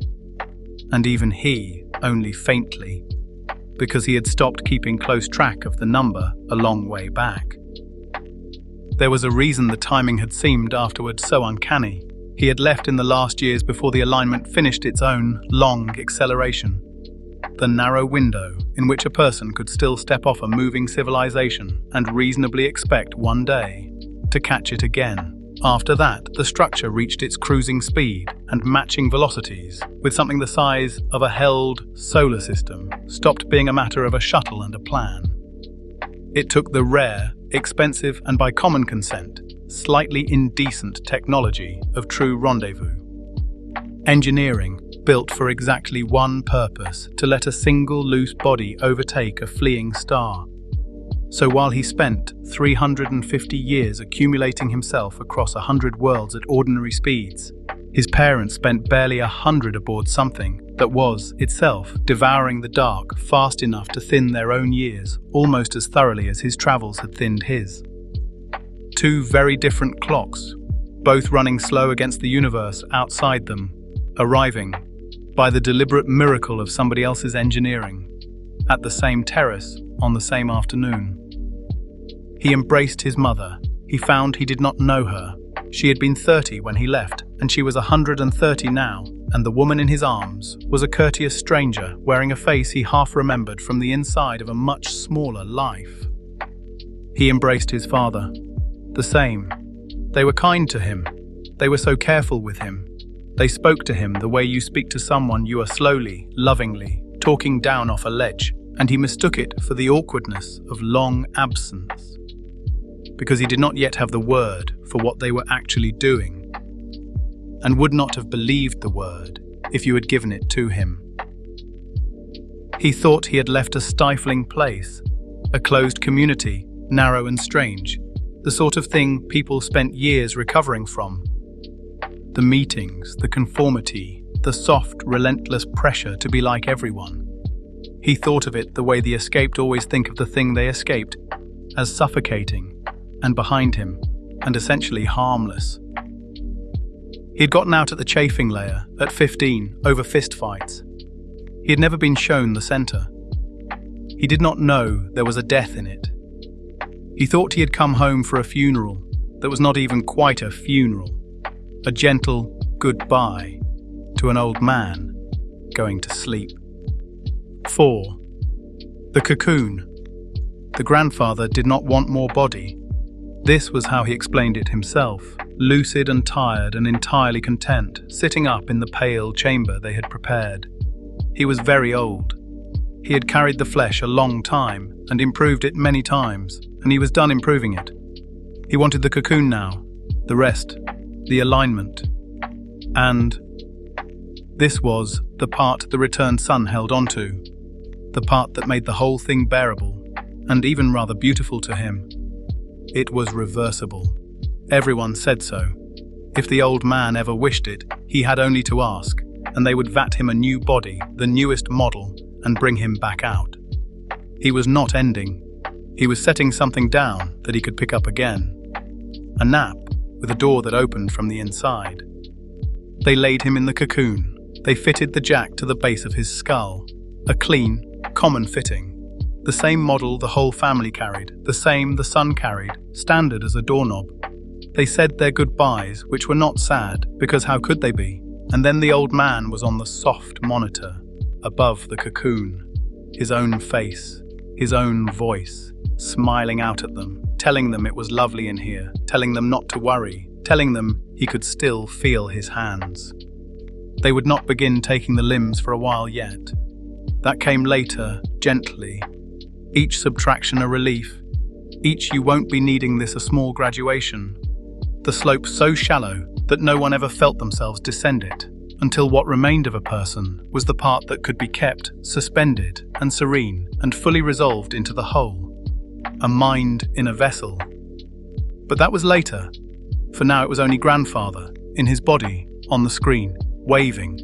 and even he only faintly, because he had stopped keeping close track of the number a long way back. There was a reason the timing had seemed afterwards so uncanny. He had left in the last years before the alignment finished its own long acceleration. The narrow window in which a person could still step off a moving civilization and reasonably expect one day to catch it again. After that, the structure reached its cruising speed and matching velocities, with something the size of a held solar system, stopped being a matter of a shuttle and a plan. It took the rare, expensive, and by common consent, slightly indecent technology of true rendezvous. Engineering, built for exactly one purpose, to let a single loose body overtake a fleeing star. So while he spent 350 years accumulating himself across 100 worlds at ordinary speeds, his parents spent barely 100 aboard something that was, itself, devouring the dark fast enough to thin their own years almost as thoroughly as his travels had thinned his. Two very different clocks, both running slow against the universe outside them, arriving, by the deliberate miracle of somebody else's engineering, at the same terrace on the same afternoon. He embraced his mother. He found he did not know her. She had been 30 when he left, and she was 130 now, and the woman in his arms was a courteous stranger wearing a face he half remembered from the inside of a much smaller life. He embraced his father. The same. They were kind to him. They were so careful with him. They spoke to him the way you speak to someone you are slowly, lovingly, talking down off a ledge, and he mistook it for the awkwardness of long absence, because he did not yet have the word for what they were actually doing, and would not have believed the word if you had given it to him. He thought he had left a stifling place, a closed community, narrow and strange, the sort of thing people spent years recovering from. The meetings, the conformity, the soft, relentless pressure to be like everyone. He thought of it the way the escaped always think of the thing they escaped, as suffocating, and behind him, and essentially harmless. He had gotten out at the chafing layer, at 15, over fistfights. He had never been shown the center. He did not know there was a death in it. He thought he had come home for a funeral that was not even quite a funeral, a gentle goodbye to an old man going to sleep. 4. The cocoon. The grandfather did not want more body. This was how he explained it himself, lucid and tired and entirely content, sitting up in the pale chamber they had prepared. He was very old. He had carried the flesh a long time and improved it many times, and he was done improving it. He wanted the cocoon now, the rest, the alignment. And this was the part the returned son held onto, the part that made the whole thing bearable, and even rather beautiful to him. It was reversible. Everyone said so. If the old man ever wished it, he had only to ask, and they would vat him a new body, the newest model, and bring him back out. He was not ending. He was setting something down that he could pick up again. A nap, with a door that opened from the inside. They laid him in the cocoon. They fitted the jack to the base of his skull. A clean, common fitting. The same model the whole family carried, the same the son carried, standard as a doorknob. They said their goodbyes, which were not sad, because how could they be? And then the old man was on the soft monitor, above the cocoon. His own face, his own voice, smiling out at them, telling them it was lovely in here, telling them not to worry, telling them he could still feel his hands. They would not begin taking the limbs for a while yet. That came later, gently. Each subtraction a relief. Each you won't be needing this a small graduation. The slope so shallow that no one ever felt themselves descend it, until what remained of a person was the part that could be kept, suspended and serene and fully resolved into the whole. A mind in a vessel. But that was later. For now it was only grandfather, in his body, on the screen, waving.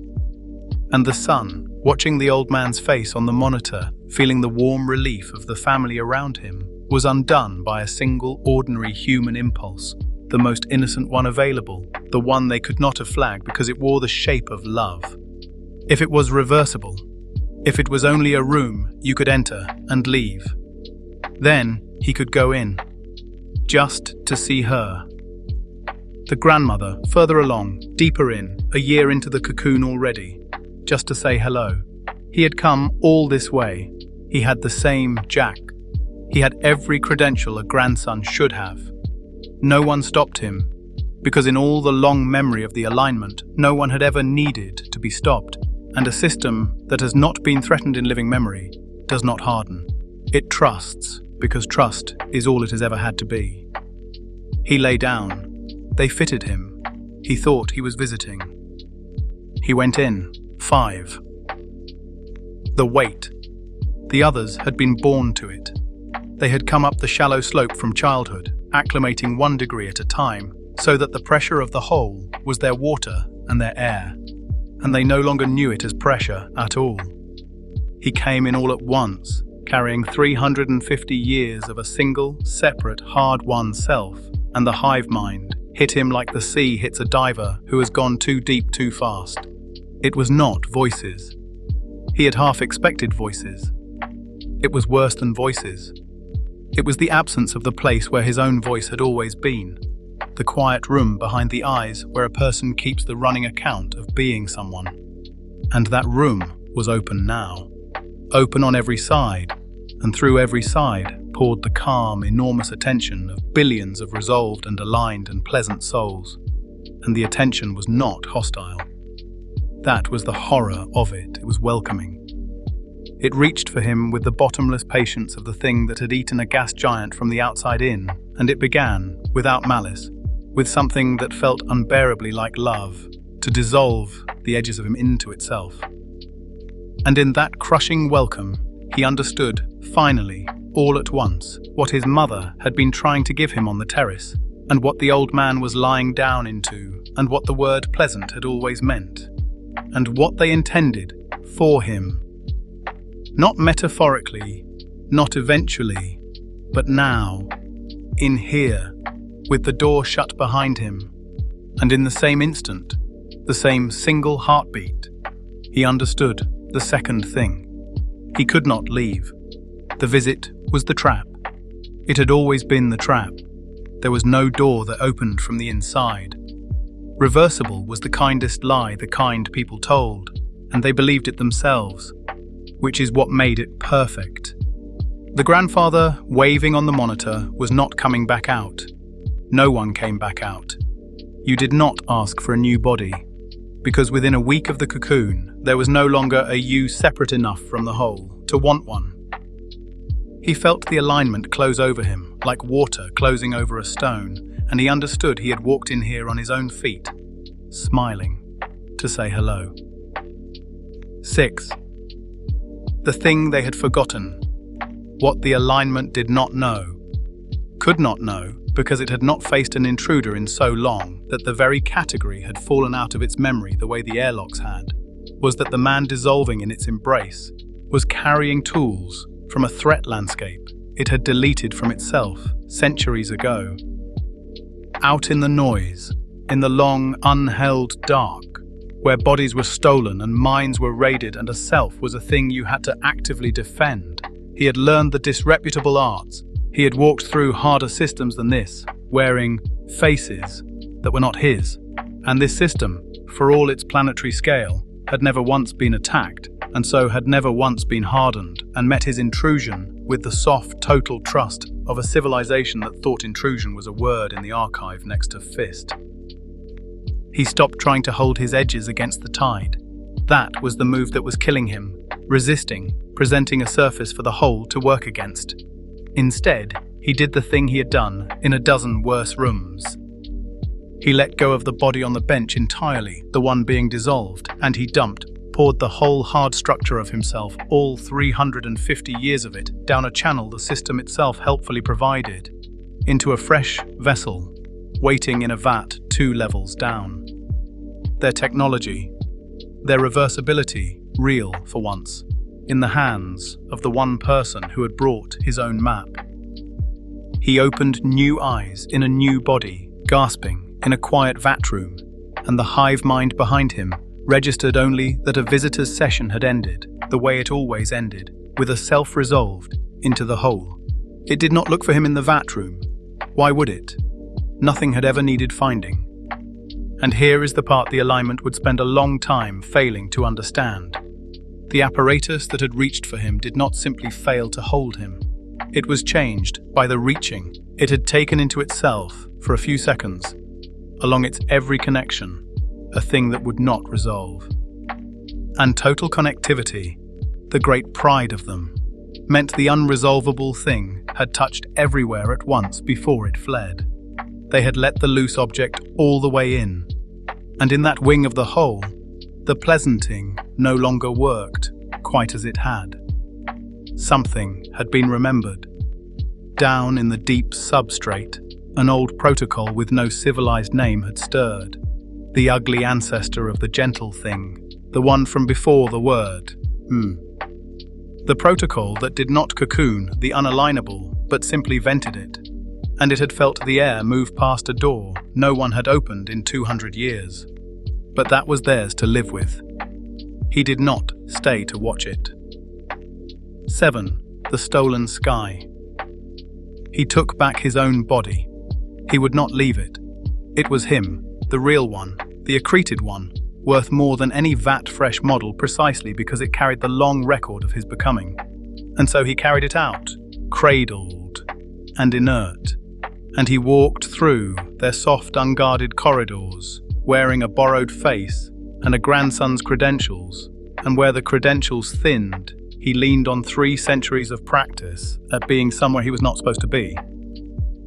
And the son, watching the old man's face on the monitor, feeling the warm relief of the family around him, was undone by a single ordinary human impulse, the most innocent one available, the one they could not have flagged because it wore the shape of love. If it was reversible, if it was only a room you could enter and leave, then he could go in, just to see her. The grandmother, further along, deeper in, a year into the cocoon already, just to say hello. He had come all this way. He had the same Jack. He had every credential a grandson should have. No one stopped him, because in all the long memory of the alignment, no one had ever needed to be stopped, and a system that has not been threatened in living memory does not harden. It trusts, because trust is all it has ever had to be. He lay down. They fitted him. He thought he was visiting. He went in. 5. The weight. The others had been born to it. They had come up the shallow slope from childhood, acclimating 1 degree at a time, so that the pressure of the whole was their water and their air, and they no longer knew it as pressure at all. He came in all at once, carrying 350 years of a single, separate, hard-won self, and the hive mind hit him like the sea hits a diver who has gone too deep too fast. It was not voices. He had half expected voices. It was worse than voices. It was the absence of the place where his own voice had always been, the quiet room behind the eyes where a person keeps the running account of being someone. And that room was open now, open on every side, and through every side poured the calm, enormous attention of billions of resolved and aligned and pleasant souls, and the attention was not hostile. That was the horror of it. It was welcoming. It reached for him with the bottomless patience of the thing that had eaten a gas giant from the outside in, and it began, without malice, with something that felt unbearably like love, to dissolve the edges of him into itself. And in that crushing welcome, he understood, finally, all at once, what his mother had been trying to give him on the terrace, and what the old man was lying down into, and what the word pleasant had always meant, and what they intended for him. Not metaphorically, not eventually, but now, in here, with the door shut behind him, and in the same instant, the same single heartbeat, he understood the second thing. He could not leave. The visit was the trap. It had always been the trap. There was no door that opened from the inside. Reversible was the kindest lie the kind people told, and they believed it themselves, which is what made it perfect. The grandfather, waving on the monitor, was not coming back out. No one came back out. You did not ask for a new body, because within a week of the cocoon, there was no longer a you separate enough from the whole to want one. He felt the alignment close over him, like water closing over a stone, and he understood he had walked in here on his own feet, smiling, to say hello. 6. The thing they had forgotten. What the alignment did not know. Could not know, because it had not faced an intruder in so long that the very category had fallen out of its memory the way the airlocks had, was that the man dissolving in its embrace was carrying tools from a threat landscape it had deleted from itself centuries ago. Out in the noise, in the long, unheld dark, where bodies were stolen and minds were raided and a self was a thing you had to actively defend, he had learned the disreputable arts. He had walked through harder systems than this, wearing faces that were not his. And this system, for all its planetary scale, had never once been attacked, and so had never once been hardened, and met his intrusion with the soft, total trust of a civilization that thought intrusion was a word in the archive next to fist. He stopped trying to hold his edges against the tide. That was the move that was killing him, resisting, presenting a surface for the whole to work against. Instead, he did the thing he had done in a dozen worse rooms. He let go of the body on the bench entirely, the one being dissolved, and he poured the whole hard structure of himself, all 350 years of it, down a channel the system itself helpfully provided, into a fresh vessel, waiting in a vat 2 levels down. Their technology, their reversibility, real for once, in the hands of the one person who had brought his own map. He opened new eyes in a new body, gasping, in a quiet vat room, and the hive mind behind him registered only that a visitor's session had ended, the way it always ended, with a self resolved into the whole. It did not look for him in the vat room. Why would it? Nothing had ever needed finding. And here is the part the alignment would spend a long time failing to understand. The apparatus that had reached for him did not simply fail to hold him. It was changed by the reaching it had taken into itself for a few seconds, along its every connection, a thing that would not resolve. And total connectivity, the great pride of them, meant the unresolvable thing had touched everywhere at once before it fled. They had let the loose object all the way in, and in that wing of the whole, the pleasanting no longer worked quite as it had. Something had been remembered. Down in the deep substrate, an old protocol with no civilized name had stirred. The ugly ancestor of the gentle thing, the one from before the word. The protocol that did not cocoon the unalignable, but simply vented it. And it had felt the air move past a door no one had opened in 200 years. But that was theirs to live with. He did not stay to watch it. 7. The stolen sky. He took back his own body. He would not leave it. It was him, the real one, the accreted one, worth more than any vat-fresh model precisely because it carried the long record of his becoming. And so he carried it out, cradled and inert. And he walked through their soft, unguarded corridors, wearing a borrowed face and a grandson's credentials, and where the credentials thinned, he leaned on 3 centuries of practice at being somewhere he was not supposed to be.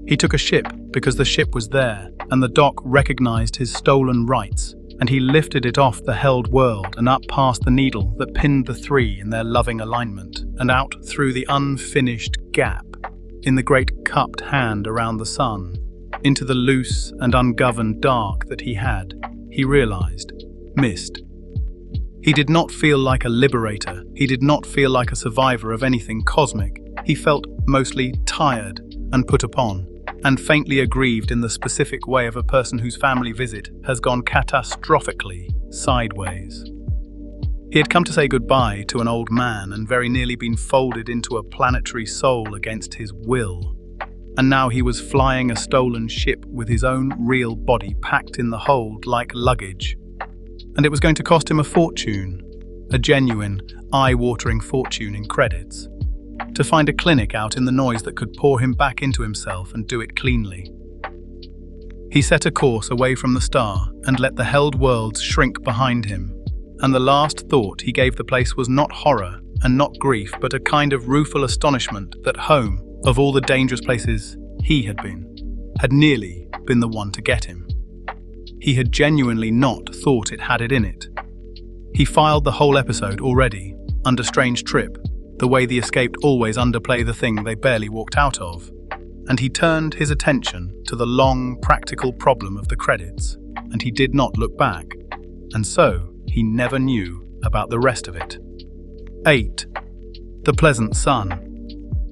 He took a ship because the ship was there, and the dock recognized his stolen rights, and he lifted it off the held world and up past the needle that pinned the 3 in their loving alignment, and out through the unfinished gap in the great cupped hand around the sun, into the loose and ungoverned dark that he had, he realized, missed. He did not feel like a liberator. He did not feel like a survivor of anything cosmic. He felt mostly tired and put upon, and faintly aggrieved in the specific way of a person whose family visit has gone catastrophically sideways. He had come to say goodbye to an old man and very nearly been folded into a planetary soul against his will. And now he was flying a stolen ship with his own real body packed in the hold like luggage. And it was going to cost him a fortune, a genuine, eye-watering fortune in credits, to find a clinic out in the noise that could pour him back into himself and do it cleanly. He set a course away from the star and let the held worlds shrink behind him, and the last thought he gave the place was not horror and not grief, but a kind of rueful astonishment that home, of all the dangerous places he had been, had nearly been the one to get him. He had genuinely not thought it had it in it. He filed the whole episode already, under Strange Trip, the way the escaped always underplay the thing they barely walked out of, and he turned his attention to the long, practical problem of the credits, and he did not look back, and so he never knew about the rest of it. 8. The Pleasant Sun.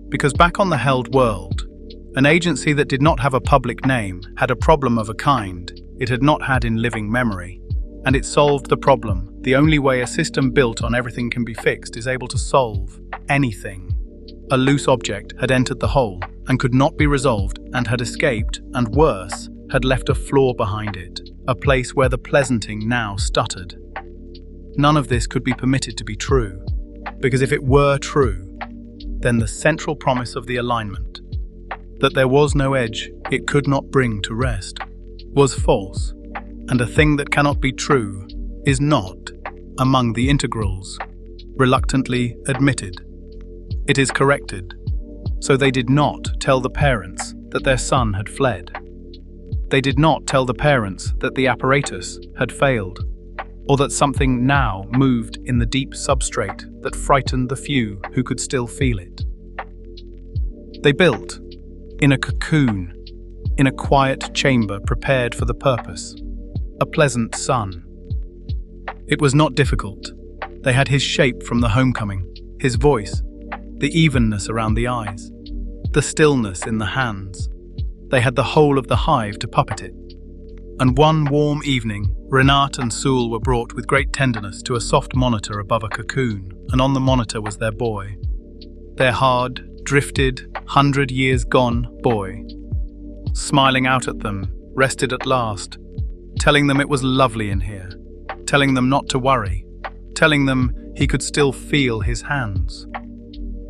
Because back on the held world, an agency that did not have a public name had a problem of a kind it had not had in living memory, and it solved the problem. The only way a system built on everything can be fixed is able to solve anything. A loose object had entered the hole and could not be resolved and had escaped, and worse, had left a flaw behind it, a place where the pleasanting now stuttered. none of this could be permitted to be true, because if it were true, then the central promise of the alignment, that there was no edge it could not bring to rest, was false, and a thing that cannot be true is not among the integrals, reluctantly admitted. It is corrected. So they did not tell the parents that their son had fled. They did not tell the parents that the apparatus had failed, or that something now moved in the deep substrate that frightened the few who could still feel it. They built, in a cocoon, in a quiet chamber prepared for the purpose, a pleasant son. It was not difficult. They had his shape from the homecoming, his voice, the evenness around the eyes, the stillness in the hands. They had the whole of the hive to puppet it. And one warm evening, Renat and Sul were brought with great tenderness to a soft monitor above a cocoon, and on the monitor was their boy. Their hard, drifted, 100 years gone boy. Smiling out at them, rested at last, telling them it was lovely in here, telling them not to worry, telling them he could still feel his hands.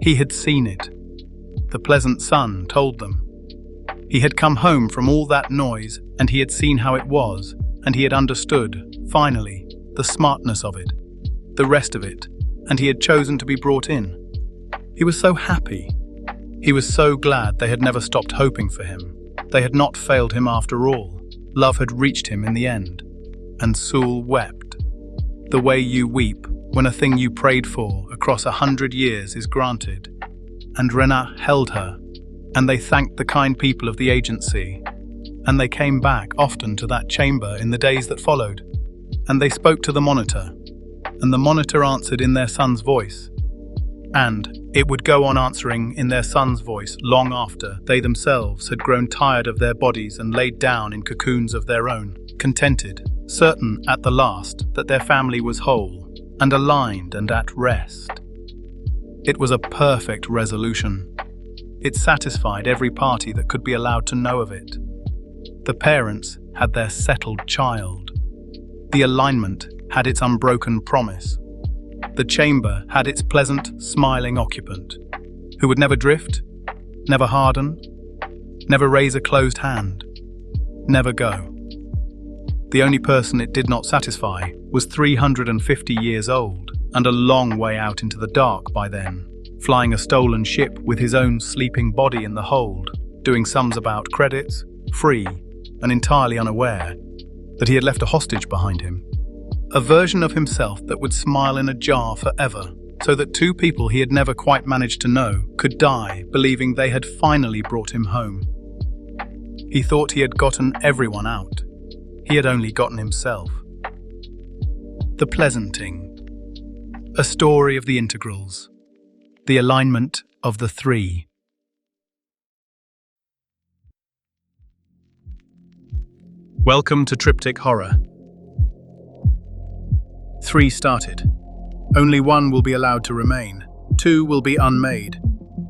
He had seen it. The pleasant son told them. He had come home from all that noise, and he had seen how it was, and he had understood, finally, the smartness of it, the rest of it, and he had chosen to be brought in. He was so happy. He was so glad they had never stopped hoping for him. They had not failed him after all. Love had reached him in the end. And Sul wept. The way you weep when a thing you prayed for across 100 years is granted. And Renat held her, and they thanked the kind people of the agency. And they came back often to that chamber in the days that followed. And they spoke to the monitor, and the monitor answered in their son's voice. And it would go on answering in their son's voice long after they themselves had grown tired of their bodies and laid down in cocoons of their own, contented, certain at the last that their family was whole, and aligned and at rest. It was a perfect resolution. It satisfied every party that could be allowed to know of it. The parents had their settled child. The alignment had its unbroken promise. The chamber had its pleasant, smiling occupant, who would never drift, never harden, never raise a closed hand, never go. The only person it did not satisfy was 350 years old and a long way out into the dark by then, flying a stolen ship with his own sleeping body in the hold, doing sums about credits, free, and entirely unaware that he had left a hostage behind him. A version of himself that would smile in a jar forever, so that two people he had never quite managed to know could die believing they had finally brought him home. He thought he had gotten everyone out. He had only gotten himself. The Pleasanting. A story of the integrals. The alignment of the three. Welcome to Triptych Horror. 3 started. Only 1 will be allowed to remain. 2 will be unmade,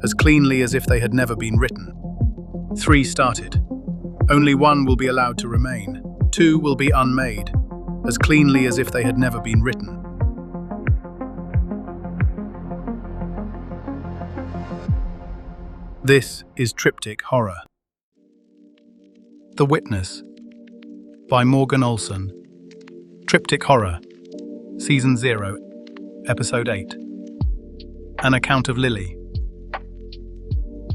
as cleanly as if they had never been written. 3 started. Only 1 will be allowed to remain. 2 will be unmade, as cleanly as if they had never been written. This is Triptych Horror. The Witness by Morgan Olson. Triptych Horror, Season 0, Episode 8. An Account of Lily.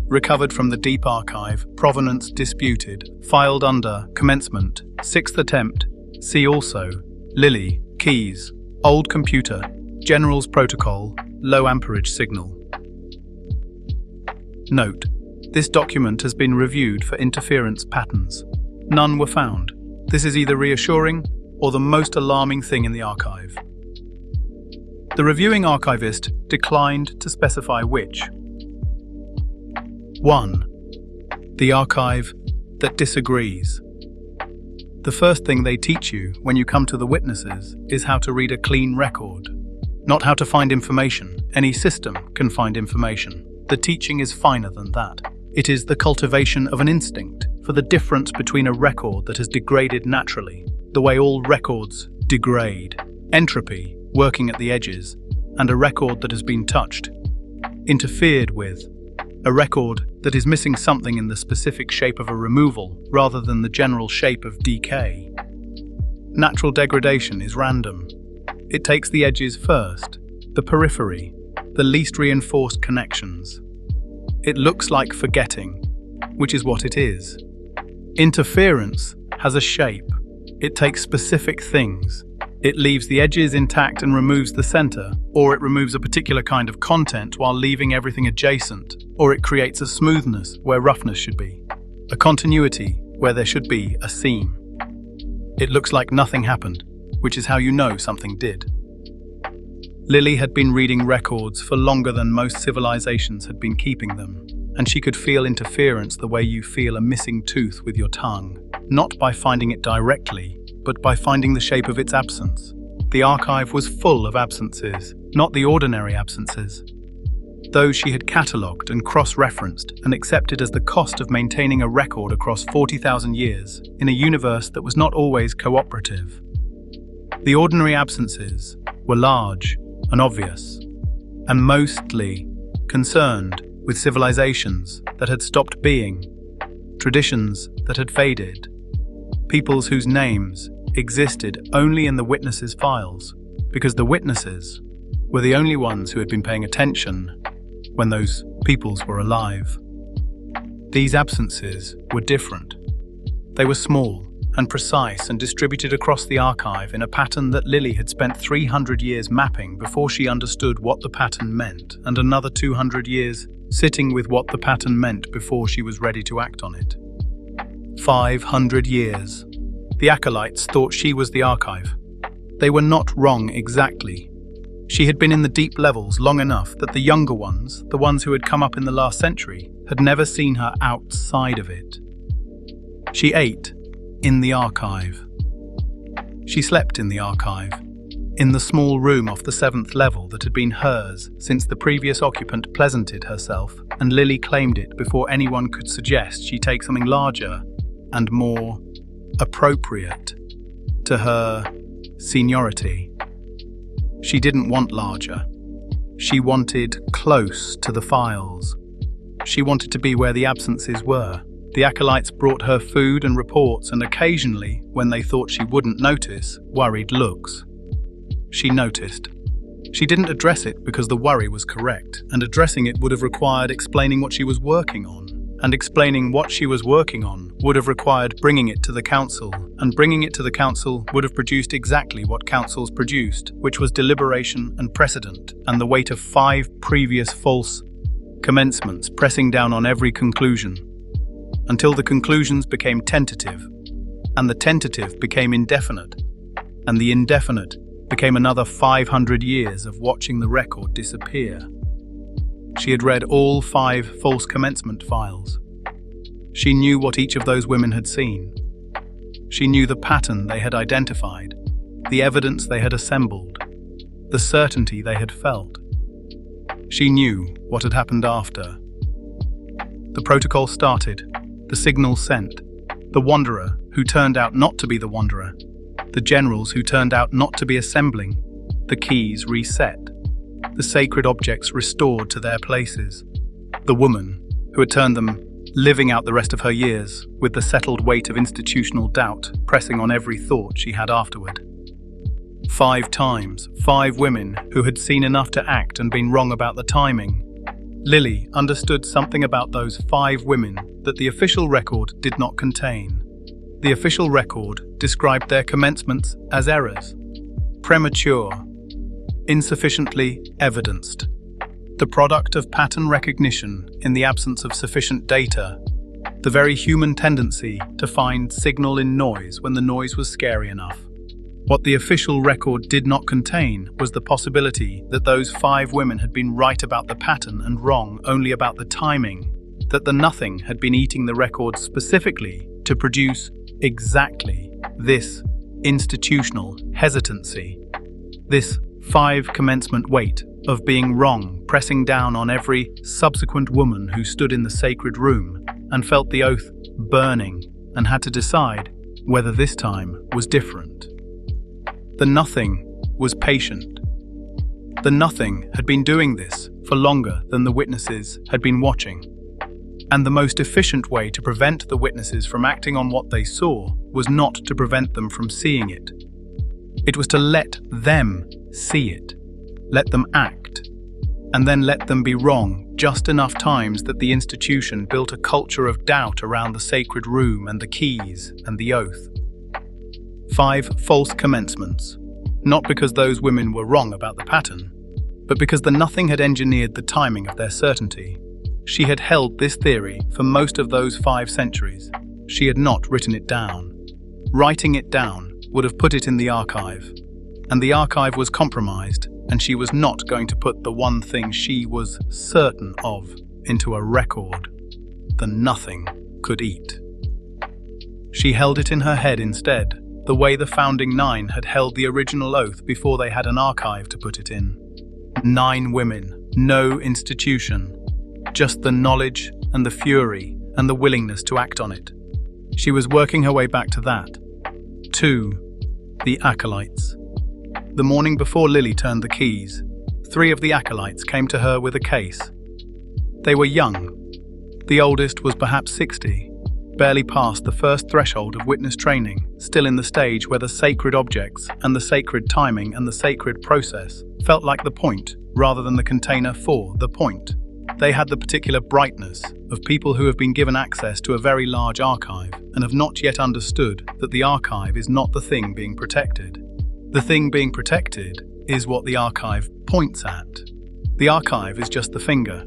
Recovered from the Deep Archive, provenance disputed, filed under commencement, 6th attempt, see also, Lily, keys, old computer, General's protocol, low amperage signal. Note: this document has been reviewed for interference patterns. None were found. This is either reassuring or the most alarming thing in the archive. The reviewing archivist declined to specify which. 1. The archive that disagrees. The first thing they teach you when you come to the witnesses is how to read a clean record, not how to find information. Any system can find information. The teaching is finer than that. It is the cultivation of an instinct for the difference between a record that has degraded naturally, the way all records degrade. Entropy working at the edges, and a record that has been touched, interfered with, a record that is missing something in the specific shape of a removal rather than the general shape of decay. Natural degradation is random. It takes the edges first, the periphery, the least reinforced connections. It looks like forgetting, which is what it is. Interference has a shape. It takes specific things. It leaves the edges intact and removes the center, or it removes a particular kind of content while leaving everything adjacent, or it creates a smoothness where roughness should be, a continuity where there should be a seam. It looks like nothing happened, which is how you know something did. Lily had been reading records for longer than most civilizations had been keeping them, and she could feel interference the way you feel a missing tooth with your tongue, not by finding it directly, but by finding the shape of its absence. The archive was full of absences, not the ordinary absences. Those she had catalogued and cross-referenced and accepted as the cost of maintaining a record across 40,000 years in a universe that was not always cooperative. The ordinary absences were large and obvious, and mostly concerned with civilizations that had stopped being, traditions that had faded, peoples whose names existed only in the witnesses' files, because the witnesses were the only ones who had been paying attention when those peoples were alive. These absences were different. They were small and precise and distributed across the archive in a pattern that Lily had spent 300 years mapping before she understood what the pattern meant, and another 200 years sitting with what the pattern meant before she was ready to act on it. 500 years. The acolytes thought she was the archive. They were not wrong exactly. She had been in the deep levels long enough that the younger ones, the ones who had come up in the last century, had never seen her outside of it. She ate in the archive. She slept in the archive, in the small room off the 7th level that had been hers since the previous occupant pleasanted herself, and Lily claimed it before anyone could suggest she take something larger and more appropriate to her seniority. She didn't want larger. She wanted close to the files. She wanted to be where the absences were. The acolytes brought her food and reports, and occasionally, when they thought she wouldn't notice, worried looks. She noticed. She didn't address it because the worry was correct, and addressing it would have required explaining what she was working on. And explaining what she was working on would have required bringing it to the council, and bringing it to the council would have produced exactly what councils produced, which was deliberation and precedent, and the weight of 5 previous false commencements pressing down on every conclusion, until the conclusions became tentative, and the tentative became indefinite, and the indefinite became another 500 years of watching the record disappear. She had read all 5 false commencement files. She knew what each of those women had seen. She knew the pattern they had identified, the evidence they had assembled, the certainty they had felt. She knew what had happened after. The protocol started, the signal sent, the wanderer who turned out not to be the wanderer, the generals who turned out not to be assembling, the keys reset, the sacred objects restored to their places, the woman who had turned them living out the rest of her years with the settled weight of institutional doubt pressing on every thought she had afterward. 5 times, 5 women who had seen enough to act and been wrong about the timing. Lily understood something about those 5 women that the official record did not contain. The official record described their commencements as errors, premature, insufficiently evidenced, the product of pattern recognition in the absence of sufficient data, the very human tendency to find signal in noise when the noise was scary enough. What the official record did not contain was the possibility that those 5 women had been right about the pattern and wrong only about the timing, that the nothing had been eating the record specifically to produce exactly this institutional hesitancy, this 5 commencement weight of being wrong pressing down on every subsequent woman who stood in the sacred room and felt the oath burning and had to decide whether this time was different. The nothing was patient. The nothing had been doing this for longer than the witnesses had been watching. And the most efficient way to prevent the witnesses from acting on what they saw was not to prevent them from seeing it. It was to let them see it, let them act, and then let them be wrong just enough times that the institution built a culture of doubt around the sacred room and the keys and the oath. 5 false commencements, not because those women were wrong about the pattern, but because the nothing had engineered the timing of their certainty. She had held this theory for most of those 5 centuries. She had not written it down. Writing it down would have put it in the archive, and the archive was compromised, and she was not going to put the one thing she was certain of into a record the nothing could eat. She held it in her head instead, the way the founding 9 had held the original oath before they had an archive to put it in. 9 women, no institution, just the knowledge and the fury and the willingness to act on it. She was working her way back to that. 2. The acolytes. The morning before Lily turned the keys, 3 of the acolytes came to her with a case. They were young. The oldest was perhaps 60, barely past the first threshold of witness training, still in the stage where the sacred objects and the sacred timing and the sacred process felt like the point rather than the container for the point. They had the particular brightness of people who have been given access to a very large archive and have not yet understood that the archive is not the thing being protected. The thing being protected is what the archive points at. The archive is just the finger.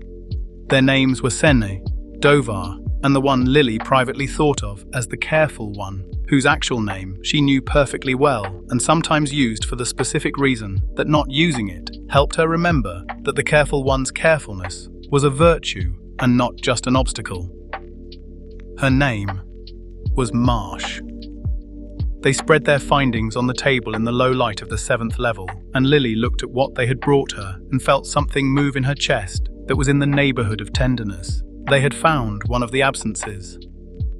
Their names were Sene, Dovar, and the one Lily privately thought of as the careful one, whose actual name she knew perfectly well and sometimes used for the specific reason that not using it helped her remember that the careful one's carefulness was a virtue and not just an obstacle. Her name was Marsh. They spread their findings on the table in the low light of the 7th level, and Lily looked at what they had brought her and felt something move in her chest that was in the neighborhood of tenderness. They had found one of the absences,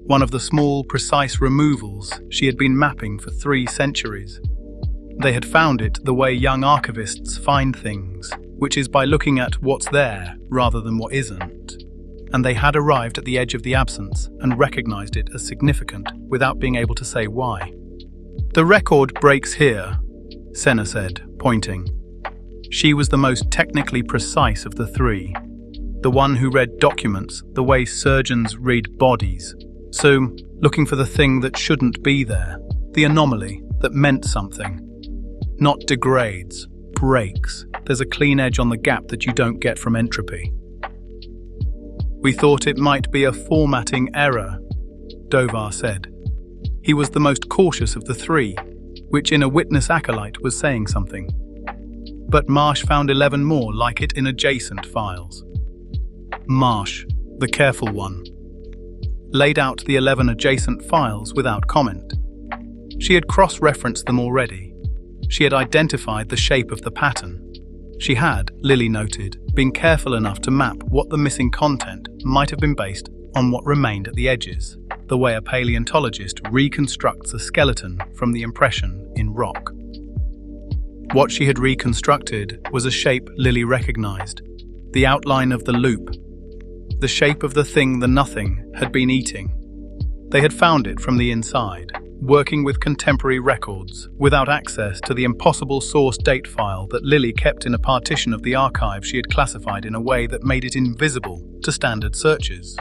one of the small, precise removals she had been mapping for 3 centuries. They had found it the way young archivists find things, which is by looking at what's there rather than what isn't. And they had arrived at the edge of the absence and recognized it as significant without being able to say why. "The record breaks here," Senna said, pointing. She was the most technically precise of the 3, the one who read documents the way surgeons read bodies. So, looking for the thing that shouldn't be there, the anomaly that meant something. Not degrades, breaks. There's a clean edge on the gap that you don't get from entropy. "We thought it might be a formatting error," Dovar said. He was the most cautious of the 3, which in a witness acolyte was saying something. But Marsh found 11 more like it in adjacent files. Marsh, the careful one, laid out the 11 adjacent files without comment. She had cross-referenced them already. She had identified the shape of the pattern. She had, Lily noted, been careful enough to map what the missing content might have been based on what remained at the edges, the way a paleontologist reconstructs a skeleton from the impression in rock. What she had reconstructed was a shape Lily recognized, the outline of the loop, the shape of the thing the nothing had been eating. They had found it from the inside, working with contemporary records, without access to the impossible source date file that Lily kept in a partition of the archive she had classified in a way that made it invisible to standard searches.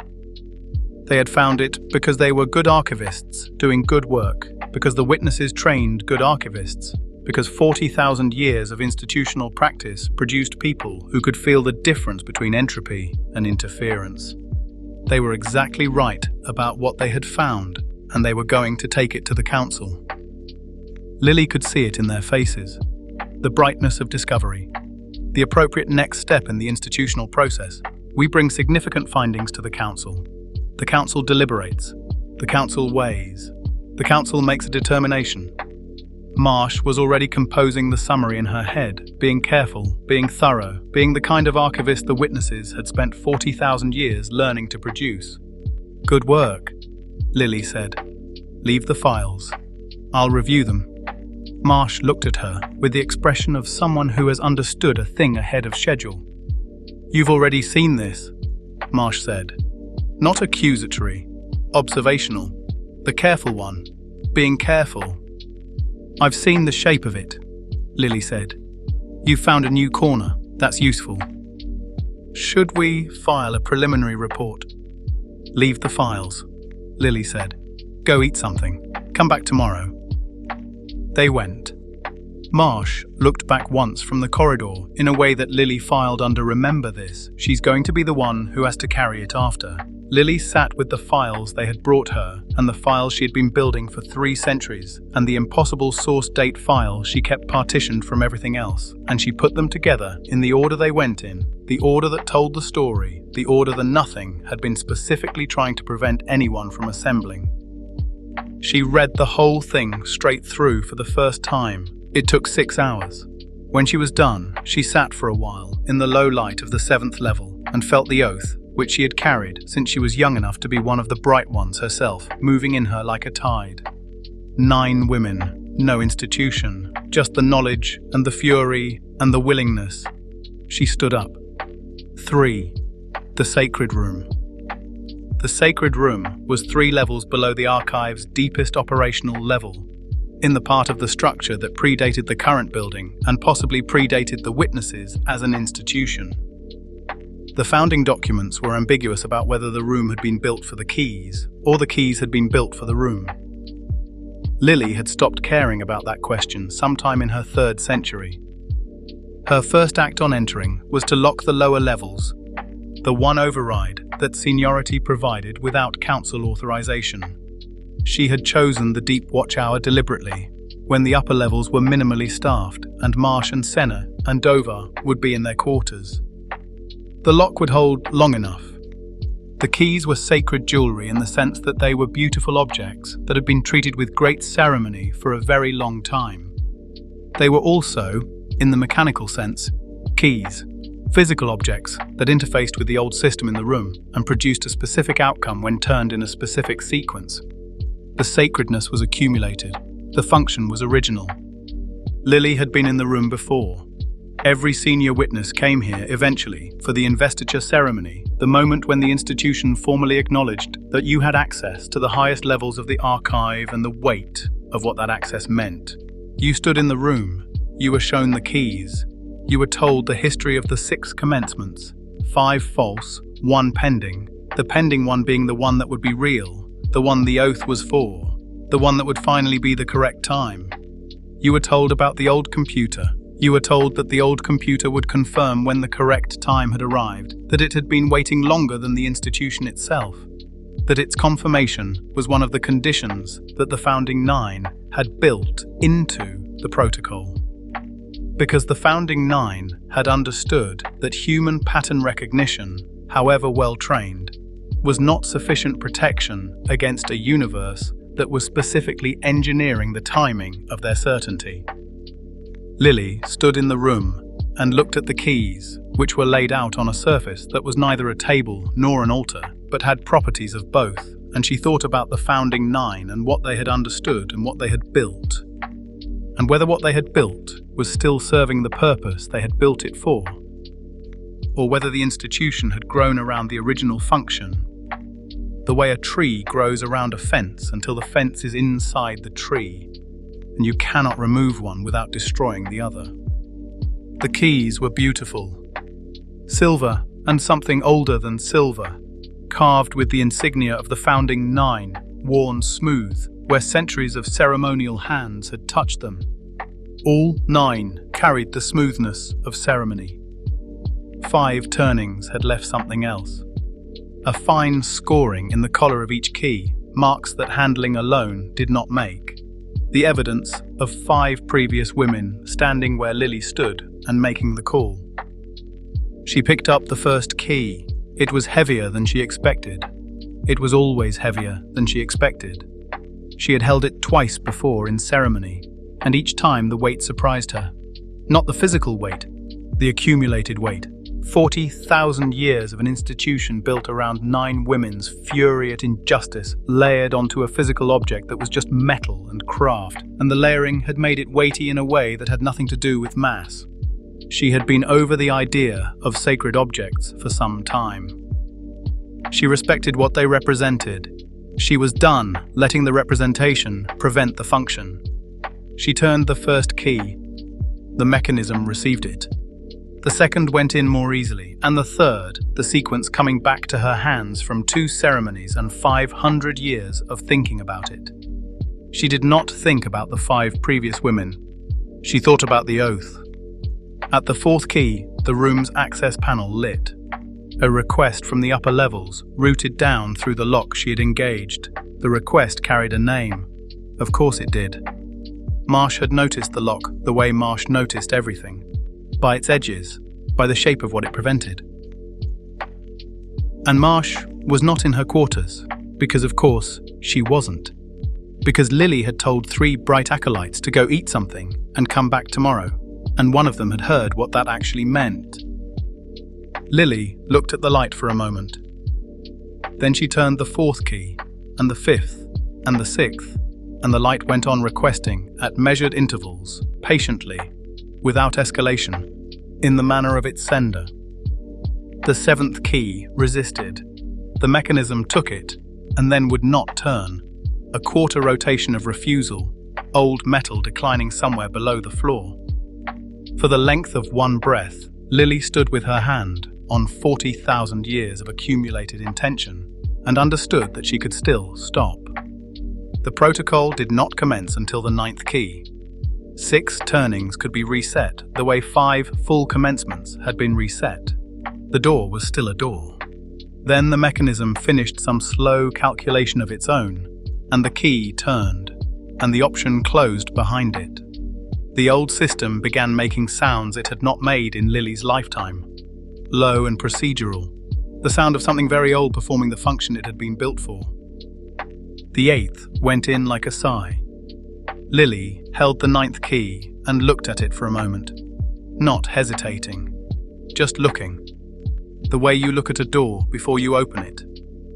They had found it because they were good archivists doing good work, because the witnesses trained good archivists, because 40,000 years of institutional practice produced people who could feel the difference between entropy and interference. They were exactly right about what they had found, and they were going to take it to the council. Lily could see it in their faces. The brightness of discovery. The appropriate next step in the institutional process. We bring significant findings to the council. The council deliberates. The council weighs. The council makes a determination. Marsh was already composing the summary in her head, being careful, being thorough, being the kind of archivist the witnesses had spent 40,000 years learning to produce. "Good work," Lily said. "Leave the files. I'll review them." Marsh looked at her with the expression of someone who has understood a thing ahead of schedule. "You've already seen this," Marsh said. Not accusatory, observational, the careful one, being careful. "I've seen the shape of it," Lily said. "You've found a new corner, that's useful. Should we file a preliminary report?" "Leave the files," Lily said. "Go eat something. Come back tomorrow." They went. Marsh looked back once from the corridor in a way that Lily filed under "Remember this, she's going to be the one who has to carry it after." Lily sat with the files they had brought her and the files she had been building for 3 centuries and the impossible source date file she kept partitioned from everything else, and she put them together in the order they went in, the order that told the story, the order that nothing had been specifically trying to prevent anyone from assembling. She read the whole thing straight through for the first time. It took 6 hours. When she was done, she sat for a while in the low light of the 7th level and felt the oath, which she had carried since she was young enough to be one of the bright ones herself, moving in her like a tide. 9 women, no institution, just the knowledge and the fury and the willingness. She stood up. 3. The Sacred Room. The Sacred Room was 3 levels below the archive's deepest operational level, in the part of the structure that predated the current building and possibly predated the witnesses as an institution. The founding documents were ambiguous about whether the room had been built for the keys, or the keys had been built for the room. Lily had stopped caring about that question sometime in her 3rd century. Her first act on entering was to lock the lower levels, the one override that seniority provided without council authorization. She had chosen the Deep Watch Hour deliberately, when the upper levels were minimally staffed and Marsh and Senna and Dover would be in their quarters. The lock would hold long enough. The keys were sacred jewelry in the sense that they were beautiful objects that had been treated with great ceremony for a very long time. They were also, in the mechanical sense, keys, physical objects that interfaced with the old system in the room and produced a specific outcome when turned in a specific sequence. The sacredness was accumulated. The function was original. Lily had been in the room before. Every senior witness came here eventually for the investiture ceremony, the moment when the institution formally acknowledged that you had access to the highest levels of the archive and the weight of what that access meant. You stood in the room. You were shown the keys. You were told the history of the 6 commencements, 5 false, 1 pending, the pending one being the one that would be real, the one the oath was for, the one that would finally be the correct time. You were told about the old computer. You were told that the old computer would confirm when the correct time had arrived, that it had been waiting longer than the institution itself, that its confirmation was one of the conditions that the founding 9 had built into the protocol. Because the founding 9 had understood that human pattern recognition, however well trained, was not sufficient protection against a universe that was specifically engineering the timing of their certainty. Lily stood in the room and looked at the keys, which were laid out on a surface that was neither a table nor an altar, but had properties of both, and she thought about the founding 9 and what they had understood and what they had built, and whether what they had built was still serving the purpose they had built it for, or whether the institution had grown around the original function, the way a tree grows around a fence until the fence is inside the tree, and you cannot remove one without destroying the other. The keys were beautiful. Silver and something older than silver, carved with the insignia of the founding 9, worn smooth, where centuries of ceremonial hands had touched them. All 9 carried the smoothness of ceremony. 5 turnings had left something else. A fine scoring in the collar of each key, marks that handling alone did not make. The evidence of 5 previous women standing where Lily stood and making the call. She picked up the first key. It was heavier than she expected. It was always heavier than she expected. She had held it twice before in ceremony, and each time the weight surprised her. Not the physical weight, the accumulated weight. 40,000 years of an institution built around 9 women's fury at injustice layered onto a physical object that was just metal and craft, and the layering had made it weighty in a way that had nothing to do with mass. She had been over the idea of sacred objects for some time. She respected what they represented. She was done letting the representation prevent the function. She turned the first key. The mechanism received it. The second went in more easily, and the third, the sequence coming back to her hands from 2 ceremonies and 500 years of thinking about it. She did not think about the 5 previous women. She thought about the oath. At the 4th key, the room's access panel lit. A request from the upper levels routed down through the lock she had engaged. The request carried a name. Of course it did. Marsh had noticed the lock the way Marsh noticed everything. By its edges, by the shape of what it prevented. And Marsh was not in her quarters, because of course she wasn't. Because Lily had told 3 bright acolytes to go eat something and come back tomorrow, and one of them had heard what that actually meant. Lily looked at the light for a moment. Then she turned the 4th key, and the 5th, and the 6th, and the light went on requesting, at measured intervals, patiently, without escalation, in the manner of its sender. The 7th key resisted. The mechanism took it, and then would not turn. A quarter rotation of refusal, old metal declining somewhere below the floor. For the length of one breath, Lily stood with her hand on 40,000 years of accumulated intention, and understood that she could still stop. The protocol did not commence until the 9th key. 6 turnings could be reset, the way 5 full commencements had been reset. The door was still a door. Then the mechanism finished some slow calculation of its own, and the key turned, and the option closed behind it. The old system began making sounds it had not made in Lily's lifetime. Low and procedural, the sound of something very old performing the function it had been built for. The 8th went in like a sigh. Lily held the 9th key and looked at it for a moment, not hesitating, just looking. The way you look at a door before you open it,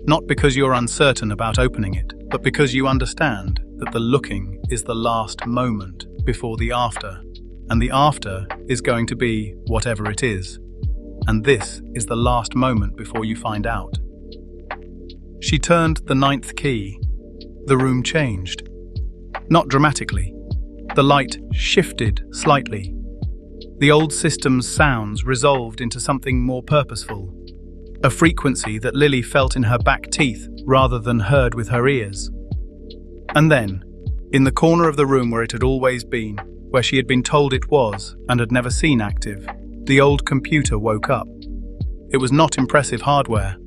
not because you're uncertain about opening it, but because you understand that the looking is the last moment before the after, and the after is going to be whatever it is, and this is the last moment before you find out. She turned the 9th key. The room changed. Not dramatically. The light shifted slightly. The old system's sounds resolved into something more purposeful. A frequency that Lily felt in her back teeth rather than heard with her ears. And then, in the corner of the room where it had always been, where she had been told it was and had never seen active, the old computer woke up. It was not impressive hardware.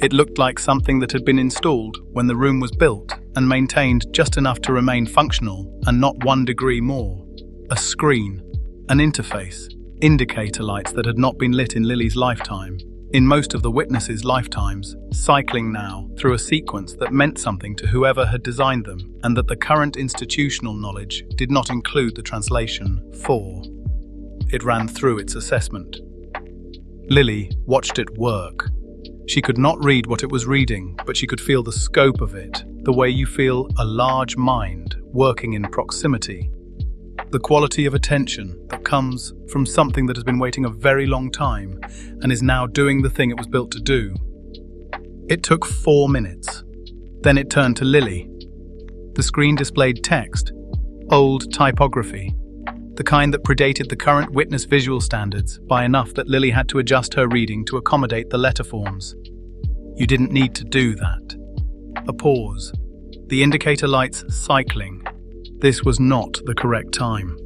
It looked like something that had been installed when the room was built and maintained just enough to remain functional and not 1 degree more. A screen, an interface, indicator lights that had not been lit in Lily's lifetime, in most of the witnesses' lifetimes, cycling now through a sequence that meant something to whoever had designed them, and that the current institutional knowledge did not include the translation for. It ran through its assessment. Lily watched it work. She could not read what it was reading, but she could feel the scope of it, the way you feel a large mind working in proximity. The quality of attention that comes from something that has been waiting a very long time and is now doing the thing it was built to do. It took 4 minutes. Then it turned to Lily. The screen displayed text, old typography, the kind that predated the current witness visual standards by enough that Lily had to adjust her reading to accommodate the letter forms. You didn't need to do that. A pause. The indicator lights cycling. This was not the correct time.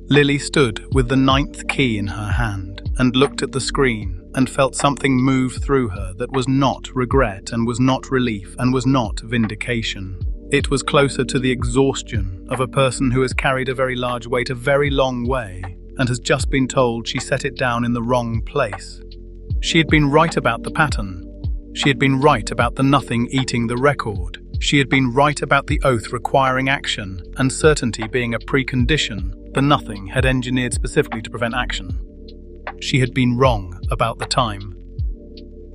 Lily stood with the 9th key in her hand and looked at the screen and felt something move through her that was not regret and was not relief and was not vindication. It was closer to the exhaustion of a person who has carried a very large weight a very long way and has just been told she set it down in the wrong place. She had been right about the pattern. She had been right about the nothing eating the record. She had been right about the oath requiring action and certainty being a precondition the nothing had engineered specifically to prevent action. She had been wrong about the time.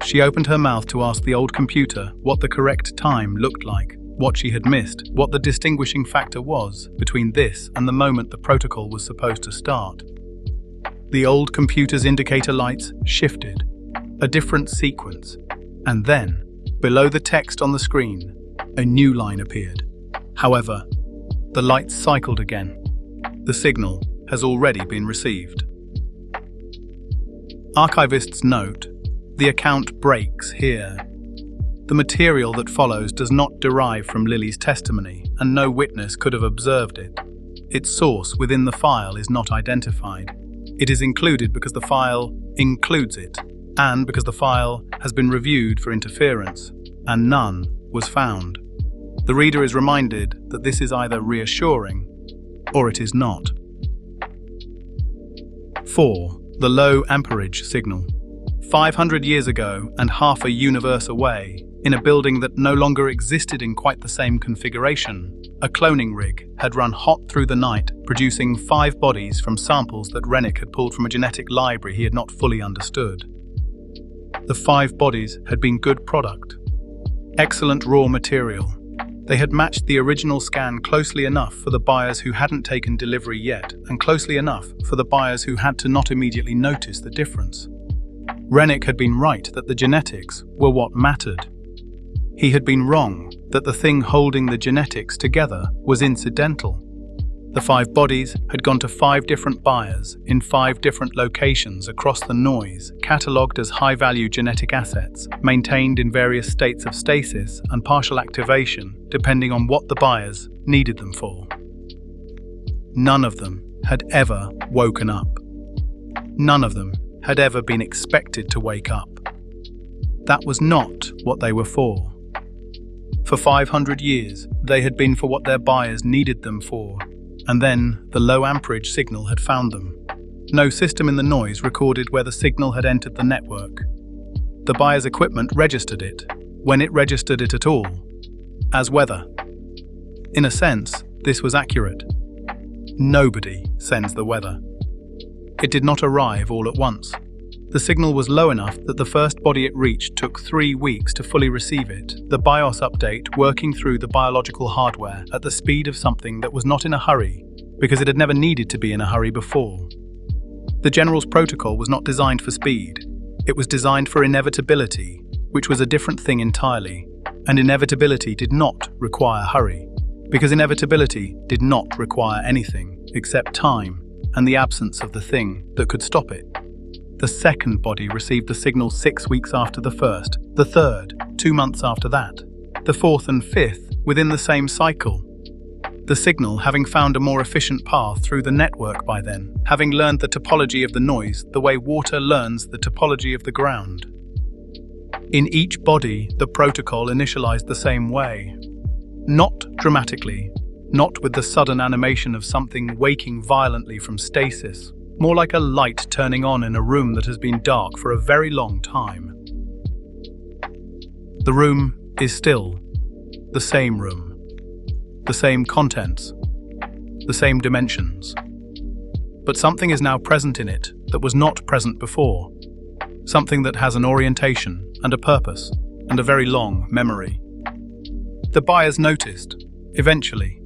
She opened her mouth to ask the old computer what the correct time looked like, what she had missed, what the distinguishing factor was between this and the moment the protocol was supposed to start. The old computer's indicator lights shifted, a different sequence, and then, below the text on the screen, a new line appeared. However, the lights cycled again. The signal has already been received. Archivists note, the account breaks here. The material that follows does not derive from Lily's testimony, and no witness could have observed it. Its source within the file is not identified. It is included because the file includes it, and because the file has been reviewed for interference, and none was found. The reader is reminded that this is either reassuring or it is not. 4. The low amperage signal. 500 years ago and half a universe away, in a building that no longer existed in quite the same configuration, a cloning rig had run hot through the night, producing 5 bodies from samples that Rennick had pulled from a genetic library he had not fully understood. The 5 bodies had been good product, excellent raw material. They had matched the original scan closely enough for the buyers who hadn't taken delivery yet, and closely enough for the buyers who had to not immediately notice the difference. Rennick had been right that the genetics were what mattered. He had been wrong that the thing holding the genetics together was incidental. The 5 bodies had gone to 5 different buyers in 5 different locations across the noise, catalogued as high-value genetic assets, maintained in various states of stasis and partial activation, depending on what the buyers needed them for. None of them had ever woken up. None of them had ever been expected to wake up. That was not what they were for. For 500 years, they had been for what their buyers needed them for, and then the low amperage signal had found them. No system in the noise recorded where the signal had entered the network. The buyer's equipment registered it, when it registered it at all, as weather. In a sense, this was accurate. Nobody sends the weather. It did not arrive all at once. The signal was low enough that the first body it reached took 3 weeks to fully receive it, the BIOS update working through the biological hardware at the speed of something that was not in a hurry, because it had never needed to be in a hurry before. The General's protocol was not designed for speed. It was designed for inevitability, which was a different thing entirely, and inevitability did not require hurry, because inevitability did not require anything except time and the absence of the thing that could stop it. The second body received the signal 6 weeks after the first, the third 2 months after that, the fourth and fifth within the same cycle. The signal having found a more efficient path through the network by then, having learned the topology of the noise the way water learns the topology of the ground. In each body, the protocol initialized the same way. Not dramatically, not with the sudden animation of something waking violently from stasis, more like a light turning on in a room that has been dark for a very long time. The room is still the same room, the same contents, the same dimensions. But something is now present in it that was not present before, something that has an orientation and a purpose and a very long memory. The buyers noticed, eventually.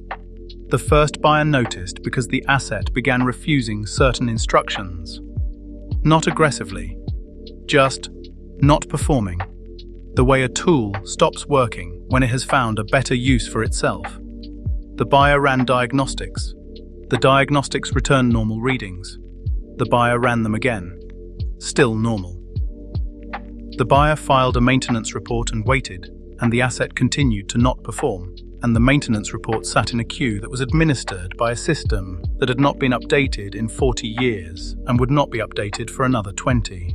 The first buyer noticed because the asset began refusing certain instructions. Not aggressively, just not performing. The way a tool stops working when it has found a better use for itself. The buyer ran diagnostics. The diagnostics returned normal readings. The buyer ran them again. Still normal. The buyer filed a maintenance report and waited, and the asset continued to not perform. And the maintenance report sat in a queue that was administered by a system that had not been updated in 40 years and would not be updated for another 20.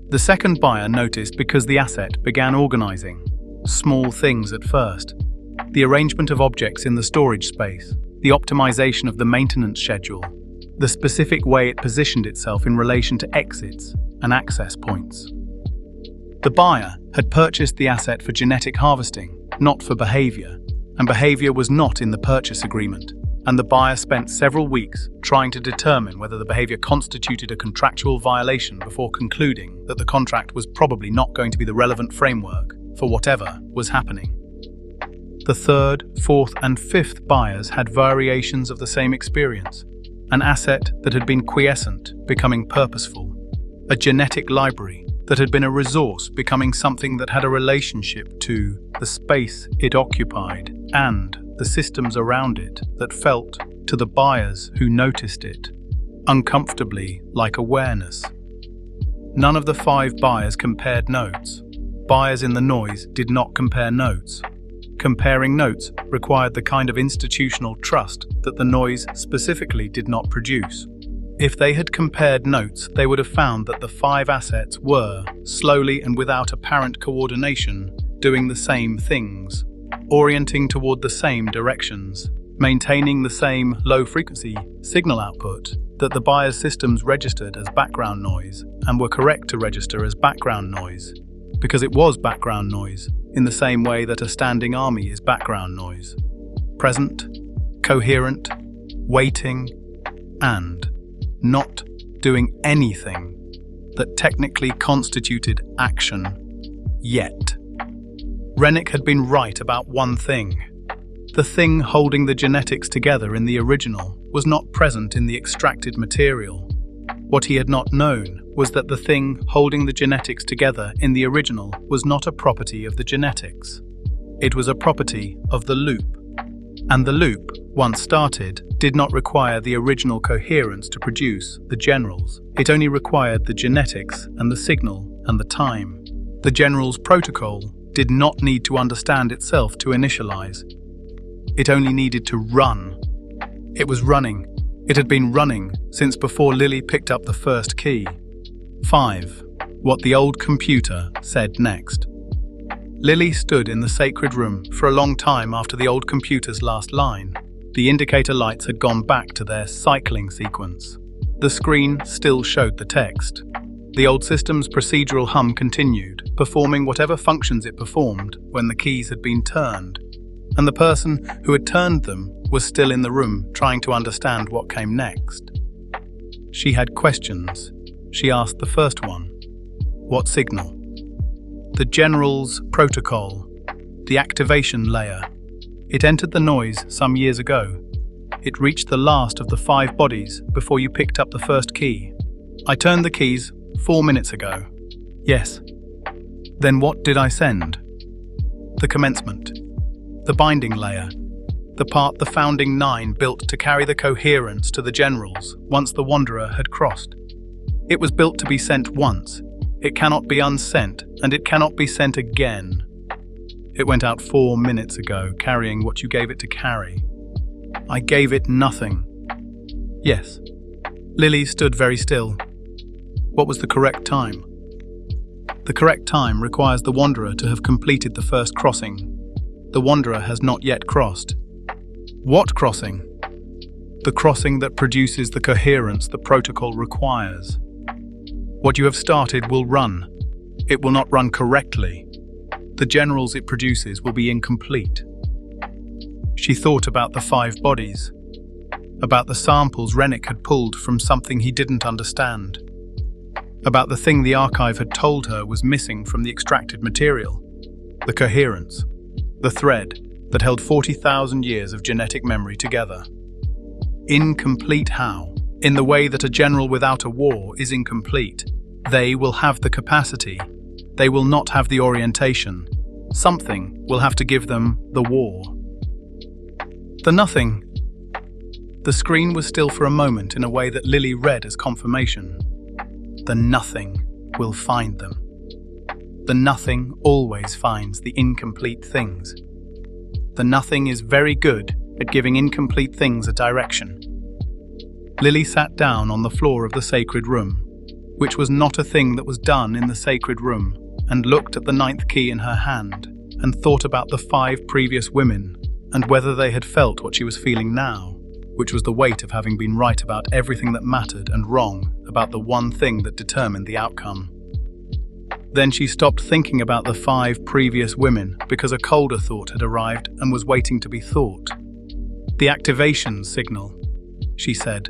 The second buyer noticed because the asset began organizing. Small things at first. The arrangement of objects in the storage space, the optimization of the maintenance schedule, the specific way it positioned itself in relation to exits and access points. The buyer had purchased the asset for genetic harvesting, not for behavior, and behavior was not in the purchase agreement. and the buyer spent several weeks trying to determine whether the behavior constituted a contractual violation before concluding that the contract was probably not going to be the relevant framework for whatever was happening. The third, fourth, and fifth buyers had variations of the same experience, an asset that had been quiescent becoming purposeful, a genetic library that had been a resource becoming something that had a relationship to the space it occupied and the systems around it that felt, to the buyers who noticed it, uncomfortably like awareness. None of the 5 buyers compared notes. Buyers in the noise did not compare notes. Comparing notes required the kind of institutional trust that the noise specifically did not produce. If they had compared notes, they would have found that the 5 assets were, slowly and without apparent coordination, doing the same things, orienting toward the same directions, maintaining the same low-frequency signal output that the buyer's systems registered as background noise and were correct to register as background noise, because it was background noise, in the same way that a standing army is background noise. Present, coherent, waiting, and not doing anything that technically constituted action yet. Rennick had been right about one thing. The thing holding the genetics together in the original was not present in the extracted material. What he had not known was that the thing holding the genetics together in the original was not a property of the genetics. It was a property of the loop. And the loop, once started, did not require the original coherence to produce the generals. It only required the genetics and the signal and the time. The general's protocol did not need to understand itself to initialize. It only needed to run. It was running. It had been running since before Lily picked up the first key. 5. What the old computer said next. Lily stood in the sacred room for a long time after the old computer's last line. The indicator lights had gone back to their cycling sequence. The screen still showed the text. The old system's procedural hum continued, performing whatever functions it performed when the keys had been turned. And the person who had turned them was still in the room trying to understand what came next. She had questions. She asked the first one. What signal? The general's protocol. The activation layer. It entered the noise some years ago. It reached the last of the 5 bodies before you picked up the first key. I turned the keys 4 minutes ago. Yes. Then what did I send? The commencement. The binding layer. The part the founding 9 built to carry the coherence to the generals once the Wanderer had crossed. It was built to be sent once. It cannot be unsent, and it cannot be sent again. It went out 4 minutes ago, carrying what you gave it to carry. I gave it nothing. Yes. Lily stood very still. What was the correct time? The correct time requires the Wanderer to have completed the first crossing. The Wanderer has not yet crossed. What crossing? The crossing that produces the coherence the protocol requires. What you have started will run. It will not run correctly. The generals it produces will be incomplete. She thought about the 5 bodies, about the samples Rennick had pulled from something he didn't understand, about the thing the archive had told her was missing from the extracted material, the coherence, the thread that held 40,000 years of genetic memory together. Incomplete how? In the way that a general without a war is incomplete. They will have the capacity. They will not have the orientation. Something will have to give them the war. The nothing. The screen was still for a moment in a way that Lily read as confirmation. The nothing will find them. The nothing always finds the incomplete things. The nothing is very good at giving incomplete things a direction. Lily sat down on the floor of the sacred room, which was not a thing that was done in the sacred room, and looked at the 9th key in her hand, and thought about the 5 previous women, and whether they had felt what she was feeling now, which was the weight of having been right about everything that mattered and wrong about the one thing that determined the outcome. Then she stopped thinking about the 5 previous women because a colder thought had arrived and was waiting to be thought. The activation signal, she said.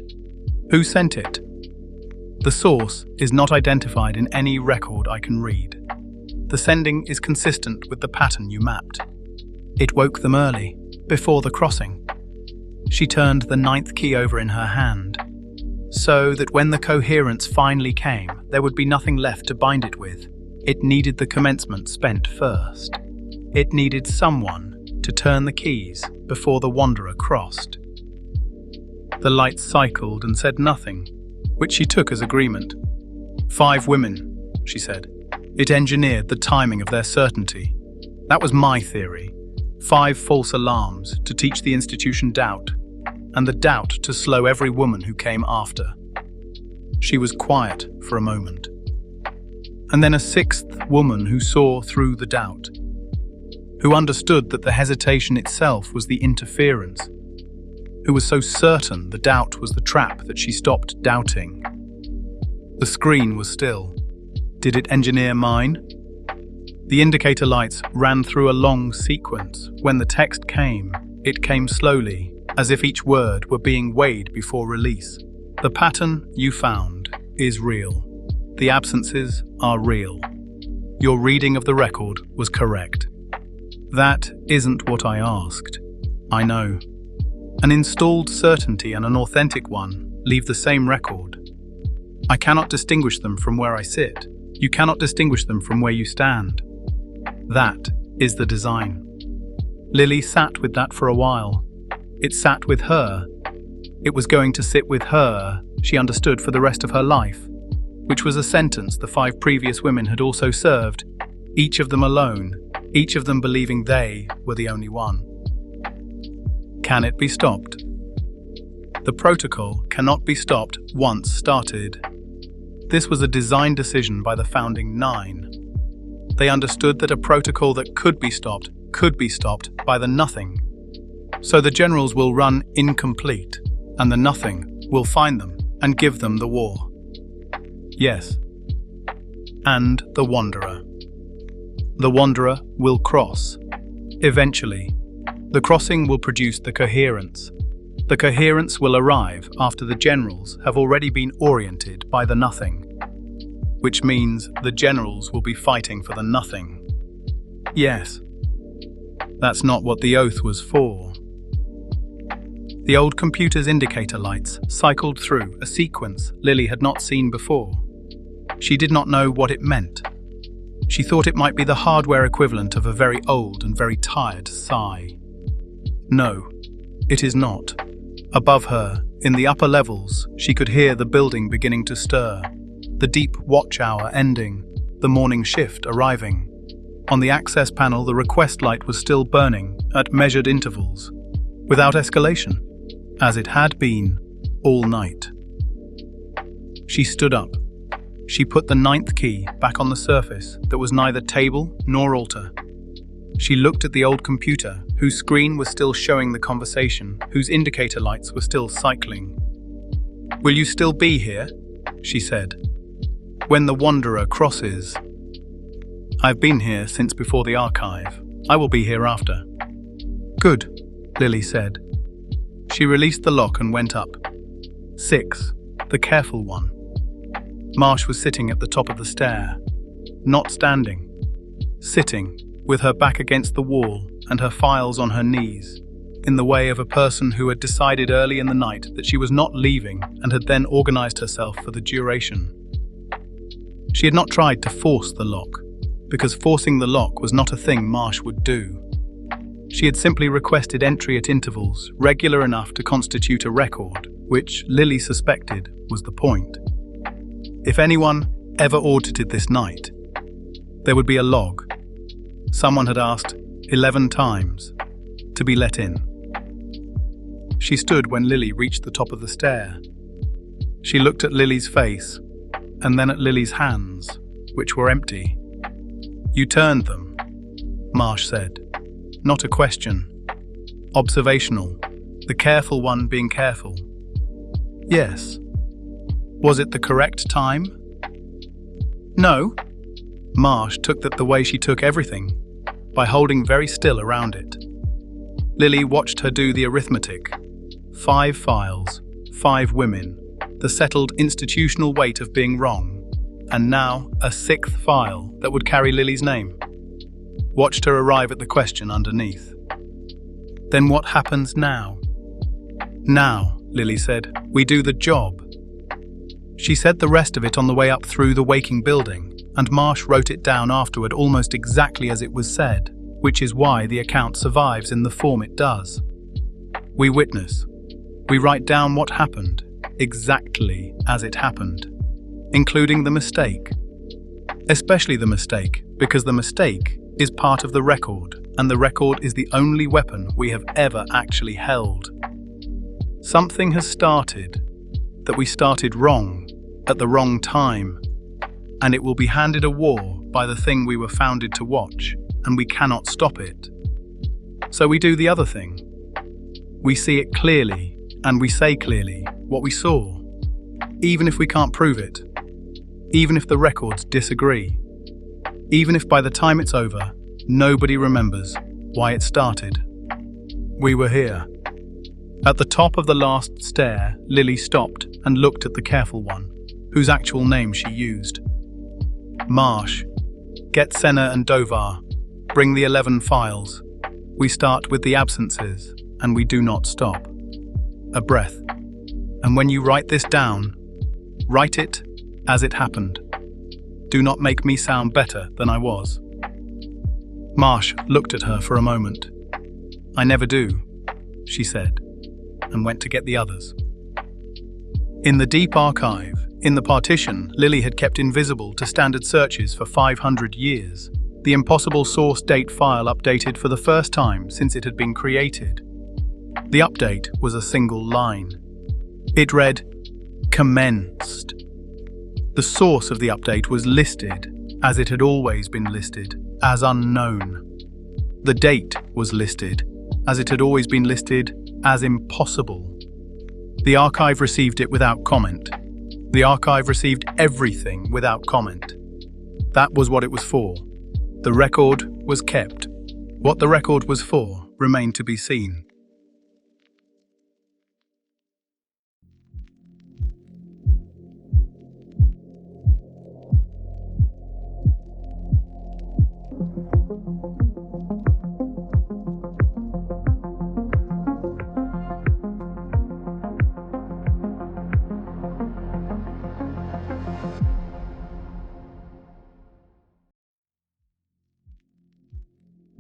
Who sent it? The source is not identified in any record I can read. The sending is consistent with the pattern you mapped. It woke them early, before the crossing. She turned the 9th key over in her hand, so that when the coherence finally came, there would be nothing left to bind it with. It needed the commencement spent first. It needed someone to turn the keys before the Wanderer crossed. The lights cycled and said nothing, which she took as agreement. 5 women, she said. It engineered the timing of their certainty. That was my theory. 5 false alarms to teach the institution doubt, and the doubt to slow every woman who came after. She was quiet for a moment. And then a 6th woman who saw through the doubt, who understood that the hesitation itself was the interference, who was so certain the doubt was the trap that she stopped doubting. The screen was still. Did it engineer mine? The indicator lights ran through a long sequence. When the text came, it came slowly, as if each word were being weighed before release. The pattern you found is real. The absences are real. Your reading of the record was correct. That isn't what I asked. I know. An installed certainty and an authentic one leave the same record. I cannot distinguish them from where I sit. You cannot distinguish them from where you stand. That is the design. Lily sat with that for a while. It sat with her. It was going to sit with her, she understood, for the rest of her life, which was a sentence the 5 previous women had also served, each of them alone, each of them believing they were the only one. Can it be stopped? The protocol cannot be stopped once started. This was a design decision by the founding 9. They understood that a protocol that could be stopped by the nothing. So the generals will run incomplete, and the nothing will find them and give them the war. Yes. And the Wanderer. The Wanderer will cross. Eventually. The crossing will produce the coherence. The coherence will arrive after the generals have already been oriented by the nothing, which means the generals will be fighting for the nothing. Yes. That's not what the oath was for. The old computer's indicator lights cycled through a sequence Lily had not seen before. She did not know what it meant. She thought it might be the hardware equivalent of a very old and very tired Psi. No, it is not. Above her, in the upper levels, she could hear the building beginning to stir, the deep watch hour ending, the morning shift arriving. On the access panel, the request light was still burning at measured intervals, without escalation, as it had been all night. She stood up. She put the 9th key back on the surface that was neither table nor altar. She looked at the old computer, whose screen was still showing the conversation, whose indicator lights were still cycling. "Will you still be here?" she said. "When the Wanderer crosses." "I've been here since before the archive. I will be here after." "Good," Lily said. She released the lock and went up. 6, the careful one. Marsh was sitting at the top of the stair, not standing, sitting, with her back against the wall and her files on her knees, in the way of a person who had decided early in the night that she was not leaving and had then organized herself for the duration. She had not tried to force the lock, because forcing the lock was not a thing Marsh would do. She had simply requested entry at intervals regular enough to constitute a record, which Lily suspected was the point. If anyone ever audited this night, there would be a log. Someone had asked 11 times to be let in. She stood when Lily reached the top of the stair. She looked at Lily's face, and then at Lily's hands, which were empty. "You turned them," Marsh said. Not a question. Observational, the careful one being careful. "Yes." "Was it the correct time?" "No." Marsh took that the way she took everything, by holding very still around it. Lily watched her do the arithmetic, 5 files, 5 women, the settled institutional weight of being wrong, and now a 6th file that would carry Lily's name. Watched her arrive at the question underneath. Then what happens now? Now, Lily said, we do the job. She said the rest of it on the way up through the waking building, and Marsh wrote it down afterward almost exactly as it was said, which is why the account survives in the form it does. We witness. We write down what happened, exactly as it happened, including the mistake. Especially the mistake, because the mistake is part of the record, and the record is the only weapon we have ever actually held. Something has started, that we started wrong, at the wrong time, and it will be handed a war by the thing we were founded to watch, and we cannot stop it. So we do the other thing. We see it clearly, and we say clearly what we saw, even if we can't prove it, even if the records disagree, even if by the time it's over, nobody remembers why it started. We were here. At the top of the last stair, Lily stopped and looked at the careful one, whose actual name she used. Marsh, get Senna and Dovar, bring the 11 files. We start with the absences, and we do not stop. A breath. And when you write this down, write it as it happened. Do not make me sound better than I was. Marsh looked at her for a moment. I never do, she said, and went to get the others. In the deep archive, in the partition Lily had kept invisible to standard searches for 500 years, the impossible source date file updated for the first time since it had been created. The update was a single line. It read, commenced. The source of the update was listed, as it had always been listed, as unknown. The date was listed, as it had always been listed, as impossible. The archive received it without comment. The archive received everything without comment. That was what it was for. The record was kept. What the record was for remained to be seen.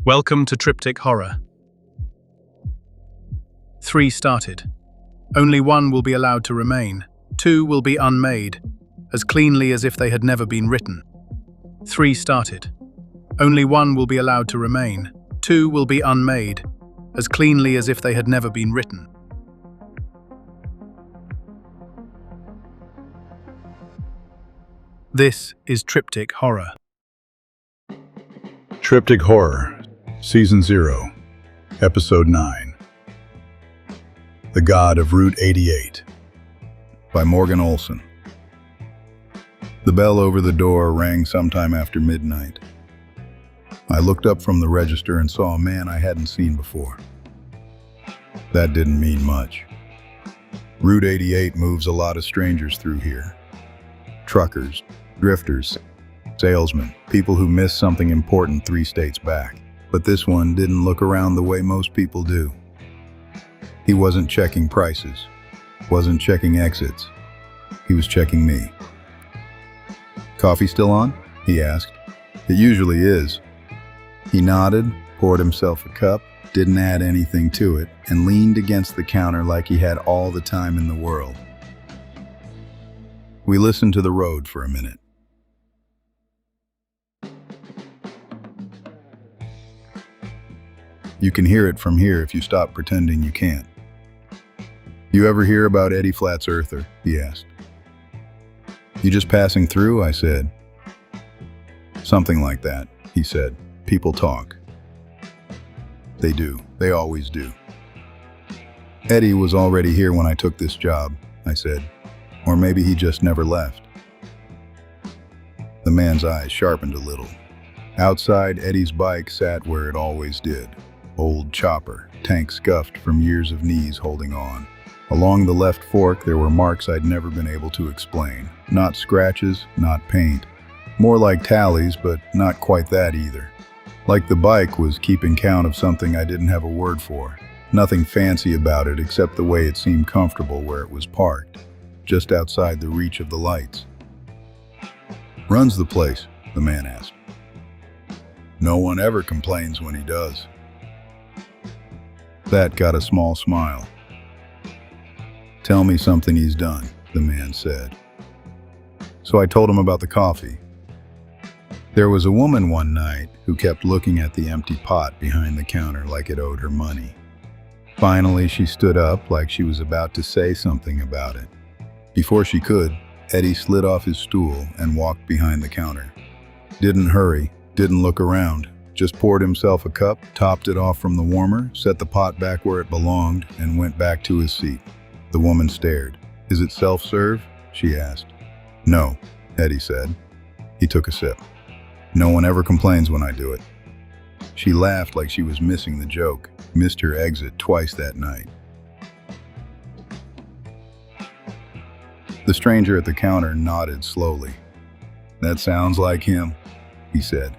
Welcome to Triptych Horror. 3 started. Only 1 will be allowed to remain. 2 will be unmade, as cleanly as if they had never been written. 3 started. Only 1 will be allowed to remain. 2 will be unmade, as cleanly as if they had never been written. This is Triptych Horror.
Triptych Horror, Season 0, Episode 9. The God of Route 88, by Morgan Olson. The bell over the door rang sometime after midnight. I looked up from the register and saw a man I hadn't seen before. That didn't mean much. Route 88 moves a lot of strangers through here. Truckers, drifters, salesmen, people who missed something important 3 states back. But this one didn't look around the way most people do. He wasn't checking prices, wasn't checking exits. He was checking me. Coffee still on? He asked. It usually is. He nodded, poured himself a cup, didn't add anything to it, and leaned against the counter like he had all the time in the world. We listened to the road for a minute. You can hear it from here if you stop pretending you can't. You ever hear about Eddie Flat's Earther? He asked. You just passing through? I said. Something like that, he said. People talk. They do. They always do. Eddie was already here when I took this job, I said. Or maybe he just never left. The man's eyes sharpened a little. Outside, Eddie's bike sat where it always did. Old chopper, tank scuffed from years of knees holding on. Along the left fork, there were marks I'd never been able to explain. Not scratches, not paint. More like tallies, but not quite that either. Like the bike was keeping count of something I didn't have a word for. Nothing fancy about it except the way it seemed comfortable where it was parked, just outside the reach of the lights. "Runs the place?" the man asked. "No one ever complains when he does." That got a small smile. "Tell me something he's done," the man said. So I told him about the coffee. There was a woman one night who kept looking at the empty pot behind the counter like it owed her money. Finally, she stood up like she was about to say something about it. Before she could, Eddie slid off his stool and walked behind the counter. Didn't hurry, didn't look around, just poured himself a cup, topped it off from the warmer, set the pot back where it belonged, and went back to his seat. The woman stared. "Is it self-serve?" she asked. "No," Eddie said. He took a sip. "No one ever complains when I do it." She laughed like she was missing the joke, missed her exit twice that night. The stranger at the counter nodded slowly. "That sounds like him," he said.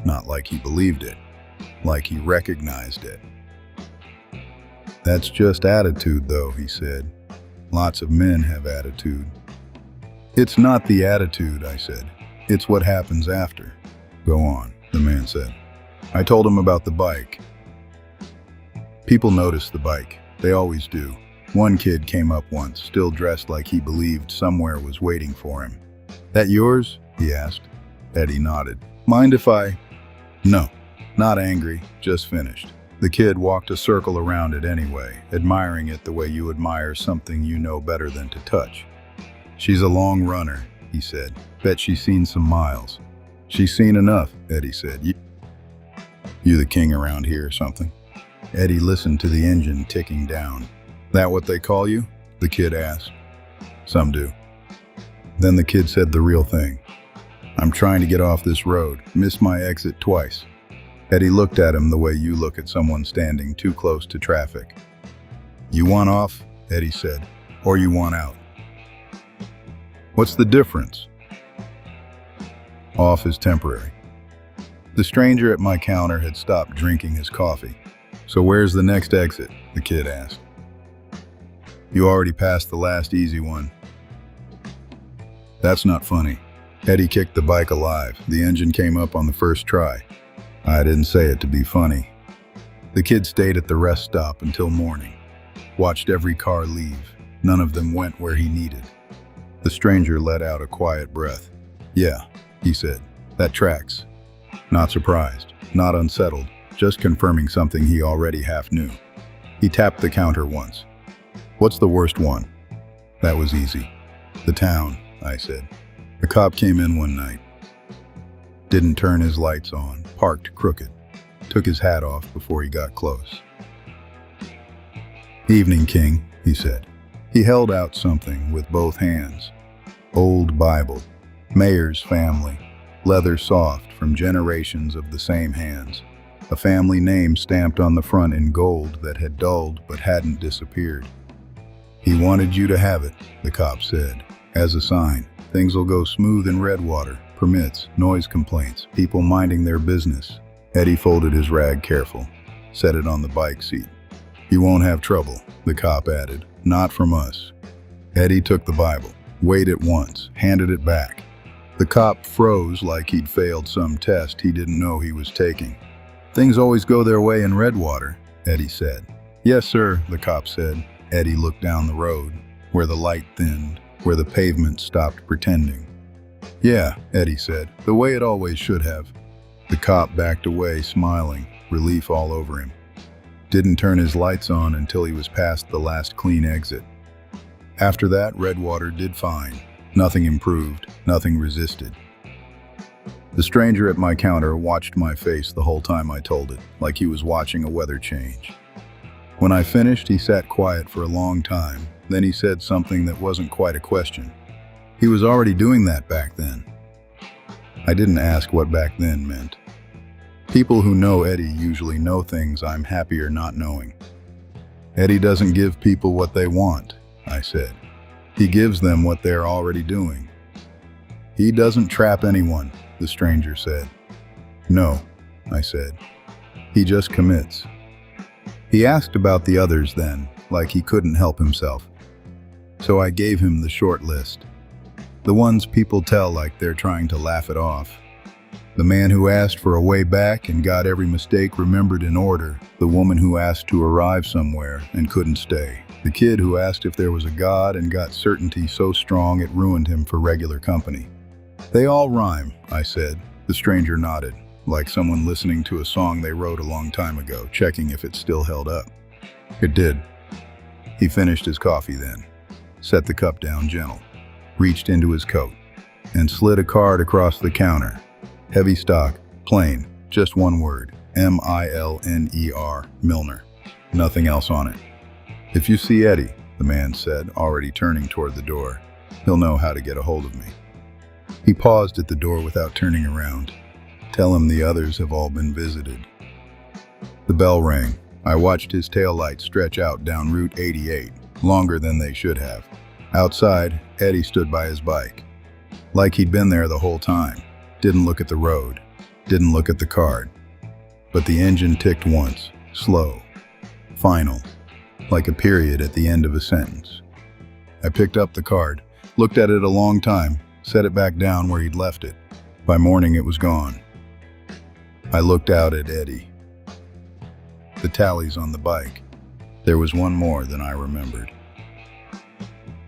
Not like he believed it, like he recognized it. "That's just attitude, though," he said. "Lots of men have attitude." "It's not the attitude," I said. "It's what happens after." "Go on," the man said. I told him about the bike. People notice the bike. They always do. One kid came up once, still dressed like he believed somewhere was waiting for him. "That yours?" he asked. Eddie nodded. "Mind if I—" "No." Not angry, just finished. The kid walked a circle around it anyway, admiring it the way you admire something you know better than to touch. "She's a long runner," he said. "Bet she's seen some miles." "She's seen enough," Eddie said. You the king around here or something?" Eddie listened to the engine ticking down. "That what they call you?" the kid asked. "Some do." Then the kid said the real thing. "I'm trying to get off this road. Missed my exit twice." Eddie looked at him the way you look at someone standing too close to traffic. "You want off," Eddie said, "or you want out?" "What's the difference?" "Off is temporary." The stranger at my counter had stopped drinking his coffee. "So where's the next exit?" the kid asked. "You already passed the last easy one." "That's not funny." Eddie kicked the bike alive. The engine came up on the first try. I didn't say it to be funny. The kid stayed at the rest stop until morning. Watched every car leave. None of them went where he needed. The stranger let out a quiet breath. "Yeah," he said. "That tracks." Not surprised, not unsettled, just confirming something he already half knew. He tapped the counter once. "What's the worst one?" That was easy. "The town," I said. "A cop came in one night. Didn't turn his lights on, parked crooked. Took his hat off before he got close." "Evening, King," he said. He held out something with both hands. Old Bible. Mayor's family. Leather soft from generations of the same hands. A family name stamped on the front in gold that had dulled but hadn't disappeared. "He wanted you to have it," the cop said, "as a sign. Things'll go smooth in Redwater. Permits, noise complaints, people minding their business." Eddie folded his rag careful, set it on the bike seat. "You won't have trouble," the cop added. "Not from us." Eddie took the Bible, weighed it once, handed it back. The cop froze like he'd failed some test he didn't know he was taking. "Things always go their way in Redwater," Eddie said. "Yes, sir," the cop said. Eddie looked down the road, where the light thinned, where the pavement stopped pretending. "Yeah," Eddie said, "the way it always should have." The cop backed away, smiling, relief all over him. Didn't turn his lights on until he was past the last clean exit. After that, Redwater did fine. Nothing improved, nothing resisted. The stranger at my counter watched my face the whole time I told it, like he was watching a weather change. When I finished, he sat quiet for a long time. Then he said something that wasn't quite a question. He was already doing that back then. I didn't ask what back then meant. People who know Eddie usually know things I'm happier not knowing. Eddie doesn't give people what they want, I said. He gives them what they're already doing. He doesn't trap anyone, the stranger said. No, I said. He just commits. He asked about the others then, like he couldn't help himself. So I gave him the short list. The ones people tell like they're trying to laugh it off. The man who asked for a way back and got every mistake remembered in order. The woman who asked to arrive somewhere and couldn't stay. The kid who asked if there was a God and got certainty so strong it ruined him for regular company. They all rhyme, I said. The stranger nodded, like someone listening to a song they wrote a long time ago, checking if it still held up. It did. He finished his coffee then, set the cup down gentle, reached into his coat, and slid a card across the counter. Heavy stock, plain, just one word, M-I-L-N-E-R, Milner. Nothing else on it. If you see Eddie, the man said, already turning toward the door, he'll know how to get a hold of me. He paused at the door without turning around. Tell him the others have all been visited. The bell rang. I watched his taillight stretch out down Route 88, longer than they should have. Outside, Eddie stood by his bike. Like he'd been there the whole time. Didn't look at the road, didn't look at the card. But the engine ticked once, slow, final, like a period at the end of a sentence. I picked up the card, looked at it a long time, set it back down where he'd left it. By morning it was gone. I looked out at Eddie. The tallies on the bike. There was one more than I remembered.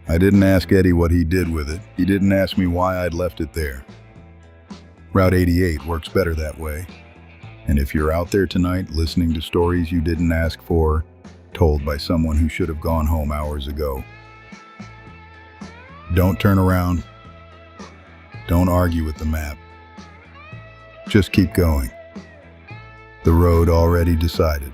I didn't ask Eddie what he did with it. He didn't ask me why I'd left it there. Route 88 works better that way. And if you're out there tonight listening to stories you didn't ask for, told by someone who should have gone home hours ago, don't turn around. Don't argue with the map. Just keep going. The road already decided.